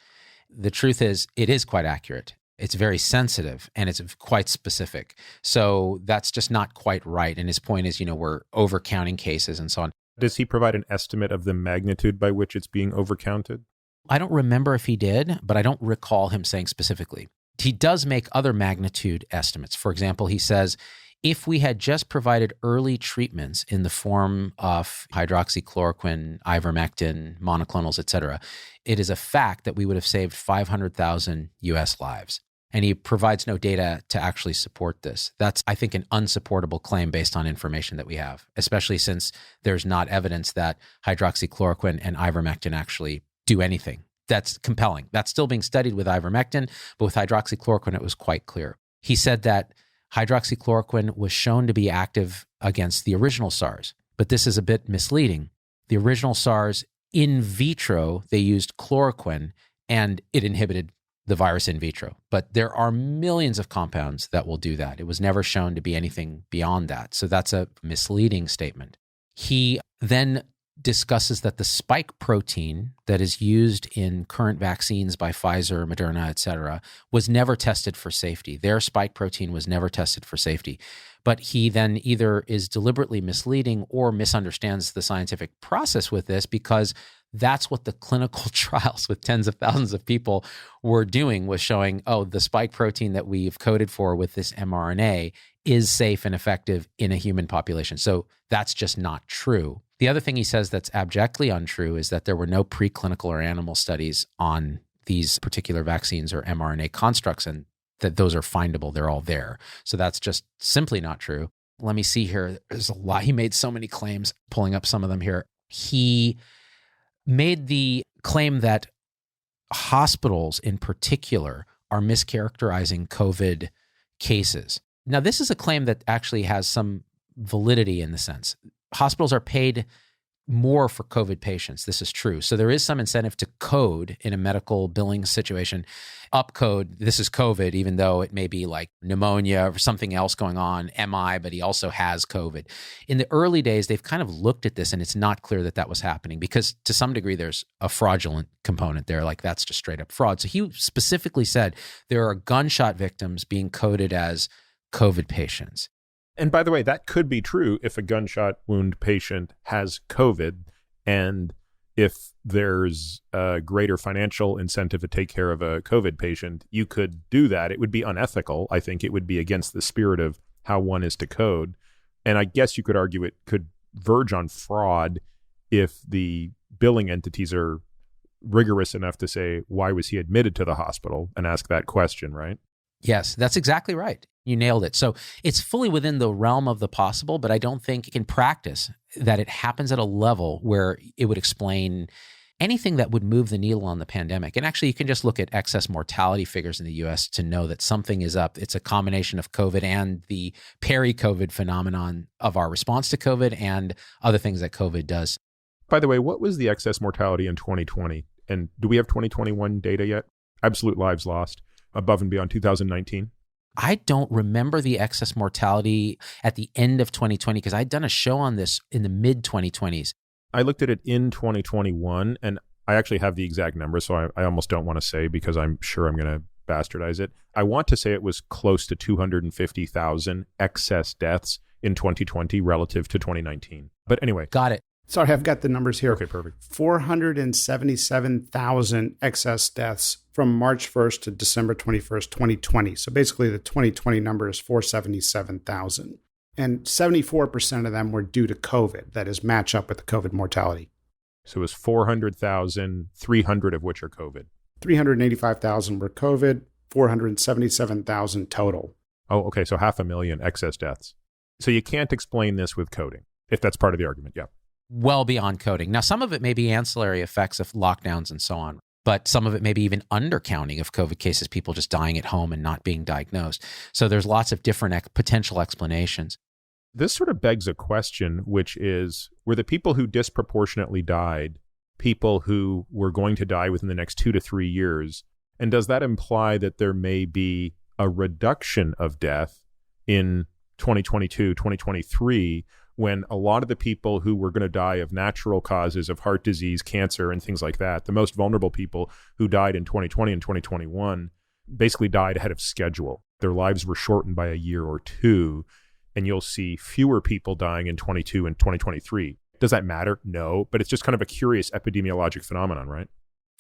The truth is, it is quite accurate. It's very sensitive and it's quite specific. So that's just not quite right. And his point is, we're overcounting cases and so on. Does he provide an estimate of the magnitude by which it's being overcounted? I don't remember if he did, but I don't recall him saying specifically. He does make other magnitude estimates. For example, he says, if we had just provided early treatments in the form of hydroxychloroquine, ivermectin, monoclonals, et cetera, it is a fact that we would have saved 500,000 U.S. lives. And he provides no data to actually support this. That's, I think, an unsupportable claim based on information that we have, especially since there's not evidence that hydroxychloroquine and ivermectin actually do anything. That's compelling. That's still being studied with ivermectin, but with hydroxychloroquine, it was quite clear. He said that hydroxychloroquine was shown to be active against the original SARS, but this is a bit misleading. The original SARS, in vitro, they used chloroquine and it inhibited the virus in vitro. But there are millions of compounds that will do that. It was never shown to be anything beyond that. So that's a misleading statement. He then discusses that the spike protein that is used in current vaccines by Pfizer, Moderna, et cetera, was never tested for safety. Their spike protein was never tested for safety. But he then either is deliberately misleading or misunderstands the scientific process with this, because that's what the clinical trials with tens of thousands of people were doing, was showing, the spike protein that we've coded for with this mRNA is safe and effective in a human population. So that's just not true. The other thing he says that's abjectly untrue is that there were no preclinical or animal studies on these particular vaccines or mRNA constructs, and that those are findable. They're all there. So that's just simply not true. Let me see here. There's a lot. He made so many claims, pulling up some of them here. He made the claim that hospitals in particular are mischaracterizing COVID cases. Now, this is a claim that actually has some validity in the sense. Hospitals are paid more for COVID patients. This is true. So there is some incentive to code in a medical billing situation, upcode, this is COVID, even though it may be like pneumonia or something else going on, MI, but he also has COVID. In the early days, they've kind of looked at this and it's not clear that that was happening because to some degree, there's a fraudulent component there. Like that's just straight up fraud. So he specifically said there are gunshot victims being coded as COVID patients. And by the way, that could be true if a gunshot wound patient has COVID, and if there's a greater financial incentive to take care of a COVID patient, you could do that. It would be unethical. I think it would be against the spirit of how one is to code. And I guess you could argue it could verge on fraud if the billing entities are rigorous enough to say, why was he admitted to the hospital, and ask that question, right? Yes, that's exactly right. You nailed it. So it's fully within the realm of the possible, but I don't think in practice that it happens at a level where it would explain anything that would move the needle on the pandemic. And actually, you can just look at excess mortality figures in the U.S. to know that something is up. It's a combination of COVID and the peri-COVID phenomenon of our response to COVID and other things that COVID does. By the way, what was the excess mortality in 2020? And do we have 2021 data yet? Absolute lives lost above and beyond 2019? I don't remember the excess mortality at the end of 2020 because I'd done a show on this in the mid-2020s. I looked at it in 2021, and I actually have the exact number, so I almost don't want to say because I'm sure I'm going to bastardize it. I want to say it was close to 250,000 excess deaths in 2020 relative to 2019. But anyway. Got it. Sorry, I've got the numbers here. Okay, perfect. 477,000 excess deaths from March 1st to December 21st, 2020. So basically the 2020 number is 477,000. And 74% of them were due to COVID. That is, match up with the COVID mortality. So it was 400,000, 300 of which are COVID. 385,000 were COVID, 477,000 total. Oh, okay. So 500,000 excess deaths. So you can't explain this with coding, if that's part of the argument. Yeah. Well beyond coding. Now, some of it may be ancillary effects of lockdowns and so on, but some of it may be even undercounting of COVID cases, people just dying at home and not being diagnosed. So there's lots of different potential explanations. This sort of begs a question, which is, were the people who disproportionately died people who were going to die within the next 2 to 3 years? And does that imply that there may be a reduction of death in 2022, 2023, when a lot of the people who were going to die of natural causes of heart disease, cancer, and things like that, the most vulnerable people who died in 2020 and 2021 basically died ahead of schedule. Their lives were shortened by a year or two, and you'll see fewer people dying in 22 and 2023. Does that matter? No, but it's just kind of a curious epidemiologic phenomenon, right?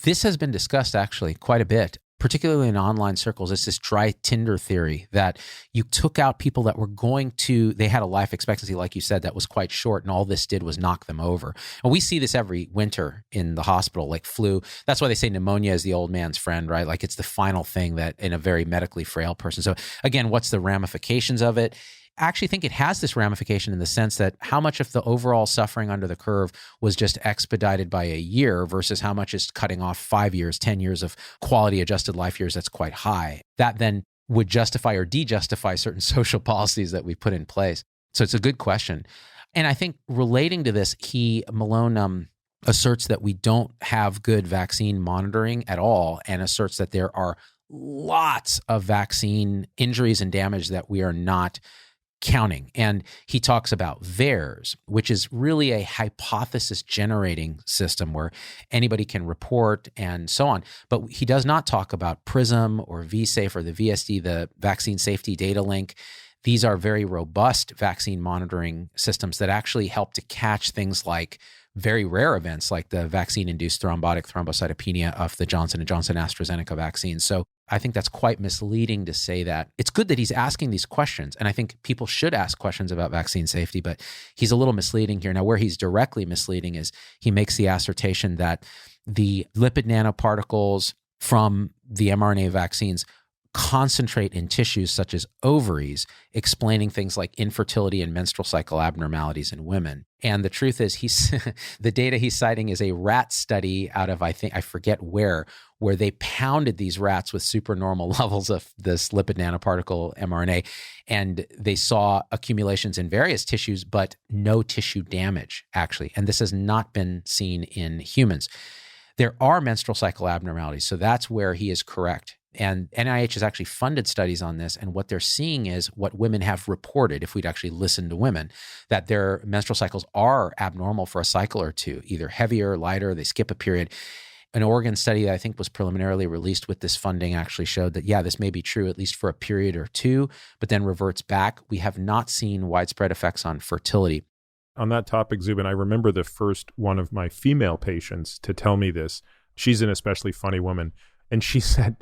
This has been discussed actually quite a bit, particularly in online circles. It's this dry Tinder theory that you took out people that were they had a life expectancy, like you said, that was quite short, and all this did was knock them over. And we see this every winter in the hospital, like flu. That's why they say pneumonia is the old man's friend, right? Like it's the final thing that in a very medically frail person. So again, what's the ramifications of it? I actually think it has this ramification in the sense that how much of the overall suffering under the curve was just expedited by a year versus how much is cutting off 5 years, 10 years of quality adjusted life years that's quite high. That then would justify or de-justify certain social policies that we put in place. So it's a good question. And I think relating to this, Malone asserts that we don't have good vaccine monitoring at all and asserts that there are lots of vaccine injuries and damage that we are not counting. And he talks about VAERS, which is really a hypothesis generating system where anybody can report and so on. But he does not talk about PRISM or VSafe or the VSD, the Vaccine Safety Data Link. These are very robust vaccine monitoring systems that actually help to catch things like very rare events like the vaccine-induced thrombotic thrombocytopenia of the Johnson & Johnson AstraZeneca vaccine. So I think that's quite misleading to say that. It's good that he's asking these questions, and I think people should ask questions about vaccine safety, but he's a little misleading here. Now, where he's directly misleading is he makes the assertion that the lipid nanoparticles from the mRNA vaccines concentrate in tissues such as ovaries, explaining things like infertility and menstrual cycle abnormalities in women. And the truth is, the data he's citing is a rat study out of, I forget where they pounded these rats with supernormal levels of this lipid nanoparticle mRNA, and they saw accumulations in various tissues, but no tissue damage, actually. And this has not been seen in humans. There are menstrual cycle abnormalities, so that's where he is correct. And NIH has actually funded studies on this, and what they're seeing is what women have reported, if we'd actually listened to women, that their menstrual cycles are abnormal for a cycle or two, either heavier, lighter, they skip a period. An Oregon study that I think was preliminarily released with this funding actually showed that, yeah, this may be true at least for a period or two, but then reverts back. We have not seen widespread effects on fertility. On that topic, Zubin, I remember the first one of my female patients to tell me this. She's an especially funny woman. And she said,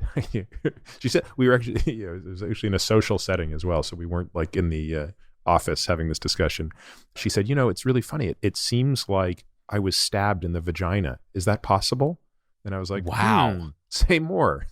we were actually, it was actually in a social setting as well. So we weren't like in the office having this discussion. She said, it's really funny. It seems like I was stabbed in the vagina. Is that possible? And I was like, wow, say more.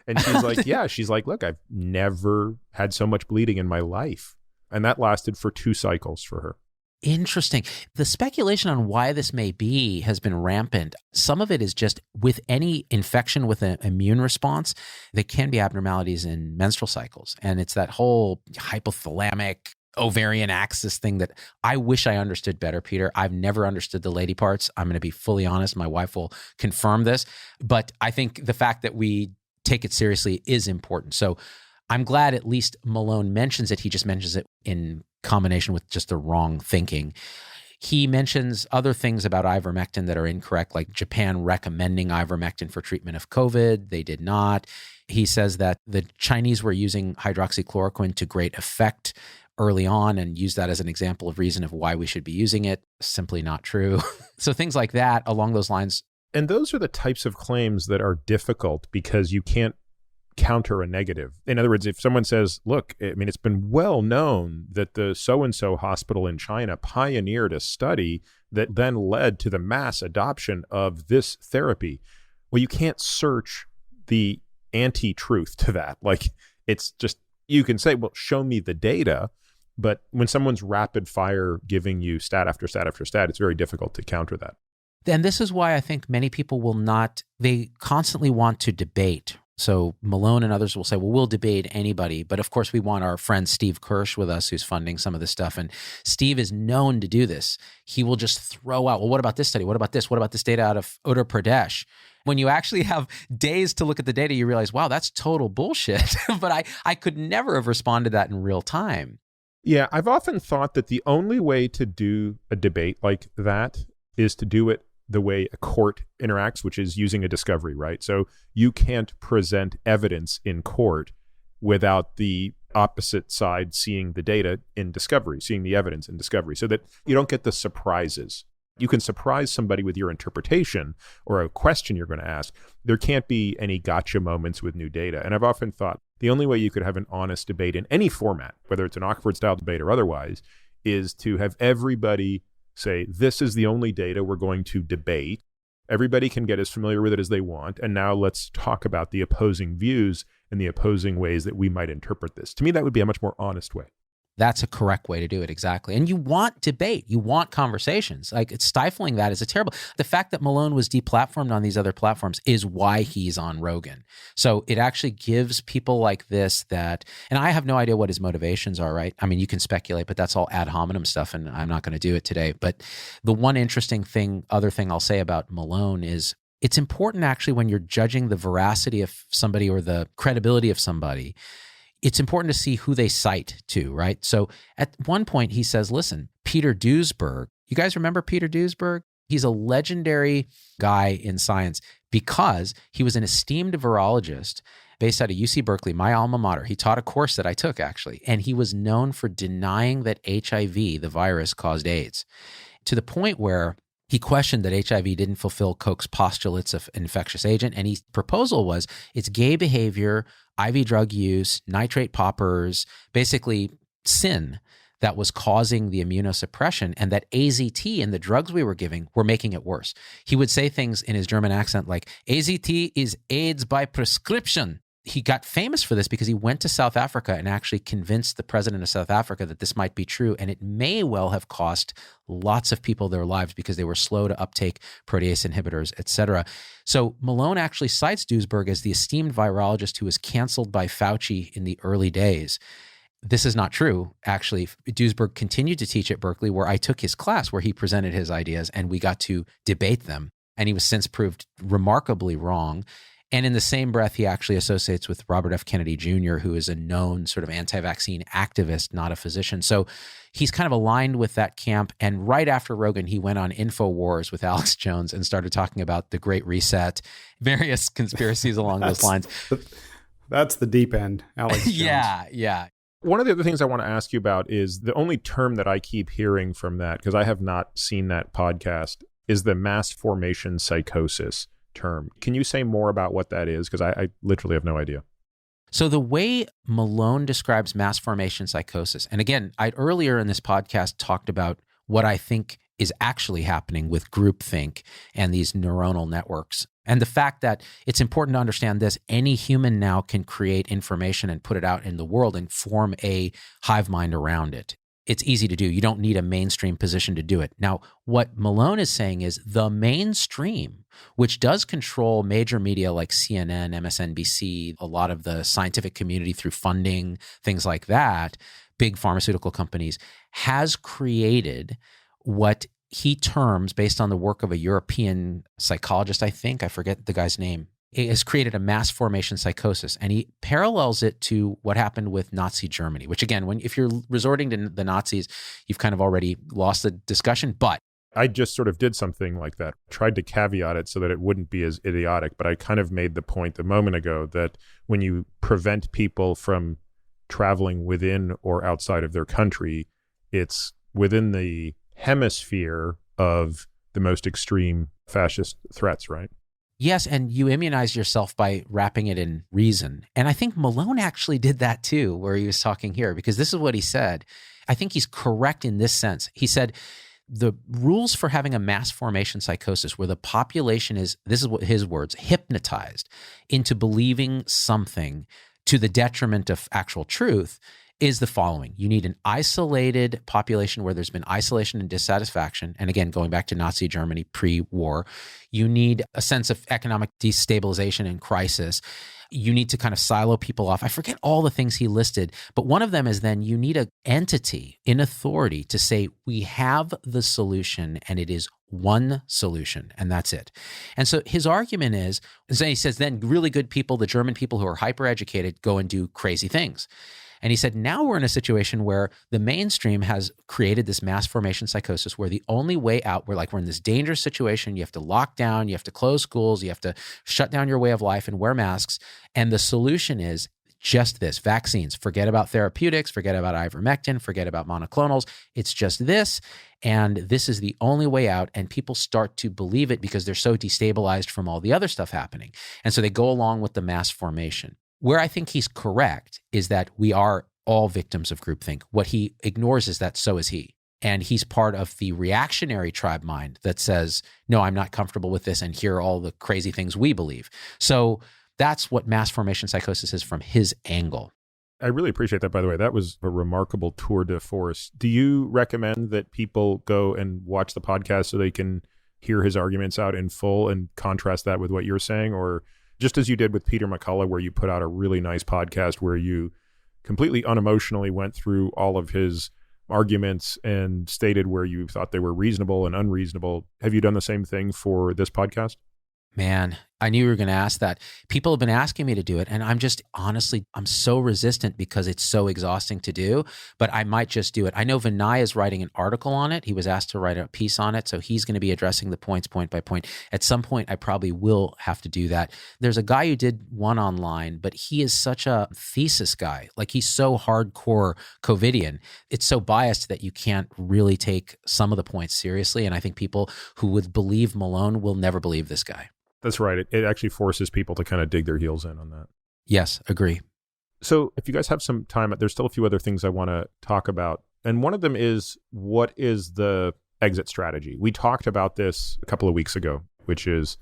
And she's like, yeah, she's like, look, I've never had so much bleeding in my life. And that lasted for 2 cycles for her. Interesting. The speculation on why this may be has been rampant. Some of it is just with any infection with an immune response, there can be abnormalities in menstrual cycles. And it's that whole hypothalamic ovarian axis thing that I wish I understood better, Peter. I've never understood the lady parts. I'm going to be fully honest. My wife will confirm this. But I think the fact that we take it seriously is important. So I'm glad at least Malone mentions it. He just mentions it in combination with just the wrong thinking. He mentions other things about ivermectin that are incorrect, like Japan recommending ivermectin for treatment of COVID. They did not. He says that the Chinese were using hydroxychloroquine to great effect early on and use that as an example of reason of why we should be using it. Simply not true. So things like that along those lines. And those are the types of claims that are difficult because you can't counter a negative. In other words, if someone says, look, I mean, it's been well known that the so-and-so hospital in China pioneered a study that then led to the mass adoption of this therapy. Well, you can't search the anti-truth to that. Like, it's just, you can say, well, show me the data. But when someone's rapid fire giving you stat after stat after stat, it's very difficult to counter that. And this is why I think many people will not, they constantly want to debate. So Malone and others will say, well, we'll debate anybody. But of course, we want our friend Steve Kirsch with us, who's funding some of this stuff. And Steve is known to do this. He will just throw out, well, what about this study? What about this? What about this data out of Uttar Pradesh? When you actually have days to look at the data, you realize, wow, that's total bullshit. But I could never have responded to that in real time. Yeah, I've often thought that the only way to do a debate like that is to do it the way a court interacts, which is using a discovery, right? So you can't present evidence in court without the opposite side seeing the data in discovery, seeing the evidence in discovery, so that you don't get the surprises. You can surprise somebody with your interpretation or a question you're going to ask. There can't be any gotcha moments with new data. And I've often thought the only way you could have an honest debate in any format, whether it's an Oxford-style debate or otherwise, is to have everybody say, this is the only data we're going to debate. Everybody can get as familiar with it as they want. And now let's talk about the opposing views and the opposing ways that we might interpret this. To me, that would be a much more honest way. That's a correct way to do it, exactly. And you want debate. You want conversations. Like, it's stifling that is a terrible. The fact that Malone was deplatformed on these other platforms is why he's on Rogan. So it actually gives people like this that, and I have no idea what his motivations are, right? I mean, you can speculate, but that's all ad hominem stuff, and I'm not going to do it today. But the one interesting thing, other thing I'll say about Malone is it's important actually when you're judging the veracity of somebody or the credibility of somebody, it's important to see who they cite to, right? So at one point he says, listen, Peter Duesberg, you guys remember Peter Duesberg? He's a legendary guy in science because he was an esteemed virologist based out of UC Berkeley, my alma mater. He taught a course that I took actually, and he was known for denying that HIV, the virus, caused AIDS, to the point where he questioned that HIV didn't fulfill Koch's postulates of infectious agent, and his proposal was it's gay behavior, IV drug use, nitrate poppers, basically sin that was causing the immunosuppression, and that AZT and the drugs we were giving were making it worse. He would say things in his German accent like, AZT is AIDS by prescription. He got famous for this because he went to South Africa and actually convinced the president of South Africa that this might be true. And it may well have cost lots of people their lives because they were slow to uptake protease inhibitors, et cetera. So Malone actually cites Duesberg as the esteemed virologist who was canceled by Fauci in the early days. This is not true. Actually, Duesberg continued to teach at Berkeley, where I took his class, where he presented his ideas and we got to debate them. And he was since proved remarkably wrong. And in the same breath, he actually associates with Robert F. Kennedy Jr., who is a known sort of anti-vaccine activist, not a physician. So he's kind of aligned with that camp. And right after Rogan, he went on InfoWars with Alex Jones and started talking about the Great Reset, various conspiracies along those lines. That's the deep end, Alex Jones. Yeah. One of the other things I want to ask you about is the only term that I keep hearing from that, because I have not seen that podcast, is the mass formation psychosis term. Can you say more about what that is? Because I literally have no idea. So the way Malone describes mass formation psychosis, and again, I earlier in this podcast talked about what I think is actually happening with groupthink and these neuronal networks. And the fact that it's important to understand this, any human now can create information and put it out in the world and form a hive mind around it. It's easy to do. You don't need a mainstream position to do it. Now, what Malone is saying is the mainstream, which does control major media like CNN, MSNBC, a lot of the scientific community through funding, things like that, big pharmaceutical companies, has created what he terms, based on the work of a European psychologist, I think, I forget the guy's name, it has created a mass formation psychosis. And he parallels it to what happened with Nazi Germany, which again, if you're resorting to the Nazis, you've kind of already lost the discussion. But I just sort of did something like that, tried to caveat it so that it wouldn't be as idiotic. But I kind of made the point a moment ago that when you prevent people from traveling within or outside of their country, it's within the hemisphere of the most extreme fascist threats, right? Yes, and you immunize yourself by wrapping it in reason. And I think Malone actually did that too, where he was talking here, because this is what he said. I think he's correct in this sense. He said the rules for having a mass formation psychosis where the population is, this is what his words, hypnotized into believing something to the detriment of actual truth, is the following. You need an isolated population where there's been isolation and dissatisfaction. And again, going back to Nazi Germany pre-war, you need a sense of economic destabilization and crisis. You need to kind of silo people off. I forget all the things he listed, but one of them is then you need an entity in authority to say, we have the solution and it is one solution, and that's it. And so his argument is, he says, then really good people, the German people who are hyper-educated, go and do crazy things. And he said, now we're in a situation where the mainstream has created this mass formation psychosis where the only way out, we're in this dangerous situation. You have to lock down, you have to close schools, you have to shut down your way of life and wear masks. And the solution is just this: vaccines. Forget about therapeutics, forget about ivermectin, forget about monoclonals. It's just this. And this is the only way out. And people start to believe it because they're so destabilized from all the other stuff happening. And so they go along with the mass formation. Where I think he's correct is that we are all victims of groupthink. What he ignores is that so is he. And he's part of the reactionary tribe mind that says, no, I'm not comfortable with this, and here are all the crazy things we believe. So that's what mass formation psychosis is from his angle. I really appreciate that, by the way. That was a remarkable tour de force. Do you recommend that people go and watch the podcast so they can hear his arguments out in full and contrast that with what you're saying? Or just as you did with Peter McCullough, where you put out a really nice podcast where you completely unemotionally went through all of his arguments and stated where you thought they were reasonable and unreasonable. Have you done the same thing for this podcast? Man, I knew you were going to ask that. People have been asking me to do it, and I'm so resistant because it's so exhausting to do, but I might just do it. I know Vinay is writing an article on it. He was asked to write a piece on it, so he's going to be addressing the points point by point. At some point, I probably will have to do that. There's a guy who did one online, but he is such a thesis guy. He's so hardcore COVIDian. It's so biased that you can't really take some of the points seriously, and I think people who would believe Malone will never believe this guy. That's right. It actually forces people to kind of dig their heels in on that. Yes, agree. So if you guys have some time, there's still a few other things I want to talk about. And one of them is, what is the exit strategy? We talked about this a couple of weeks ago, which is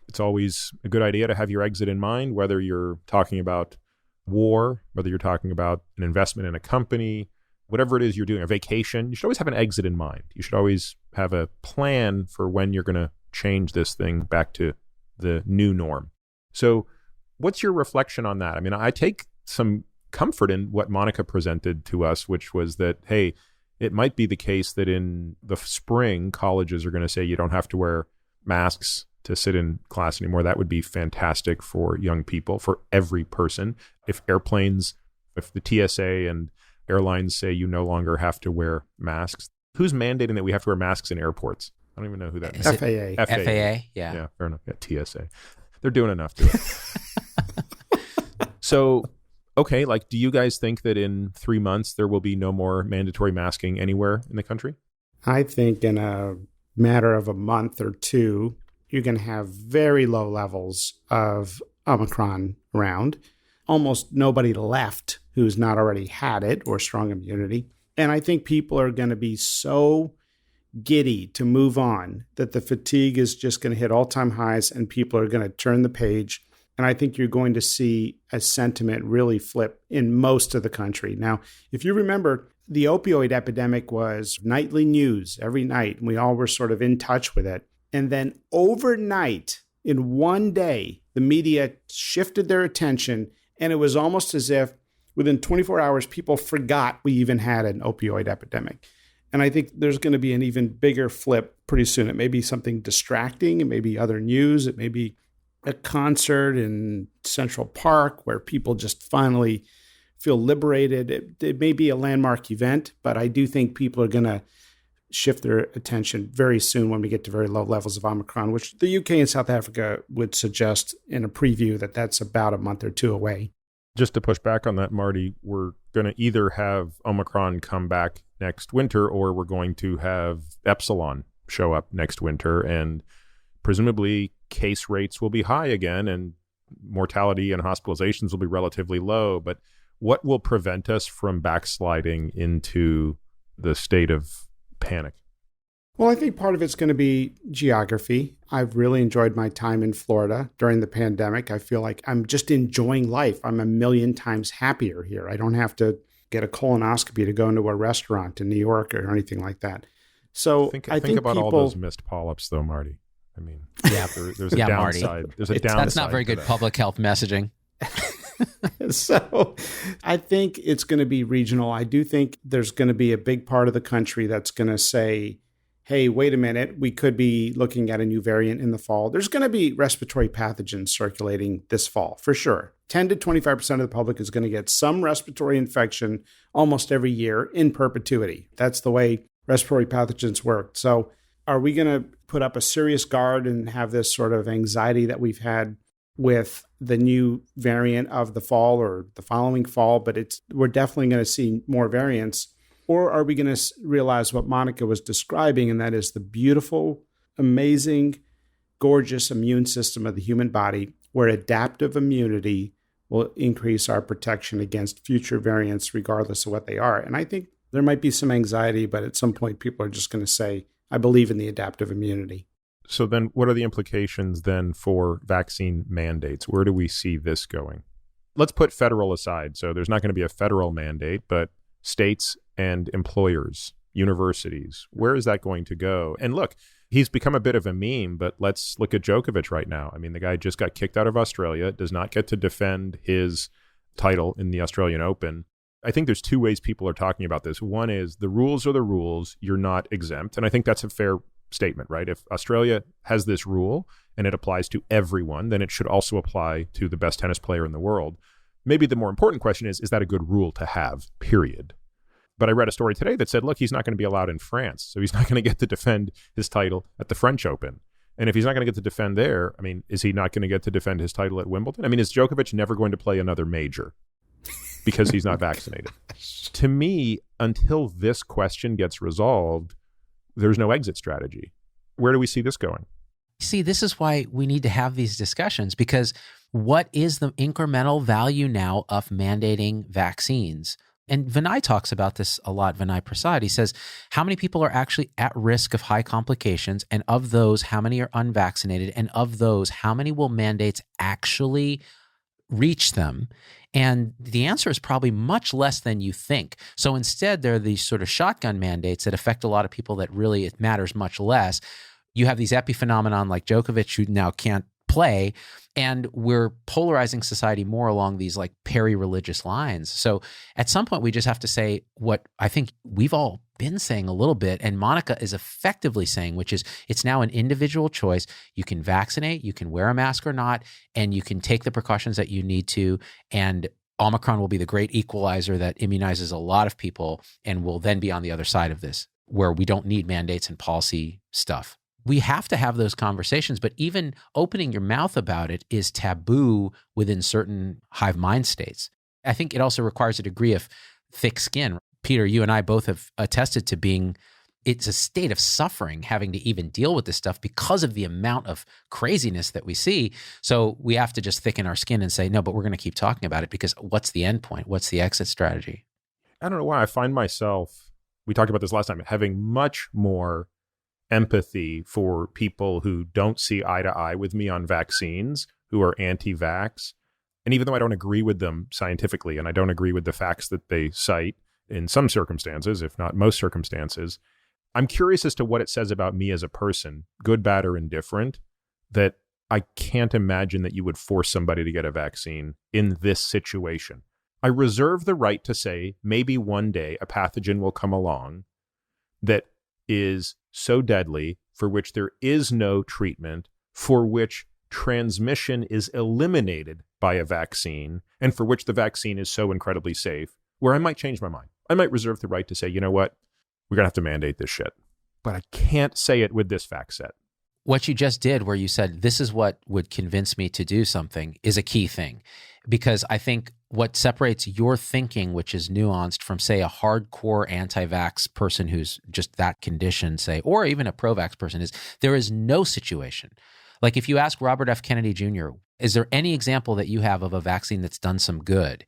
it's always a good idea to have your exit in mind, whether you're talking about war, whether you're talking about an investment in a company, whatever it is you're doing, a vacation. You should always have an exit in mind. You should always have a plan for when you're going to change this thing back to the new norm. So what's your reflection on that? I mean, I take some comfort in what Monica presented to us, which was that, hey, it might be the case that in the spring, colleges are going to say you don't have to wear masks to sit in class anymore. That would be fantastic for young people, for every person. If the TSA and airlines say you no longer have to wear masks, who's mandating that we have to wear masks in airports? I don't even know who that is. FAA. FAA, yeah. Yeah, fair enough. Yeah, TSA. They're doing enough to it. So, okay, do you guys think that in 3 months there will be no more mandatory masking anywhere in the country? I think in a matter of a month or two, you're going to have very low levels of Omicron around. Almost nobody left who's not already had it or strong immunity. And I think people are going to be so giddy to move on that the fatigue is just going to hit all-time highs and people are going to turn the page. And I think you're going to see a sentiment really flip in most of the country. Now, if you remember, the opioid epidemic was nightly news every night, and we all were sort of in touch with it. And then overnight, in one day, the media shifted their attention, and it was almost as if within 24 hours, people forgot we even had an opioid epidemic. And I think there's going to be an even bigger flip pretty soon. It may be something distracting. It may be other news. It may be a concert in Central Park where people just finally feel liberated. It may be a landmark event, but I do think people are going to shift their attention very soon when we get to very low levels of Omicron, which the UK and South Africa would suggest in a preview that that's about a month or two away. Just to push back on that, Marty, we're going to either have Omicron come back next winter or we're going to have Epsilon show up next winter. And presumably case rates will be high again and mortality and hospitalizations will be relatively low. But what will prevent us from backsliding into the state of panic? Well, I think part of it's going to be geography. I've really enjoyed my time in Florida during the pandemic. I feel like I'm just enjoying life. I'm a million times happier here. I don't have to get a colonoscopy to go into a restaurant in New York or anything like that. So think about all those missed polyps, though, Marty. I mean, yeah, there's a downside. Marty. There's a downside. That's not very good public health messaging. So I think it's going to be regional. I do think there's going to be a big part of the country that's going to say, hey, wait a minute, we could be looking at a new variant in the fall. There's going to be respiratory pathogens circulating this fall, for sure. 10 to 25% of the public is going to get some respiratory infection almost every year in perpetuity. That's the way respiratory pathogens work. So are we going to put up a serious guard and have this sort of anxiety that we've had with the new variant of the fall or the following fall, but we're definitely going to see more variants? Or are we going to realize what Monica was describing, and that is the beautiful, amazing, gorgeous immune system of the human body, where adaptive immunity will increase our protection against future variants, regardless of what they are? And I think there might be some anxiety, but at some point, people are just going to say, I believe in the adaptive immunity. So then what are the implications then for vaccine mandates? Where do we see this going? Let's put federal aside. So there's not going to be a federal mandate, but states and employers, universities, where is that going to go? And look, he's become a bit of a meme, but let's look at Djokovic right now. I mean, the guy just got kicked out of Australia, does not get to defend his title in the Australian Open. I think there's two ways people are talking about this. One is the rules are the rules. You're not exempt. And I think that's a fair statement, right? If Australia has this rule and it applies to everyone, then it should also apply to the best tennis player in the world. Maybe the more important question is that a good rule to have, period? But I read a story today that said, look, he's not going to be allowed in France. So he's not going to get to defend his title at the French Open. And if he's not going to get to defend there, I mean, is he not going to get to defend his title at Wimbledon? I mean, is Djokovic never going to play another major because he's not vaccinated? To me, until this question gets resolved, there's no exit strategy. Where do we see this going? See, this is why we need to have these discussions, because what is the incremental value now of mandating vaccines? And Vinay talks about this a lot, Vinay Prasad. He says, how many people are actually at risk of high complications? And of those, how many are unvaccinated? And of those, how many will mandates actually reach them? And the answer is probably much less than you think. So instead, there are these sort of shotgun mandates that affect a lot of people that really it matters much less. You have these epiphenomenon like Djokovic, who now can't play, and we're polarizing society more along these like peri-religious lines. So at some point, we just have to say what I think we've all been saying a little bit, and Monica is effectively saying, which is it's now an individual choice. You can vaccinate, you can wear a mask or not, and you can take the precautions that you need to, and Omicron will be the great equalizer that immunizes a lot of people and will then be on the other side of this, where we don't need mandates and policy stuff. We have to have those conversations, but even opening your mouth about it is taboo within certain hive mind states. I think it also requires a degree of thick skin. Peter, you and I both have attested to it's a state of suffering having to even deal with this stuff because of the amount of craziness that we see. So we have to just thicken our skin and say, no, but we're going to keep talking about it, because what's the end point? What's the exit strategy? I don't know why I find myself, we talked about this last time, having much more empathy for people who don't see eye to eye with me on vaccines, who are anti-vax. And even though I don't agree with them scientifically, and I don't agree with the facts that they cite in some circumstances, if not most circumstances, I'm curious as to what it says about me as a person, good, bad, or indifferent, that I can't imagine that you would force somebody to get a vaccine in this situation. I reserve the right to say maybe one day a pathogen will come along that is so deadly, for which there is no treatment, for which transmission is eliminated by a vaccine, and for which the vaccine is so incredibly safe, where I might change my mind. I might reserve the right to say, you know what, we're going to have to mandate this shit. But I can't say it with this fact set. What you just did, where you said, this is what would convince me to do something, is a key thing. Because I think what separates your thinking, which is nuanced, from, say, a hardcore anti-vax person who's just that conditioned, say, or even a pro-vax person, is there is no situation. Like if you ask Robert F. Kennedy Jr., is there any example that you have of a vaccine that's done some good?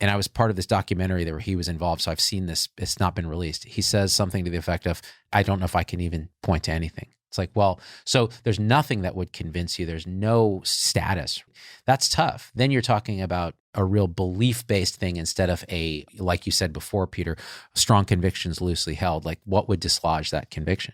And I was part of this documentary where he was involved, so I've seen this. It's not been released. He says something to the effect of, I don't know if I can even point to anything. It's like, well, so there's nothing that would convince you. There's no status. That's tough. Then you're talking about a real belief-based thing instead of a, like you said before, Peter, strong convictions loosely held. Like what would dislodge that conviction?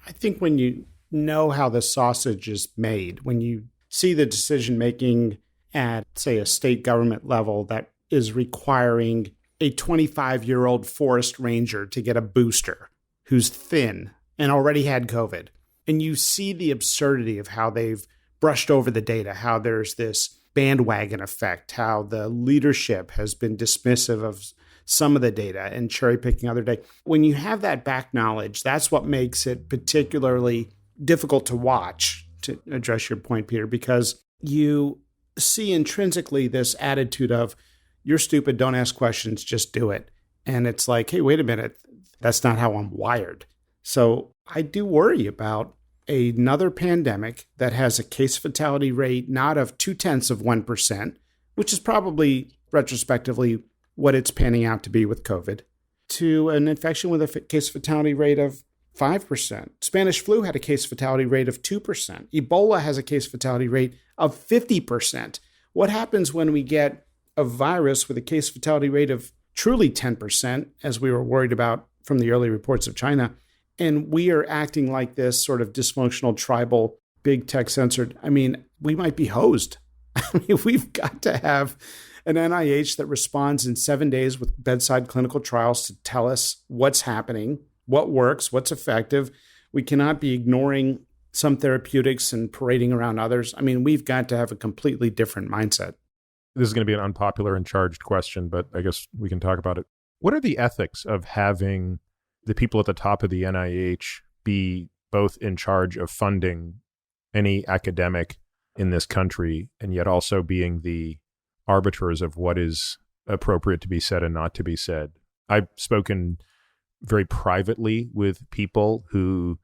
I think when you know how the sausage is made, when you see the decision-making at, say, a state government level that is requiring a 25-year-old forest ranger to get a booster who's thin and already had COVID. And you see the absurdity of how they've brushed over the data, how there's this bandwagon effect, how the leadership has been dismissive of some of the data and cherry picking other data. When you have that back knowledge, that's what makes it particularly difficult to watch, to address your point, Peter, because you see intrinsically this attitude of, you're stupid, don't ask questions, just do it. And it's like, hey, wait a minute, that's not how I'm wired. So I do worry about another pandemic that has a case fatality rate not of 0.2%, which is probably retrospectively what it's panning out to be with COVID, to an infection with a case fatality rate of 5%. Spanish flu had a case fatality rate of 2%. Ebola has a case fatality rate of 50%. What happens when we get a virus with a case fatality rate of truly 10%, as we were worried about from the early reports of China, and we are acting like this sort of dysfunctional, tribal, big tech censored? I mean, we might be hosed. I mean, we've got to have an NIH that responds in 7 days with bedside clinical trials to tell us what's happening, what works, what's effective. We cannot be ignoring some therapeutics and parading around others. I mean, we've got to have a completely different mindset. This is going to be an unpopular and charged question, but I guess we can talk about it. What are the ethics of having the people at the top of the NIH be both in charge of funding any academic in this country and yet also being the arbiters of what is appropriate to be said and not to be said? I've spoken very privately with people who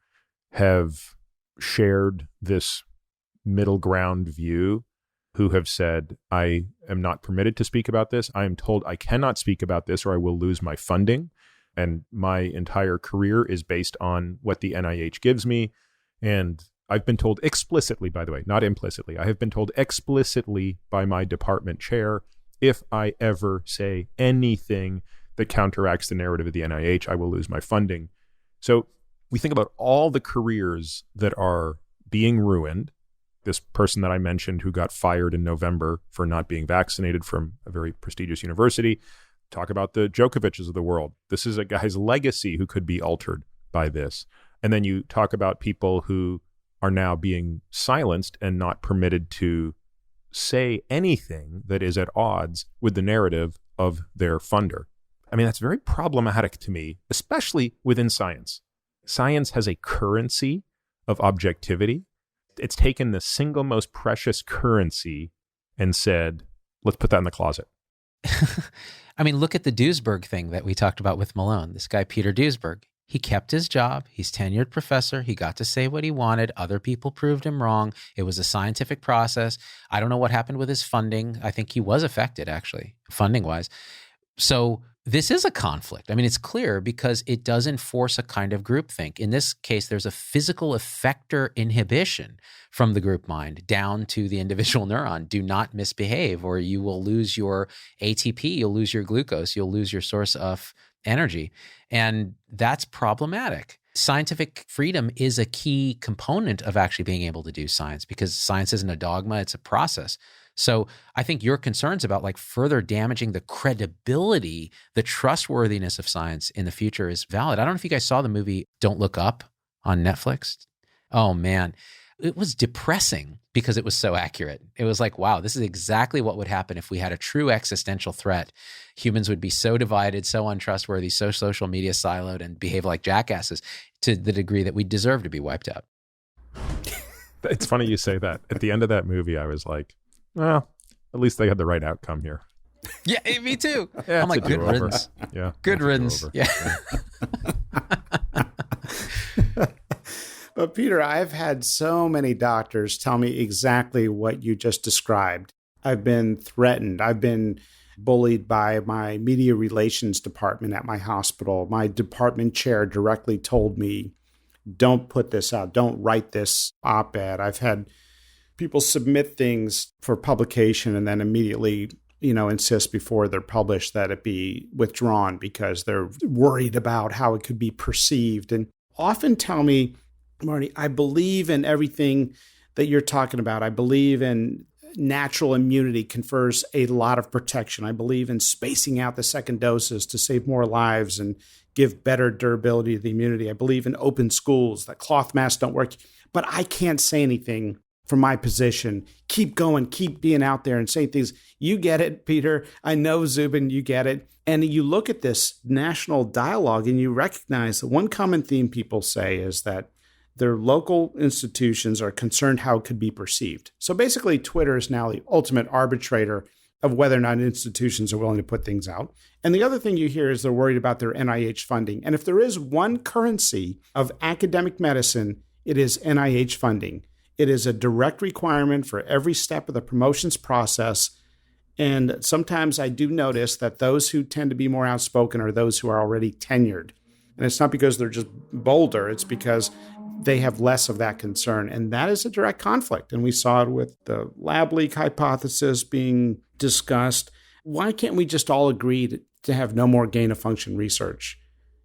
have shared this middle ground view, who have said, I am not permitted to speak about this. I am told I cannot speak about this or I will lose my funding. And my entire career is based on what the NIH gives me. And I've been told explicitly, by the way, not implicitly, I have been told explicitly by my department chair, if I ever say anything that counteracts the narrative of the NIH, I will lose my funding. So we think about all the careers that are being ruined. This person that I mentioned who got fired in November for not being vaccinated from a very prestigious university. Talk about the Djokovic's of the world. This is a guy's legacy who could be altered by this. And then you talk about people who are now being silenced and not permitted to say anything that is at odds with the narrative of their funder. I mean, that's very problematic to me, especially within science. Science has a currency of objectivity. It's taken the single most precious currency and said, let's put that in the closet. I mean, look at the Duisberg thing that we talked about with Malone. This guy, Peter Duisberg, he kept his job. He's tenured professor. He got to say what he wanted. Other people proved him wrong. It was a scientific process. I don't know what happened with his funding. I think he was affected, actually, funding-wise. So this is a conflict. I mean, it's clear because it does enforce a kind of groupthink. In this case, there's a physical effector inhibition from the group mind down to the individual neuron. Do not misbehave or you will lose your ATP, you'll lose your glucose, you'll lose your source of energy. And that's problematic. Scientific freedom is a key component of actually being able to do science because science isn't a dogma, it's a process. So I think your concerns about like further damaging the credibility, the trustworthiness of science in the future is valid. I don't know if you guys saw the movie Don't Look Up on Netflix. Oh man, it was depressing because it was so accurate. It was like, wow, this is exactly what would happen if we had a true existential threat. Humans would be so divided, so untrustworthy, so social media siloed and behave like jackasses to the degree that we deserve to be wiped out. It's funny you say that. At the end of that movie, I was like, well, at least they had the right outcome here. Yeah, me too. Yeah, I'm like, good riddance. Yeah. Good riddance. Yeah. But Peter, I've had so many doctors tell me exactly what you just described. I've been threatened. I've been bullied by my media relations department at my hospital. My department chair directly told me, don't put this out. Don't write this op-ed. I've had people submit things for publication and then immediately, insist before they're published that it be withdrawn because they're worried about how it could be perceived. And often tell me, Marty, I believe in everything that you're talking about. I believe in natural immunity confers a lot of protection. I believe in spacing out the second doses to save more lives and give better durability to the immunity. I believe in open schools, that cloth masks don't work. But I can't say anything from my position. Keep going, keep being out there and saying things. You get it, Peter. I know, Zubin, you get it. And you look at this national dialogue and you recognize that one common theme people say is that their local institutions are concerned how it could be perceived. So basically, Twitter is now the ultimate arbitrator of whether or not institutions are willing to put things out. And the other thing you hear is they're worried about their NIH funding. And if there is one currency of academic medicine, it is NIH funding. It is a direct requirement for every step of the promotions process. And sometimes I do notice that those who tend to be more outspoken are those who are already tenured. And it's not because they're just bolder, it's because they have less of that concern. And that is a direct conflict. And we saw it with the lab leak hypothesis being discussed. Why can't we just all agree to have no more gain-of-function research?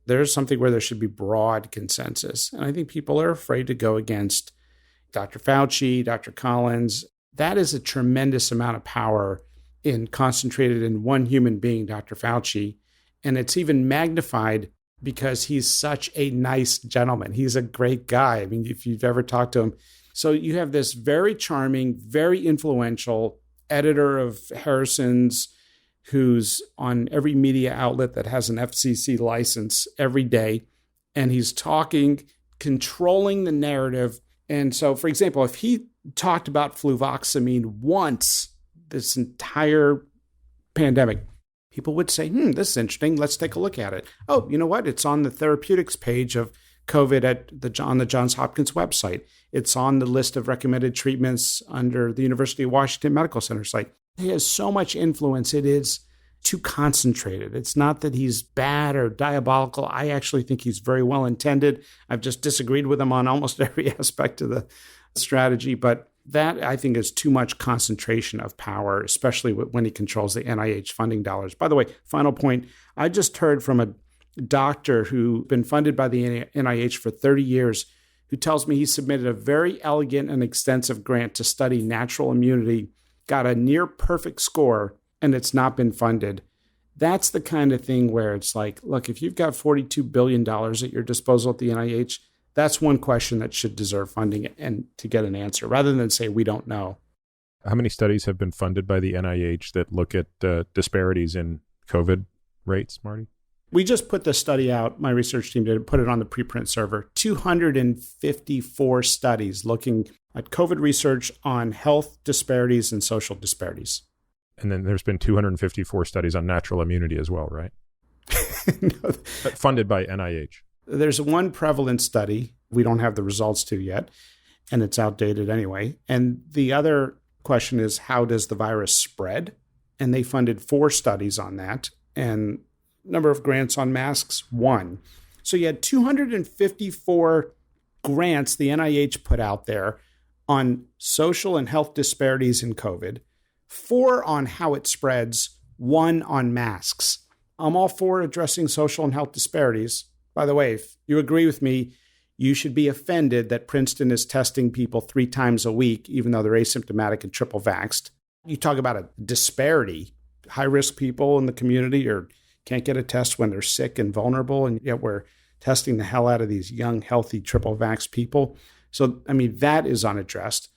There's something where there should be broad consensus. And I think people are afraid to go against Dr. Fauci, Dr. Collins. That is a tremendous amount of power concentrated in one human being, Dr. Fauci. And it's even magnified because he's such a nice gentleman. He's a great guy. I mean, if you've ever talked to him. So you have this very charming, very influential editor of Harrison's who's on every media outlet that has an FCC license every day. And he's talking, controlling the narrative. And so, for example, if he talked about fluvoxamine once this entire pandemic, people would say, this is interesting. Let's take a look at it. Oh, you know what? It's on the therapeutics page of COVID on the Johns Hopkins website. It's on the list of recommended treatments under the University of Washington Medical Center site. He has so much influence. It is too concentrated. It's not that he's bad or diabolical. I actually think he's very well intended. I've just disagreed with him on almost every aspect of the strategy, but that, I think, is too much concentration of power, especially when he controls the NIH funding dollars. By the way, final point, I just heard from a doctor who's been funded by the NIH for 30 years who tells me he submitted a very elegant and extensive grant to study natural immunity, got a near perfect score, and it's not been funded. That's the kind of thing where it's like, look, if you've got $42 billion at your disposal at the NIH, that's one question that should deserve funding and to get an answer, rather than say, we don't know. How many studies have been funded by the NIH that look at disparities in COVID rates, Marty? We just put the study out. My research team did put it on the preprint server. 254 studies looking at COVID research on health disparities and social disparities. And then there's been 254 studies on natural immunity as well, right? No. Funded by NIH. There's one prevalent study we don't have the results to yet, and it's outdated anyway. And the other question is, how does the virus spread? And they funded 4 studies on that. And number of grants on masks, 1. So you had 254 grants the NIH put out there on social and health disparities in COVID, 4 on how it spreads, 1 on masks. I'm all for addressing social and health disparities. By the way, if you agree with me, you should be offended that Princeton is testing people 3 times a week, even though they're asymptomatic and triple vaxxed. You talk about a disparity. High-risk people in the community can't get a test when they're sick and vulnerable, and yet we're testing the hell out of these young, healthy, triple vaxxed people. So, I mean, that is unaddressed.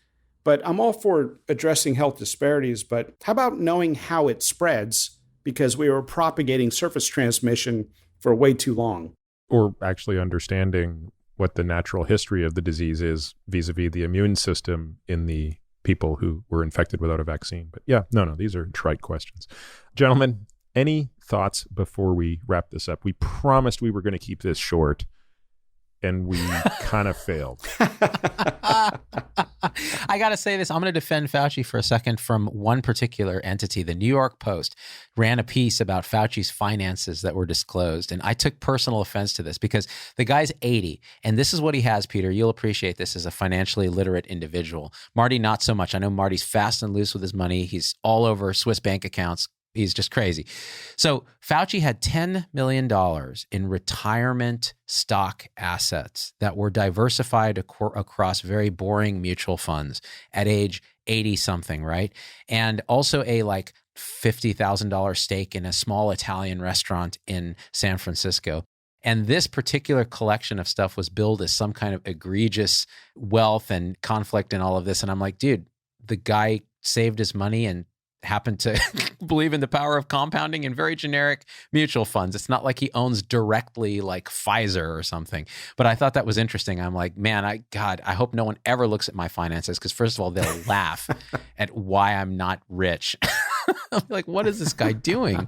But I'm all for addressing health disparities, but how about knowing how it spreads? Because we were propagating surface transmission for way too long. Or actually understanding what the natural history of the disease is vis-a-vis the immune system in the people who were infected without a vaccine. But yeah, no, these are trite questions. Gentlemen, any thoughts before we wrap this up? We promised we were going to keep this short, and we kind of failed. I got to say this. I'm going to defend Fauci for a second from one particular entity. The New York Post ran a piece about Fauci's finances that were disclosed. And I took personal offense to this because the guy's 80. And this is what he has, Peter. You'll appreciate this as a financially literate individual. Marty, not so much. I know Marty's fast and loose with his money. He's all over Swiss bank accounts. He's just crazy. So Fauci had $10 million in retirement stock assets that were diversified across very boring mutual funds at age 80-something, right? And also a $50,000 stake in a small Italian restaurant in San Francisco. And this particular collection of stuff was billed as some kind of egregious wealth and conflict and all of this. And I'm like, dude, the guy saved his money and happened to believe in the power of compounding in very generic mutual funds. It's not like he owns directly like Pfizer or something. But I thought that was interesting. I'm like, man, I hope no one ever looks at my finances, because first of all, they'll laugh at why I'm not rich. I'm like, what is this guy doing?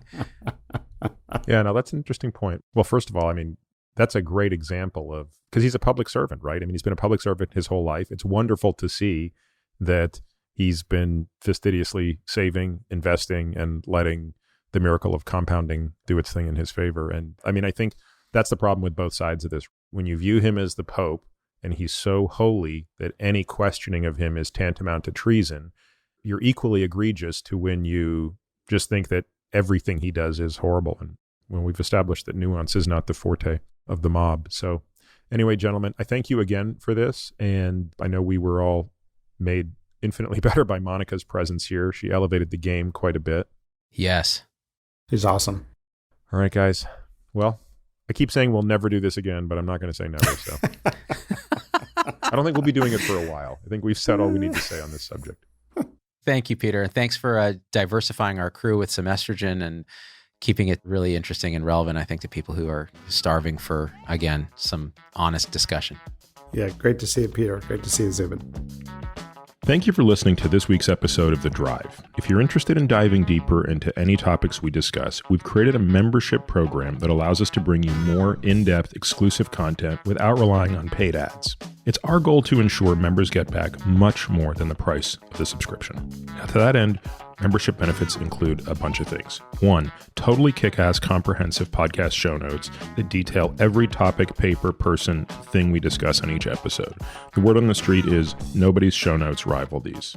Yeah, no, that's an interesting point. Well, first of all, I mean, that's a great example of, because he's a public servant, right? I mean, he's been a public servant his whole life. It's wonderful to see that he's been fastidiously saving, investing, and letting the miracle of compounding do its thing in his favor. And I mean, I think that's the problem with both sides of this. When you view him as the Pope and he's so holy that any questioning of him is tantamount to treason, you're equally egregious to when you just think that everything he does is horrible. And when we've established that nuance is not the forte of the mob. So anyway, gentlemen, I thank you again for this. And I know we were all made infinitely better by Monica's presence here. She elevated the game quite a bit. Yes. He's awesome. All right, guys. Well, I keep saying we'll never do this again, but I'm not going to say never. So I don't think we'll be doing it for a while. I think we've said all we need to say on this subject. Thank you, Peter. And thanks for diversifying our crew with some estrogen and keeping it really interesting and relevant, I think, to people who are starving for, again, some honest discussion. Yeah, great to see you, Peter. Great to see you, Zubin. Thank you for listening to this week's episode of The Drive. If you're interested in diving deeper into any topics we discuss, we've created a membership program that allows us to bring you more in-depth, exclusive content without relying on paid ads. It's our goal to ensure members get back much more than the price of the subscription. Now, to that end, membership benefits include a bunch of things. 1, totally kick-ass comprehensive podcast show notes that detail every topic, paper, person, thing we discuss on each episode. The word on the street is nobody's show notes rival these.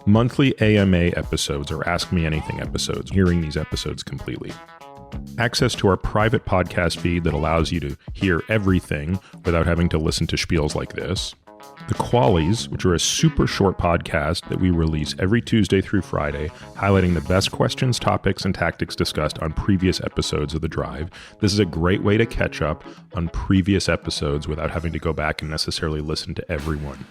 Monthly AMA episodes or Ask Me Anything episodes, hearing these episodes completely. Access to our private podcast feed that allows you to hear everything without having to listen to spiels like this. The Qualies, which are a super short podcast that we release every Tuesday through Friday, highlighting the best questions, topics, and tactics discussed on previous episodes of The Drive. This is a great way to catch up on previous episodes without having to go back and necessarily listen to everyone.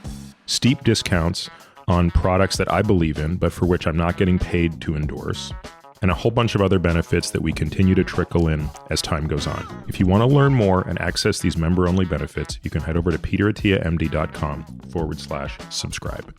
Steep discounts on products that I believe in, but for which I'm not getting paid to endorse. And a whole bunch of other benefits that we continue to trickle in as time goes on. If you want to learn more and access these member-only benefits, you can head over to peteratiamd.com/subscribe.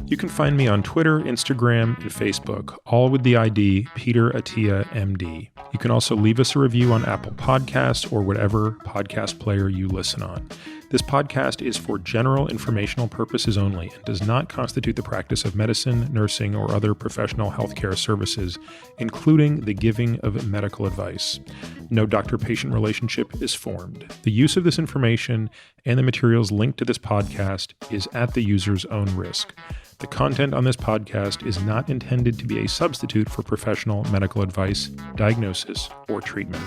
You can find me on Twitter, Instagram, and Facebook, all with the ID PeterAtiaMD. You can also leave us a review on Apple Podcasts or whatever podcast player you listen on. This podcast is for general informational purposes only and does not constitute the practice of medicine, nursing, or other professional healthcare services, including the giving of medical advice. No doctor-patient relationship is formed. The use of this information and the materials linked to this podcast is at the user's own risk. The content on this podcast is not intended to be a substitute for professional medical advice, diagnosis, or treatment.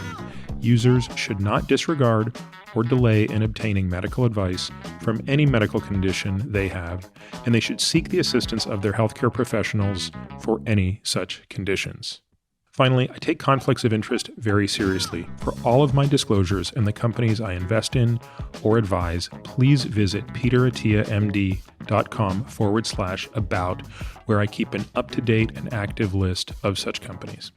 Users should not disregard or delay in obtaining medical advice from any medical condition they have, and they should seek the assistance of their healthcare professionals for any such conditions. Finally, I take conflicts of interest very seriously. For all of my disclosures and the companies I invest in or advise, please visit peteratiamd.com/about, where I keep an up-to-date and active list of such companies.